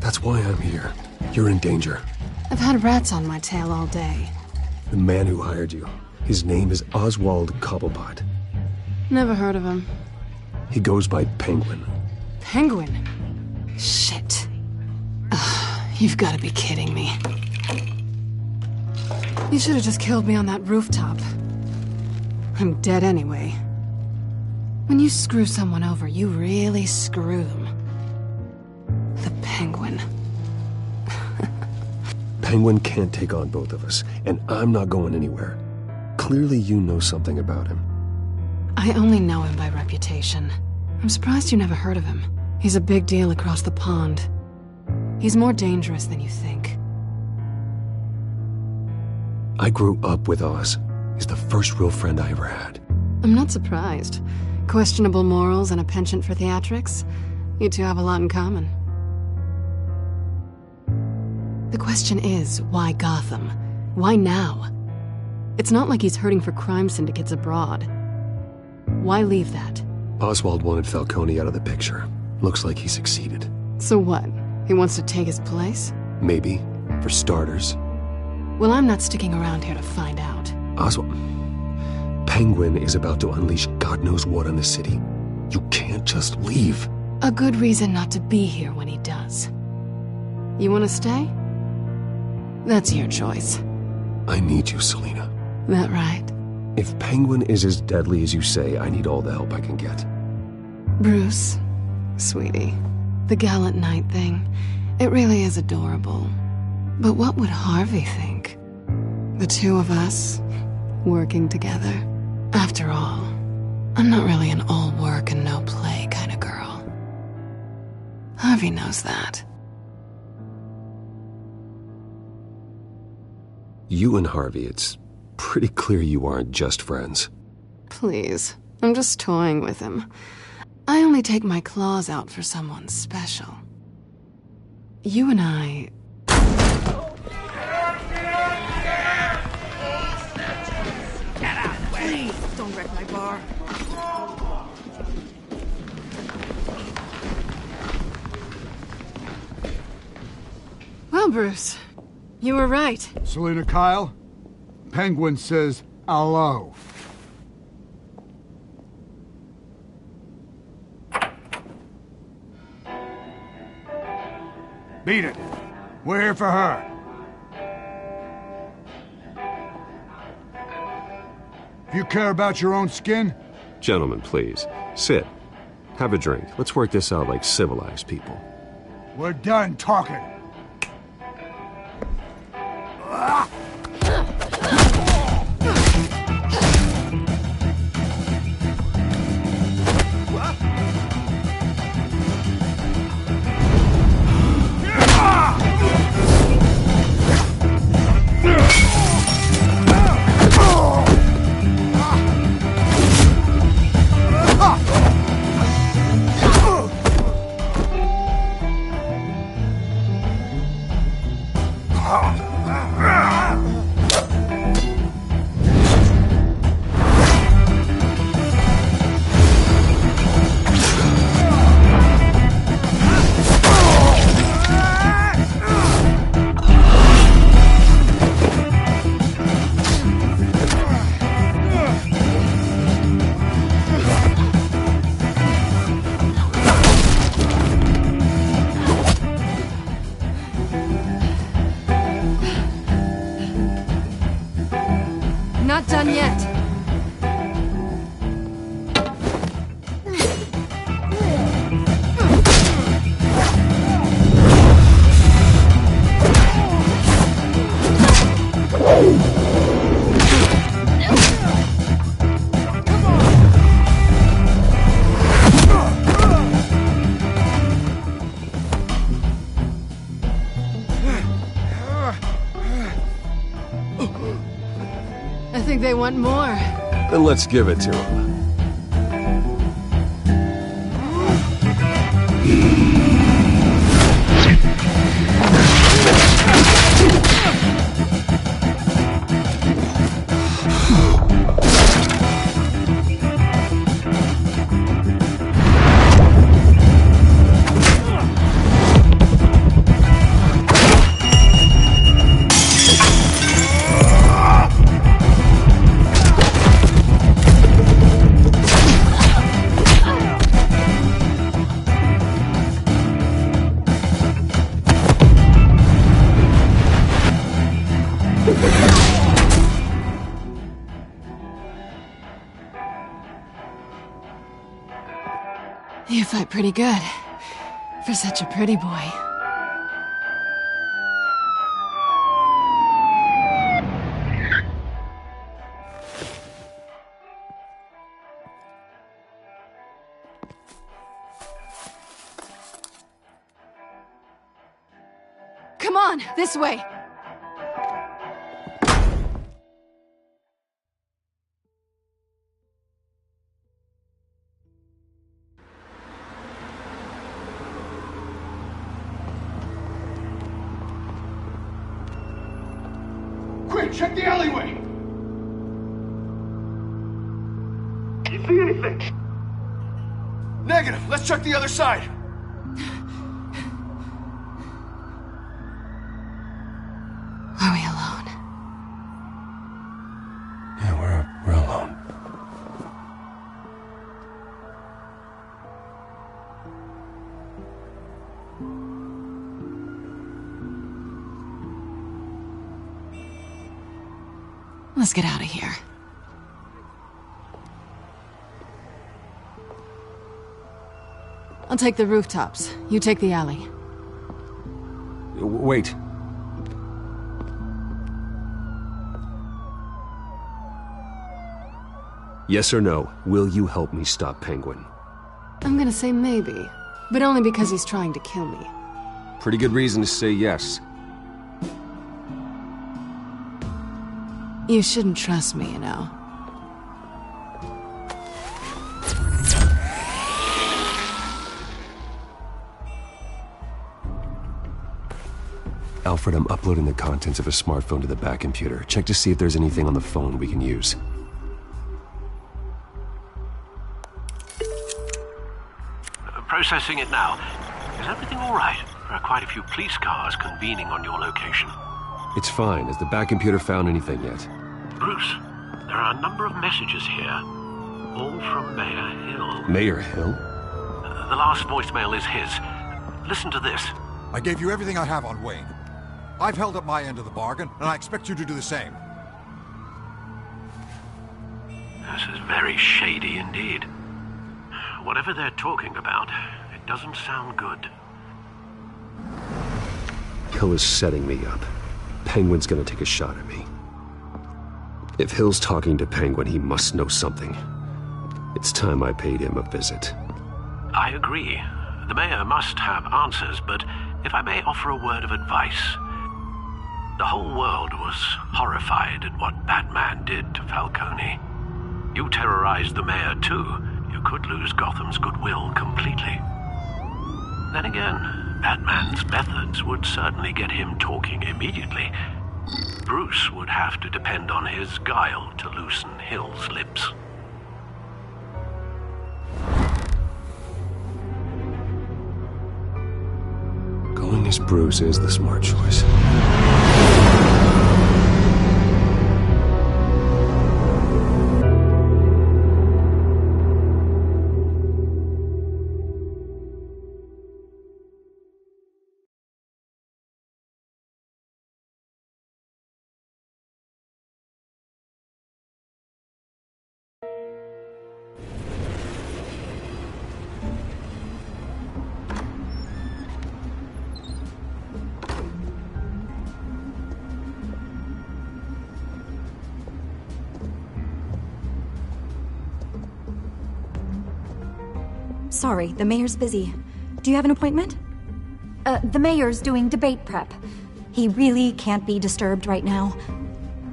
That's why I'm here. You're in danger.
I've had rats on my tail all day.
The man who hired you, his name is Oswald Cobblepot.
Never heard of him.
He goes by Penguin.
Penguin? Shit. Ugh, you've got to be kidding me. You should have just killed me on that rooftop. I'm dead anyway. When you screw someone over, you really screw them. The Penguin.
Penguin can't take on both of us, and I'm not going anywhere. Clearly you know something about him.
I only know him by reputation. I'm surprised you never heard of him. He's a big deal across the pond. He's more dangerous than you think.
I grew up with Oz. He's the first real friend I ever had.
I'm not surprised. Questionable morals and a penchant for theatrics. You two have a lot in common. The question is, why Gotham? Why now? It's not like he's hurting for crime syndicates abroad. Why leave that?
Oswald wanted Falcone out of the picture. Looks like he succeeded.
So what? He wants to take his place?
Maybe, for starters.
Well, I'm not sticking around here to find out.
Oswald... Penguin is about to unleash God knows what on the city. You can't just leave.
A good reason not to be here when he does. You want to stay? That's your choice.
I need you, Selina.
That right?
If Penguin is as deadly as you say, I need all the help I can get.
Bruce, sweetie, the gallant knight thing, it really is adorable. But what would Harvey think? The two of us, working together. After all, I'm not really an all work and no play kind of girl. Harvey knows that.
You and Harvey, it's pretty clear you aren't just friends.
Please, I'm just toying with him. I only take my claws out for someone special. You and I...
Get out of the way! Please, don't wreck my bar.
Well, Bruce, you were right.
Selina Kyle, Penguin says hello. Beat it. We're here for her. If you care about your own skin...
Gentlemen, please. Sit. Have a drink. Let's work this out like civilized people.
We're done talking.
Not done yet. I think they want more.
Then let's give it to them.
You fight pretty good. For such a pretty boy. Come on, this way!
Quick, check the alleyway! You see anything? Negative. Let's check the other side.
Are we alone?
Yeah, we're alone.
Let's get out of here. I'll take the rooftops. You take the alley.
Wait.
Yes or no, will you help me stop Penguin?
I'm gonna say maybe, but only because he's trying to kill me.
Pretty good reason to say yes.
You shouldn't trust me, you know.
Alfred, I'm uploading the contents of a smartphone to the back computer. Check to see if there's anything on the phone we can use.
Processing it now. Is everything all right? There are quite a few police cars convening on your location.
It's fine. Has the back computer found anything yet?
Bruce, there are a number of messages here, all from Mayor Hill.
Mayor Hill?
The last voicemail is his. Listen to this.
I gave you everything I have on Wayne. I've held up my end of the bargain, and I expect you to do the same.
This is very shady indeed. Whatever they're talking about, it doesn't sound good.
Hill is setting me up. Penguin's gonna take a shot at me. If Hill's talking to Penguin, he must know something. It's time I paid him a visit.
I agree. The mayor must have answers, but if I may offer a word of advice. The whole world was horrified at what Batman did to Falcone. You terrorized the mayor too. You could lose Gotham's goodwill completely. Then again, Batman's methods would certainly get him talking immediately. Bruce would have to depend on his guile to loosen Hill's lips.
Going as Bruce is the smart choice.
Sorry, the mayor's busy. Do you have an appointment?
The mayor's doing debate prep. He really can't be disturbed right now.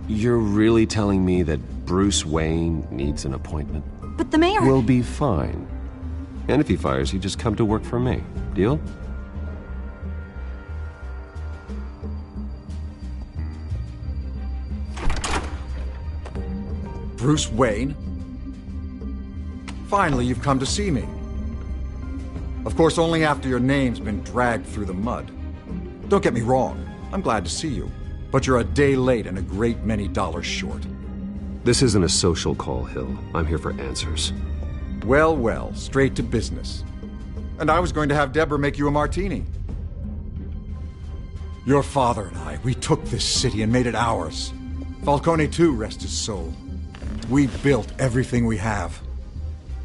You're really telling me that Bruce Wayne needs an appointment?
But the mayor...
We'll be fine. And if he fires you, just come to work for me. Deal?
Bruce Wayne? Finally, you've come to see me. Of course, only after your name's been dragged through the mud. Don't get me wrong, I'm glad to see you. But you're a day late and a great many dollars short.
This isn't a social call, Hill. I'm here for answers.
Well, well, straight to business. And I was going to have Deborah make you a martini. Your father and I, we took this city and made it ours. Falcone too, rest his soul. We built everything we have.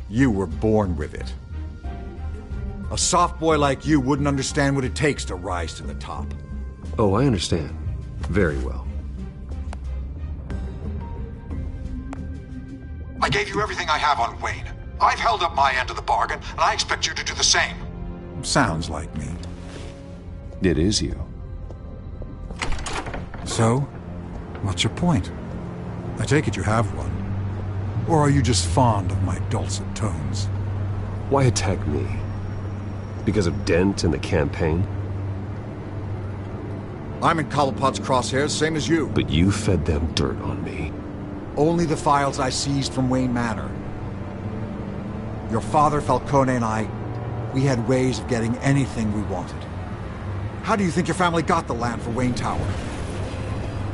You were born with it. A soft boy like you wouldn't understand what it takes to rise to the top.
Oh, I understand. Very well.
I gave you everything I have on Wayne. I've held up my end of the bargain, and I expect you to do the same. Sounds like me.
It is you.
So, what's your point? I take it you have one. Or are you just fond of my dulcet tones?
Why attack me? Because of Dent and the campaign?
I'm in Cobblepot's crosshairs, same as you.
But you fed them dirt on me.
Only the files I seized from Wayne Manor. Your father, Falcone, and I, we had ways of getting anything we wanted. How do you think your family got the land for Wayne Tower?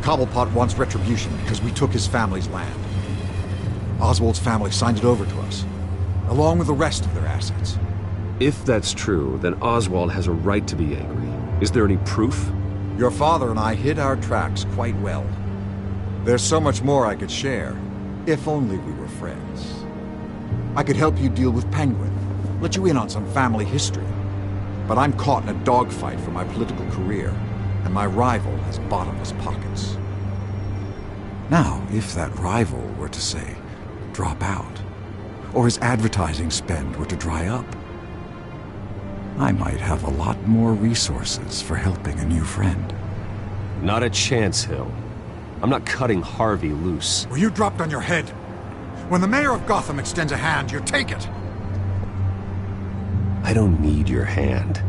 Cobblepot wants retribution because we took his family's land. Oswald's family signed it over to us, along with the rest of their assets.
If that's true, then Oswald has a right to be angry. Is there any proof?
Your father and I hid our tracks quite well. There's so much more I could share, if only we were friends. I could help you deal with Penguin, let you in on some family history. But I'm caught in a dogfight for my political career, and my rival has bottomless pockets. Now, if that rival were to say, drop out, or his advertising spend were to dry up, I might have a lot more resources for helping a new friend.
Not a chance, Hill. I'm not cutting Harvey loose.
Were you dropped on your head? When the mayor of Gotham extends a hand, you take it.
I don't need your hand.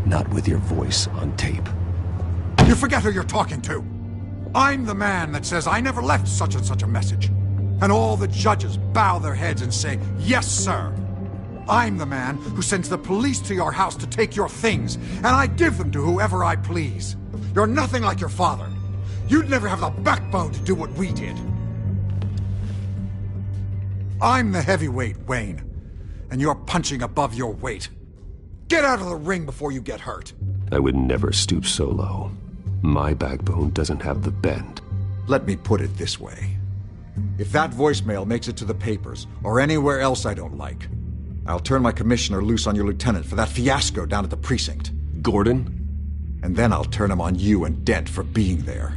Not with your voice on tape.
You forget who you're talking to. I'm the man that says I never left such and such a message. And all the judges bow their heads and say, yes, sir. I'm the man who sends the police to your house to take your things, and I give them to whoever I please. You're nothing like your father. You'd never have the backbone to do what we did. I'm the heavyweight, Wayne, and you're punching above your weight. Get out of the ring before you get hurt.
I would never stoop so low. My backbone doesn't have the bend.
Let me put it this way. If that voicemail makes it to the papers, or anywhere else I don't like, I'll turn my commissioner loose on your lieutenant for that fiasco down at the precinct.
Gordon?
And then I'll turn him on you and Dent for being there.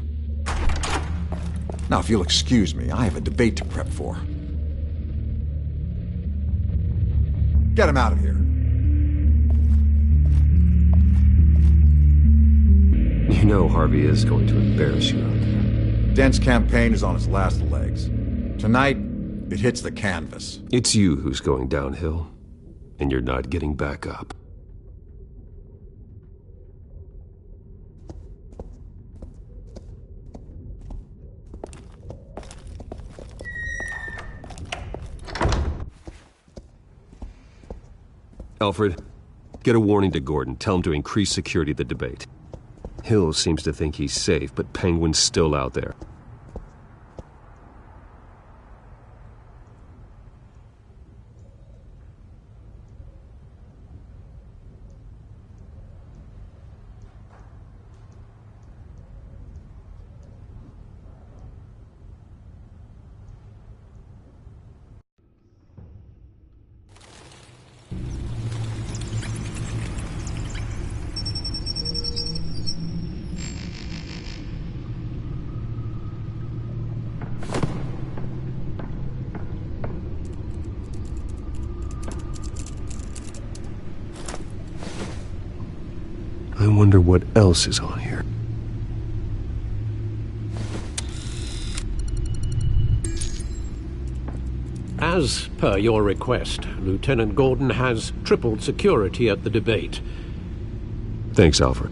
Now, if you'll excuse me, I have a debate to prep for. Get him out of here.
You know Harvey is going to embarrass you out there.
Dent's campaign is on its last legs. Tonight, it hits the canvas.
It's you who's going downhill, and you're not getting back up. Alfred, get a warning to Gordon. Tell him to increase security at the debate. Hill seems to think he's safe, but Penguin's still out there. I wonder what else is on here.
As per your request, Lieutenant Gordon has tripled security at the debate.
Thanks, Alfred.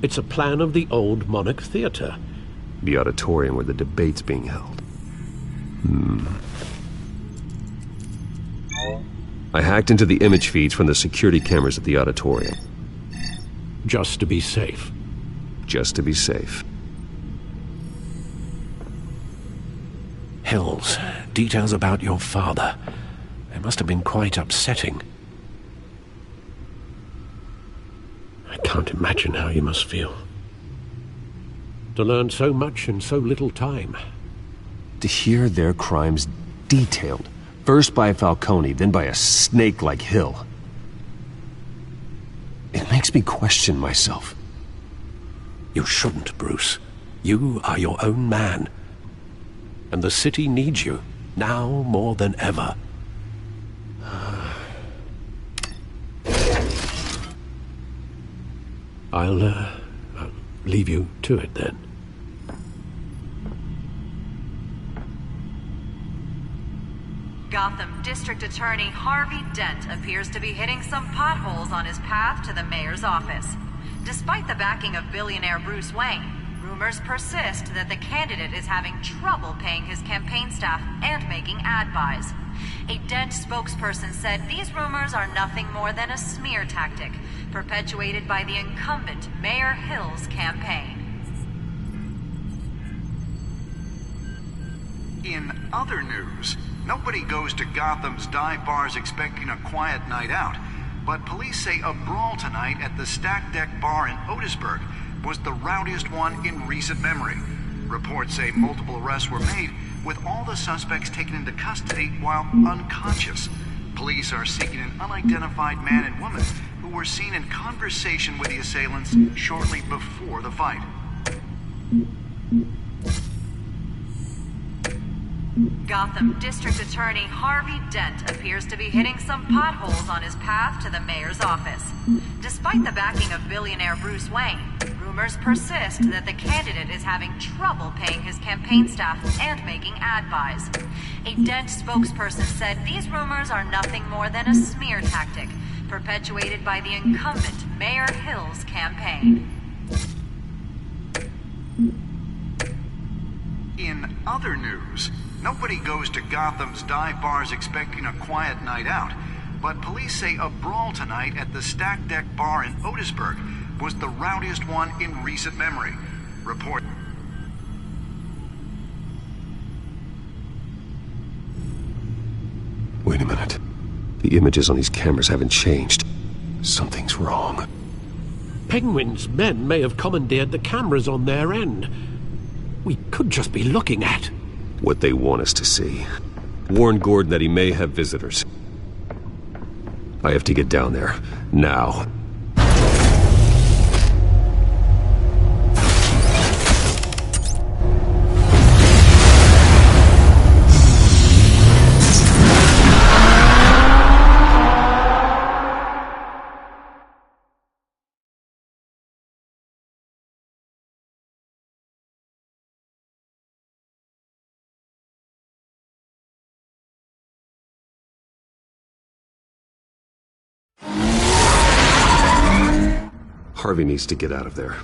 It's a plan of the old Monarch Theatre.
The auditorium where the debate's being held. I hacked into the image feeds from the security cameras at the auditorium.
Just to be safe.
Just to be safe.
Hills, details about your father. They must have been quite upsetting. I can't imagine how you must feel. To learn so much in so little time.
To hear their crimes detailed, First by Falcone, then by a snake like Hill. It makes me question myself.
You shouldn't, Bruce. You are your own man. And the city needs you, now more than ever. I'll leave you to it then.
Gotham District Attorney Harvey Dent appears to be hitting some potholes on his path to the mayor's office. Despite the backing of billionaire Bruce Wayne, rumors persist that the candidate is having trouble paying his campaign staff and making ad buys. A Dent spokesperson said these rumors are nothing more than a smear tactic, perpetuated by the incumbent Mayor Hill's campaign.
In other news, nobody goes to Gotham's dive bars expecting a quiet night out, but police say a brawl tonight at the Stack Deck Bar in Otisburg was the rowdiest one in recent memory. Reports say multiple arrests were made, with all the suspects taken into custody while unconscious. Police are seeking an unidentified man and woman who were seen in conversation with the assailants shortly before the fight.
Gotham District Attorney Harvey Dent appears to be hitting some potholes on his path to the mayor's office. Despite the backing of billionaire Bruce Wayne, rumors persist that the candidate is having trouble paying his campaign staff and making ad buys. A Dent spokesperson said these rumors are nothing more than a smear tactic, perpetuated by the incumbent Mayor Hill's campaign.
In other news, nobody goes to Gotham's dive bars expecting a quiet night out, but police say a brawl tonight at the Stack Deck Bar in Otisburg was the rowdiest one in recent memory. Report.
Wait a minute. The images on these cameras haven't changed. Something's wrong.
Penguin's men may have commandeered the cameras on their end. We could just be looking at
what they want us to see. Warn Gordon that he may have visitors. I have to get down there, now. Harvey needs to get out of there.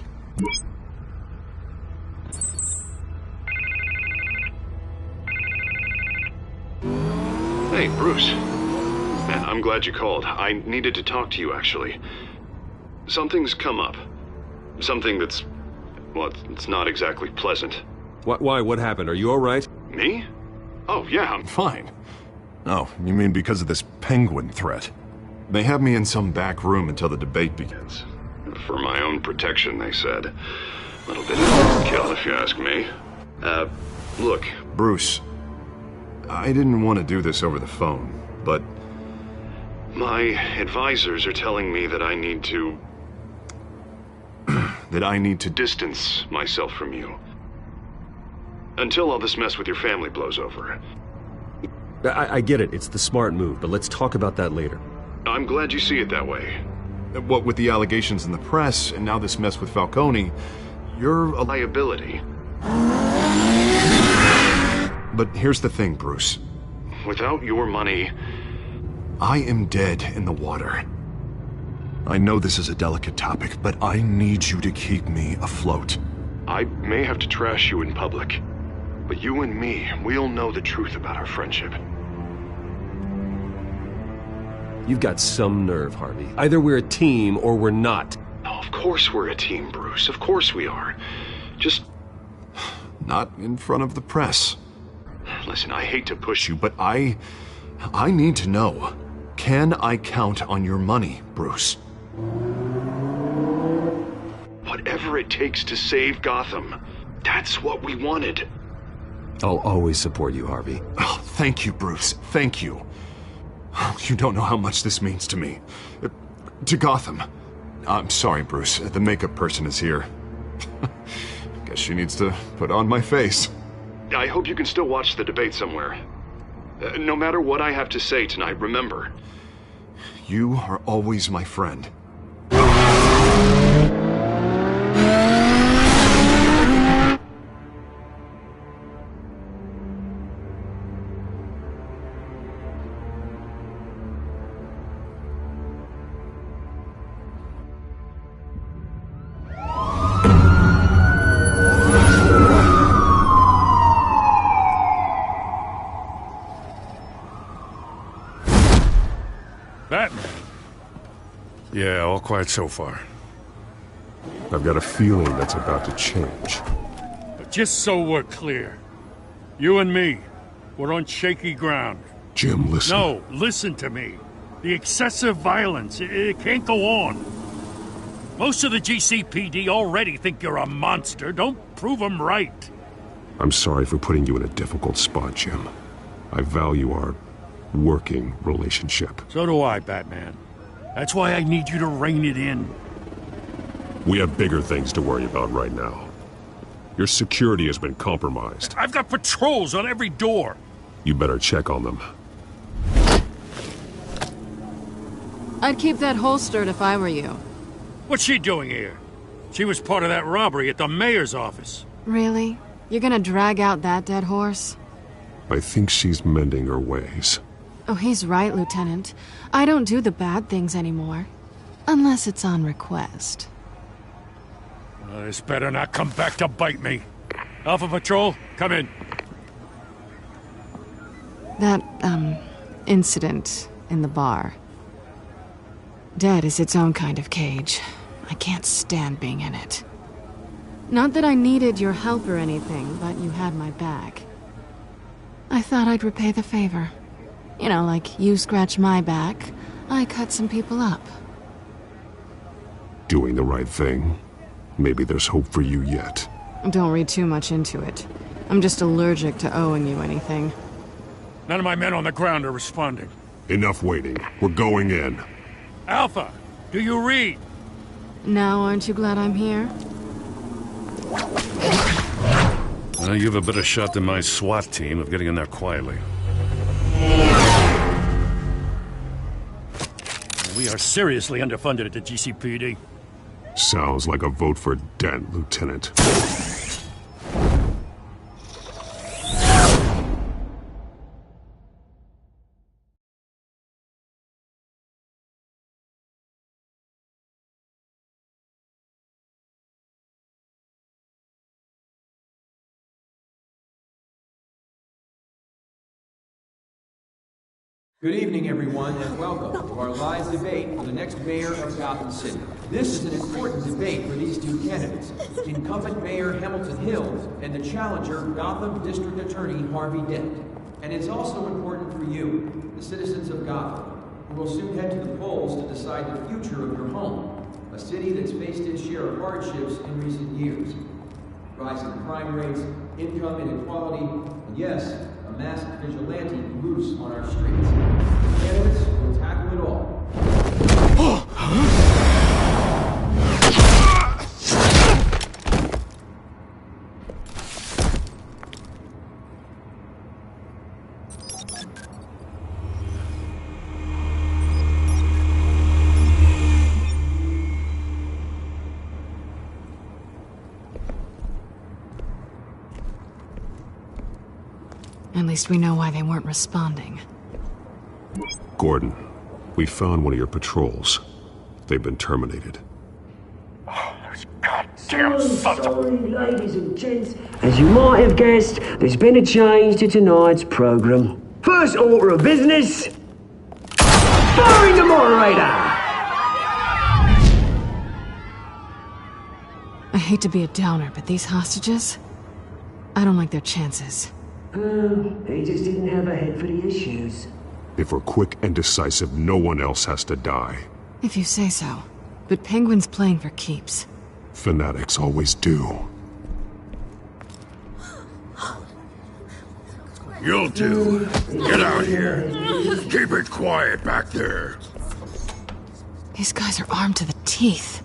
Hey, Bruce. Man, I'm glad you called. I needed to talk to you, actually. Something's come up. Something that's... well, it's not exactly pleasant.
Why? What happened? Are you all right?
Me? Oh, yeah, I'm fine. Oh, you mean because of this penguin threat? They have me in some back room until the debate begins. For my own protection, they said. A little bit of overkill, if you ask me. Look, Bruce, I didn't want to do this over the phone, but my advisors are telling me that I need to... that I need to distance myself from you. Until all this mess with your family blows over.
I get it. It's the smart move, but let's talk about that later.
I'm glad you see it that way. What with the allegations in the press, and now this mess with Falcone, you're a liability. But here's the thing, Bruce. Without your money, I am dead in the water. I know this is a delicate topic, but I need you to keep me afloat. I may have to trash you in public, but you and me, we'll know the truth about our friendship.
You've got some nerve, Harvey. Either we're a team or we're not.
Oh, of course we're a team, Bruce. Of course we are. Just... not in front of the press. Listen, I hate to push you, but I need to know. Can I count on your money, Bruce? Whatever it takes to save Gotham. That's what we wanted.
I'll always support you, Harvey.
Oh, thank you, Bruce. Thank you. You don't know how much this means to me. To Gotham. I'm sorry, Bruce. The makeup person is here. Guess she needs to put on my face. I hope you can still watch the debate somewhere. No matter what I have to say tonight, remember, you are always my friend.
Batman? Yeah, all quiet so far.
I've got a feeling that's about to change.
But just so we're clear, you and me, we're on shaky ground.
Jim, listen.
No, listen to me. The excessive violence, it can't go on. Most of the GCPD already think you're a monster. Don't prove them right.
I'm sorry for putting you in a difficult spot, Jim. I value our working relationship.
So do I, Batman. That's why I need you to rein it in.
We have bigger things to worry about right now. Your security has been compromised.
I've got patrols on every door.
You better check on them.
I'd keep that holstered if I were you.
What's she doing here? She was part of that robbery at the mayor's office.
Really? You're gonna drag out that dead horse?
I think she's mending her ways.
Oh, he's right, Lieutenant. I don't do the bad things anymore. Unless it's on request.
This better not come back to bite me. Alpha Patrol, come in.
That, incident in the bar. Dead is its own kind of cage. I can't stand being in it. Not that I needed your help or anything, but you had my back. I thought I'd repay the favor. You know, like you scratch my back, I cut some people up.
Doing the right thing. Maybe there's hope for you yet.
Don't read too much into it. I'm just allergic to owing you anything.
None of my men on the ground are responding.
Enough waiting. We're going in.
Alpha, do you read?
Now, aren't you glad I'm here?
Well, you have a better shot than my SWAT team of getting in there quietly.
We are seriously underfunded at the GCPD.
Sounds like a vote for Dent, Lieutenant.
Good evening, everyone, and welcome to our live debate for the next mayor of Gotham City. This is an important debate for these two candidates, incumbent Mayor Hamilton Hill and the challenger, Gotham District Attorney Harvey Dent. And it's also important for you, the citizens of Gotham, who will soon head to the polls to decide the future of your home, a city that's faced its share of hardships in recent years. Rising crime rates, income inequality, and yes, a masked vigilante loose on our streets. The candidates will tackle it all.
At least we know why they weren't responding.
Gordon, we found one of your patrols. They've been terminated.
Damn, sorry, ladies and gents. As you might have guessed, there's been a change to tonight's program. First order of business, firing the moderator!
I hate to be a downer, but these hostages, I don't like their chances.
They just didn't have a head for the issues.
If we're quick and decisive, no one else has to die.
If you say so. But Penguin's playing for keeps.
Fanatics always do.
You'll do. Get out here. Keep it quiet back there.
These guys are armed to the teeth.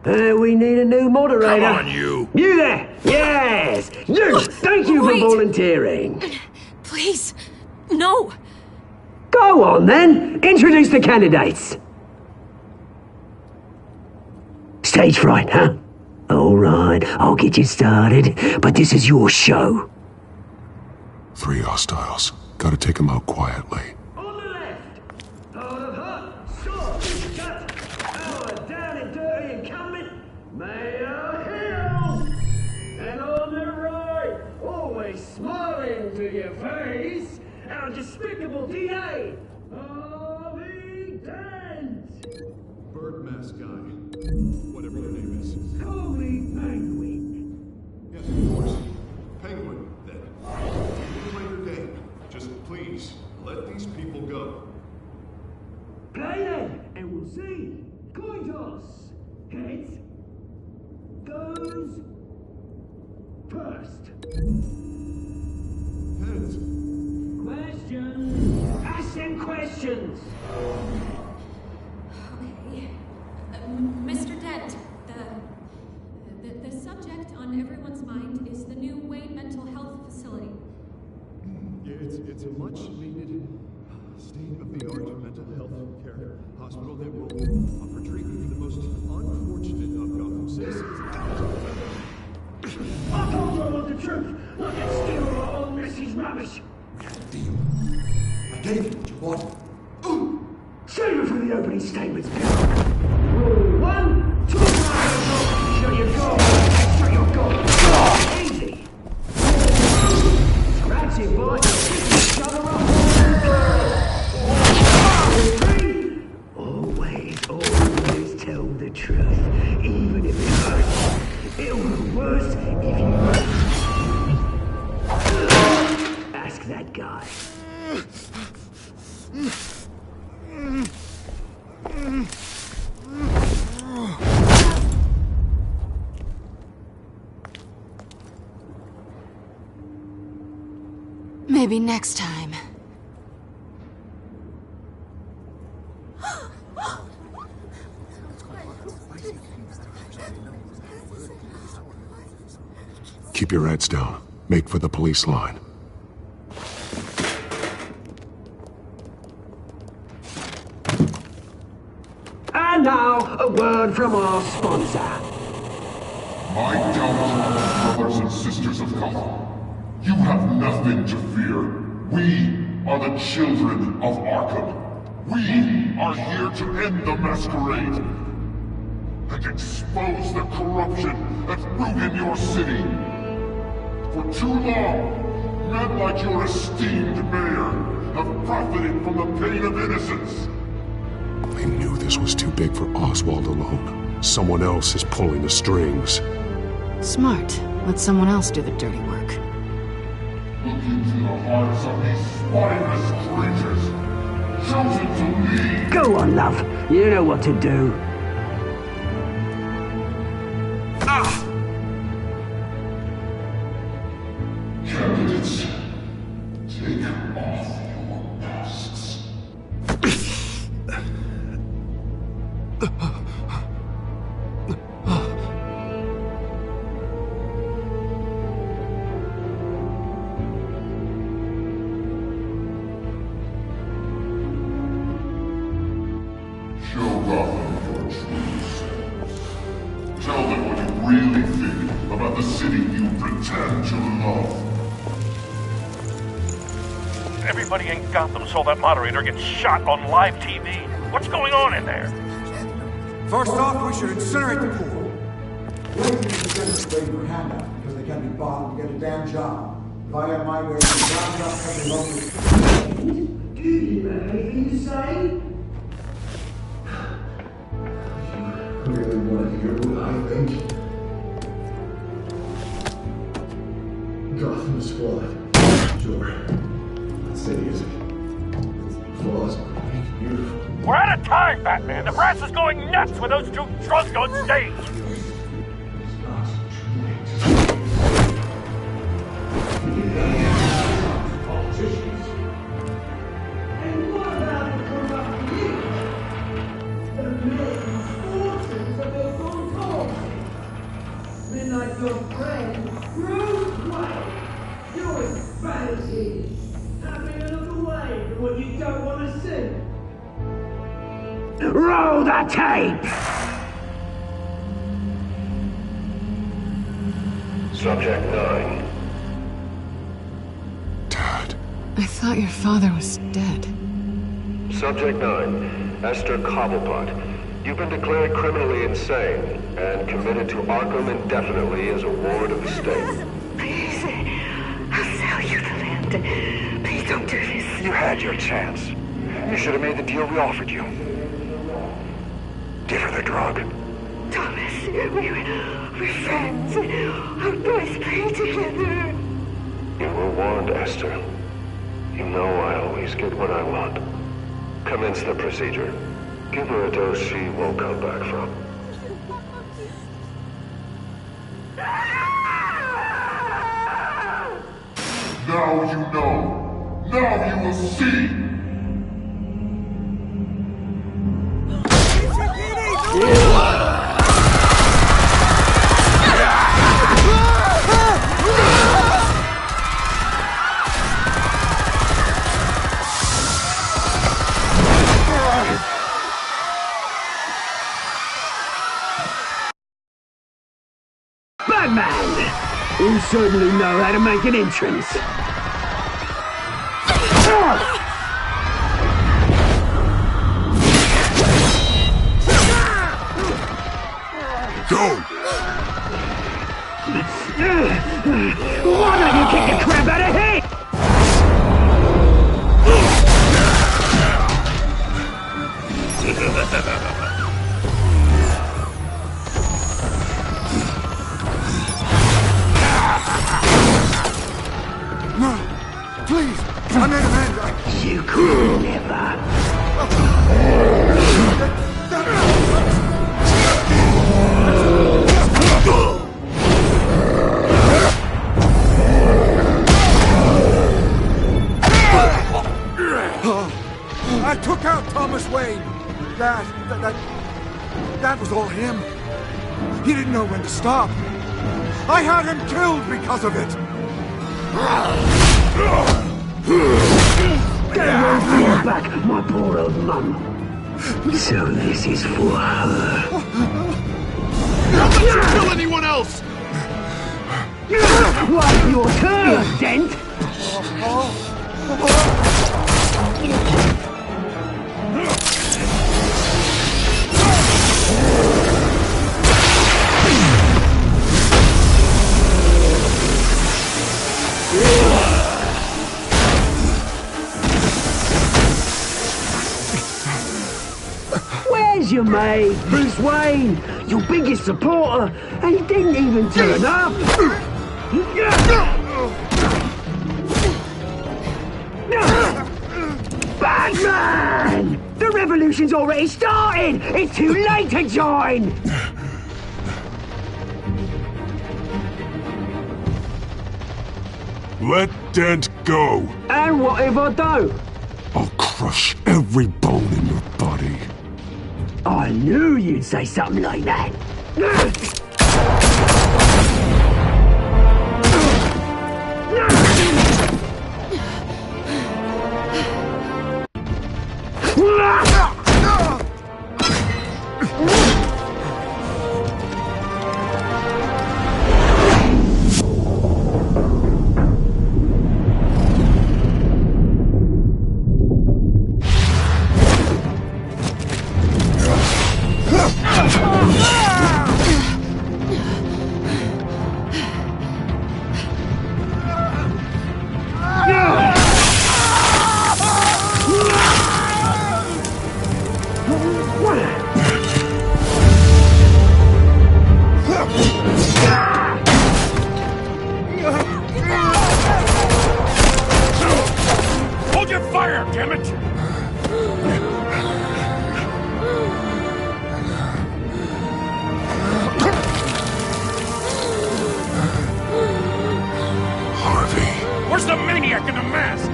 We need a new moderator.
Come on, you.
You there? Yes. You. Thank you for volunteering.
Please. No.
Go on, then. Introduce the candidates. Stage fright, huh? All right, I'll get you started, but this is your show.
3 hostiles. Gotta take them out quietly.
On the left, hard of hot, soft, gut, our down and dirty incumbent, Mayor Hill. And on the right, always smiling to your face, our despicable DA, Harvey Dent.
Bird mask guy. Whatever your name is.
Call me Penguin.
Yes, of course. Penguin, then. You play your game. Just please, let these people go.
Play then, and we'll see. Coin toss. Heads goes first.
Heads.
Questions. Ask them questions.
Okay. Mr. Dent, the subject on everyone's mind is the new Wayne Mental Health Facility.
Yeah, it's a much-needed state-of-the-art mental health care hospital that will offer treatment for the most unfortunate of Gotham citizens.
I told you I want the truth. Look at steal our old Missy's rubbish.
I gave you what you wanted.
Save it for the opening statements, Bill. Rule 1, 2, show your goal. Show your goal. Easy. Scratch it, boy. Shut her up. 3, always tell the truth, even if it hurts. It'll be worse if you ask that guy.
Maybe next time.
Keep your heads down. Make for the police line.
And now, a word from our sponsor.
My downfall, brothers and sisters of Gotham. You have nothing to fear. We are the children of Arkham. We are here to end the masquerade and expose the corruption that's ruined your city. For too long, men like your esteemed mayor have profited from the pain of innocence.
I knew this was too big for Oswald alone. Someone else is pulling the strings.
Smart. Let someone else do the dirty work.
Look into the hearts of these spineless creatures, chosen to lead.
Go on, love. You know what to do.
Candidates, take off your masks. Show Gotham your true selves. Tell them what you really think about the city you pretend to love.
Everybody in Gotham saw that moderator get shot on live TV. What's going on in there?
First off, we should incinerate the pool. Waiting to demonstrate for handouts because they can't be bought to get a damn job. If I had my way, the ground up every local.
Do you have anything to say? I really want to hear what I think. Gotham's flawed. Sure. That city is flaws, but it's beautiful.
We're out of time, Batman. The brass is going nuts with those two drunks on stage.
You
Having a look away from what you don't want to see.
Roll the tape!
Subject 9.
I thought your father was dead.
Subject 9. Esther Cobblepot. You've been declared criminally insane and committed to Arkham indefinitely as a ward of the state.
Please, I'll sell you the land. Please don't do this.
You had your chance. You should have made the deal we offered you. Give her the drug.
Thomas, we're friends. Our boys play together.
You were warned, Esther. You know I always get what I want. Commence the procedure. Give her a dose she won't come back from.
Now you know. Now you will see.
Batman! You certainly know how to make an entrance.
Go!
Why don't you kick the crap out of him?
No, please, I'm not a man.
You could never.
I took out Thomas Wayne. That was all him. He didn't know when to stop. I had him killed because of it.
Don't run for your back, my poor old mum. So this is for her.
Don't let you kill anyone else!
What's your turn, Dent? Where's your mate, Bruce Wayne? Your biggest supporter, and he didn't even turn up. Batman! The revolution's already started! It's too late to join!
Let Dent go.
And what if I don't?
I'll crush every bone in your body.
I knew you'd say something like that.
Hold your fire, damn it! Where's the maniac in the mask?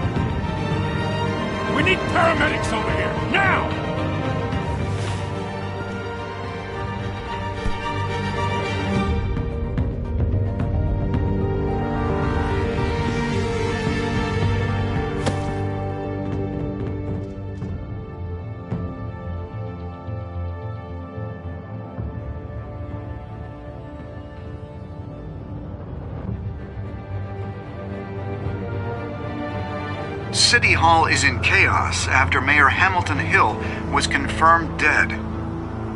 We need paramedics over here, now!
City Hall is in chaos after Mayor Hamilton Hill was confirmed dead.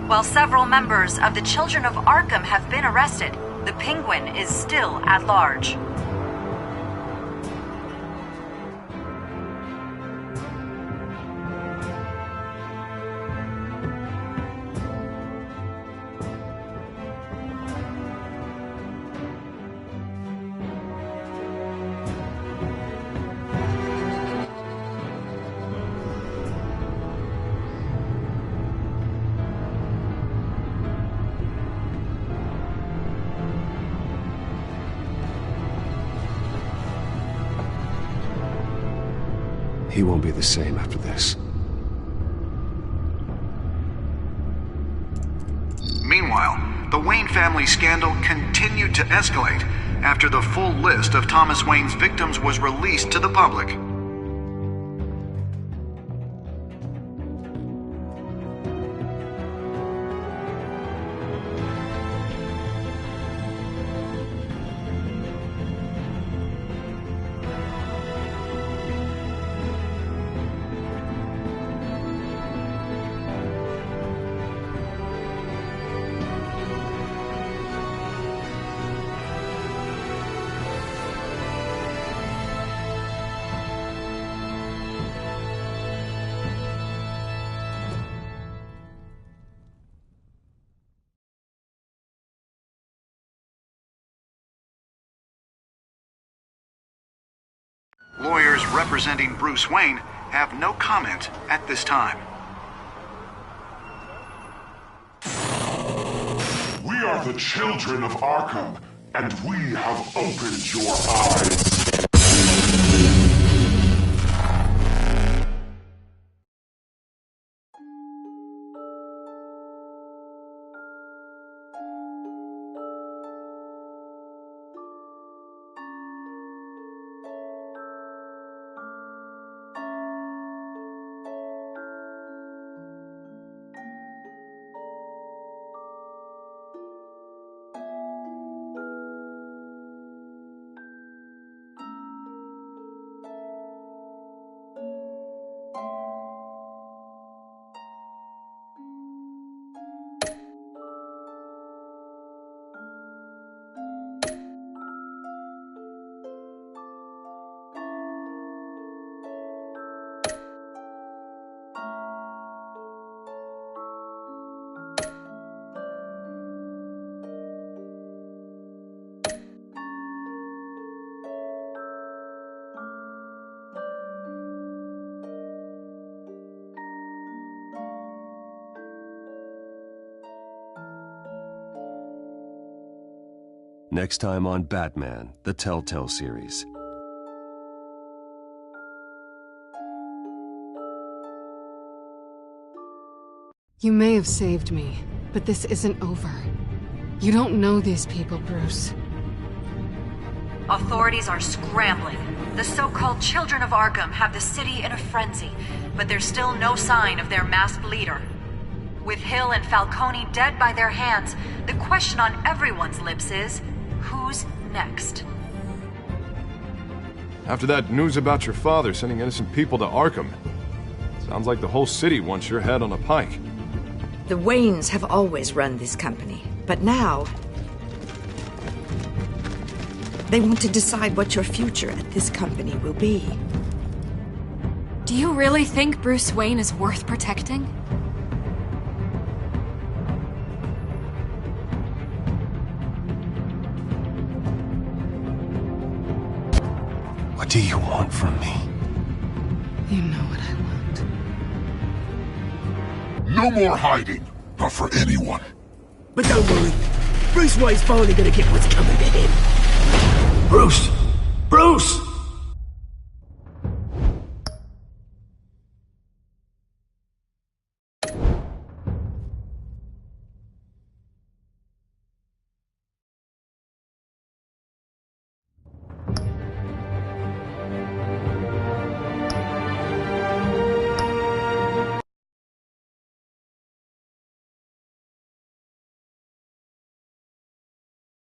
While several members of the Children of Arkham have been arrested, the Penguin is still at large.
He won't be the same after this.
Meanwhile, the Wayne family scandal continued to escalate after the full list of Thomas Wayne's victims was released to the public. Lawyers representing Bruce Wayne have no comment at this time.
We are the children of Arkham, and we have opened your eyes.
Next time on Batman, the Telltale series.
You may have saved me, but this isn't over. You don't know these people, Bruce.
Authorities are scrambling. The so-called Children of Arkham have the city in a frenzy, but there's still no sign of their masked leader. With Hill and Falcone dead by their hands, the question on everyone's lips is, who's next?
After that news about your father sending innocent people to Arkham, sounds like the whole city wants your head on a pike.
The Waynes have always run this company, but now they want to decide what your future at this company will be.
Do you really think Bruce Wayne is worth protecting?
What do you want from me?
You know what I want.
No more hiding, not for anyone.
But don't worry, Bruce Wayne's finally gonna get what's coming to him.
Bruce! Bruce!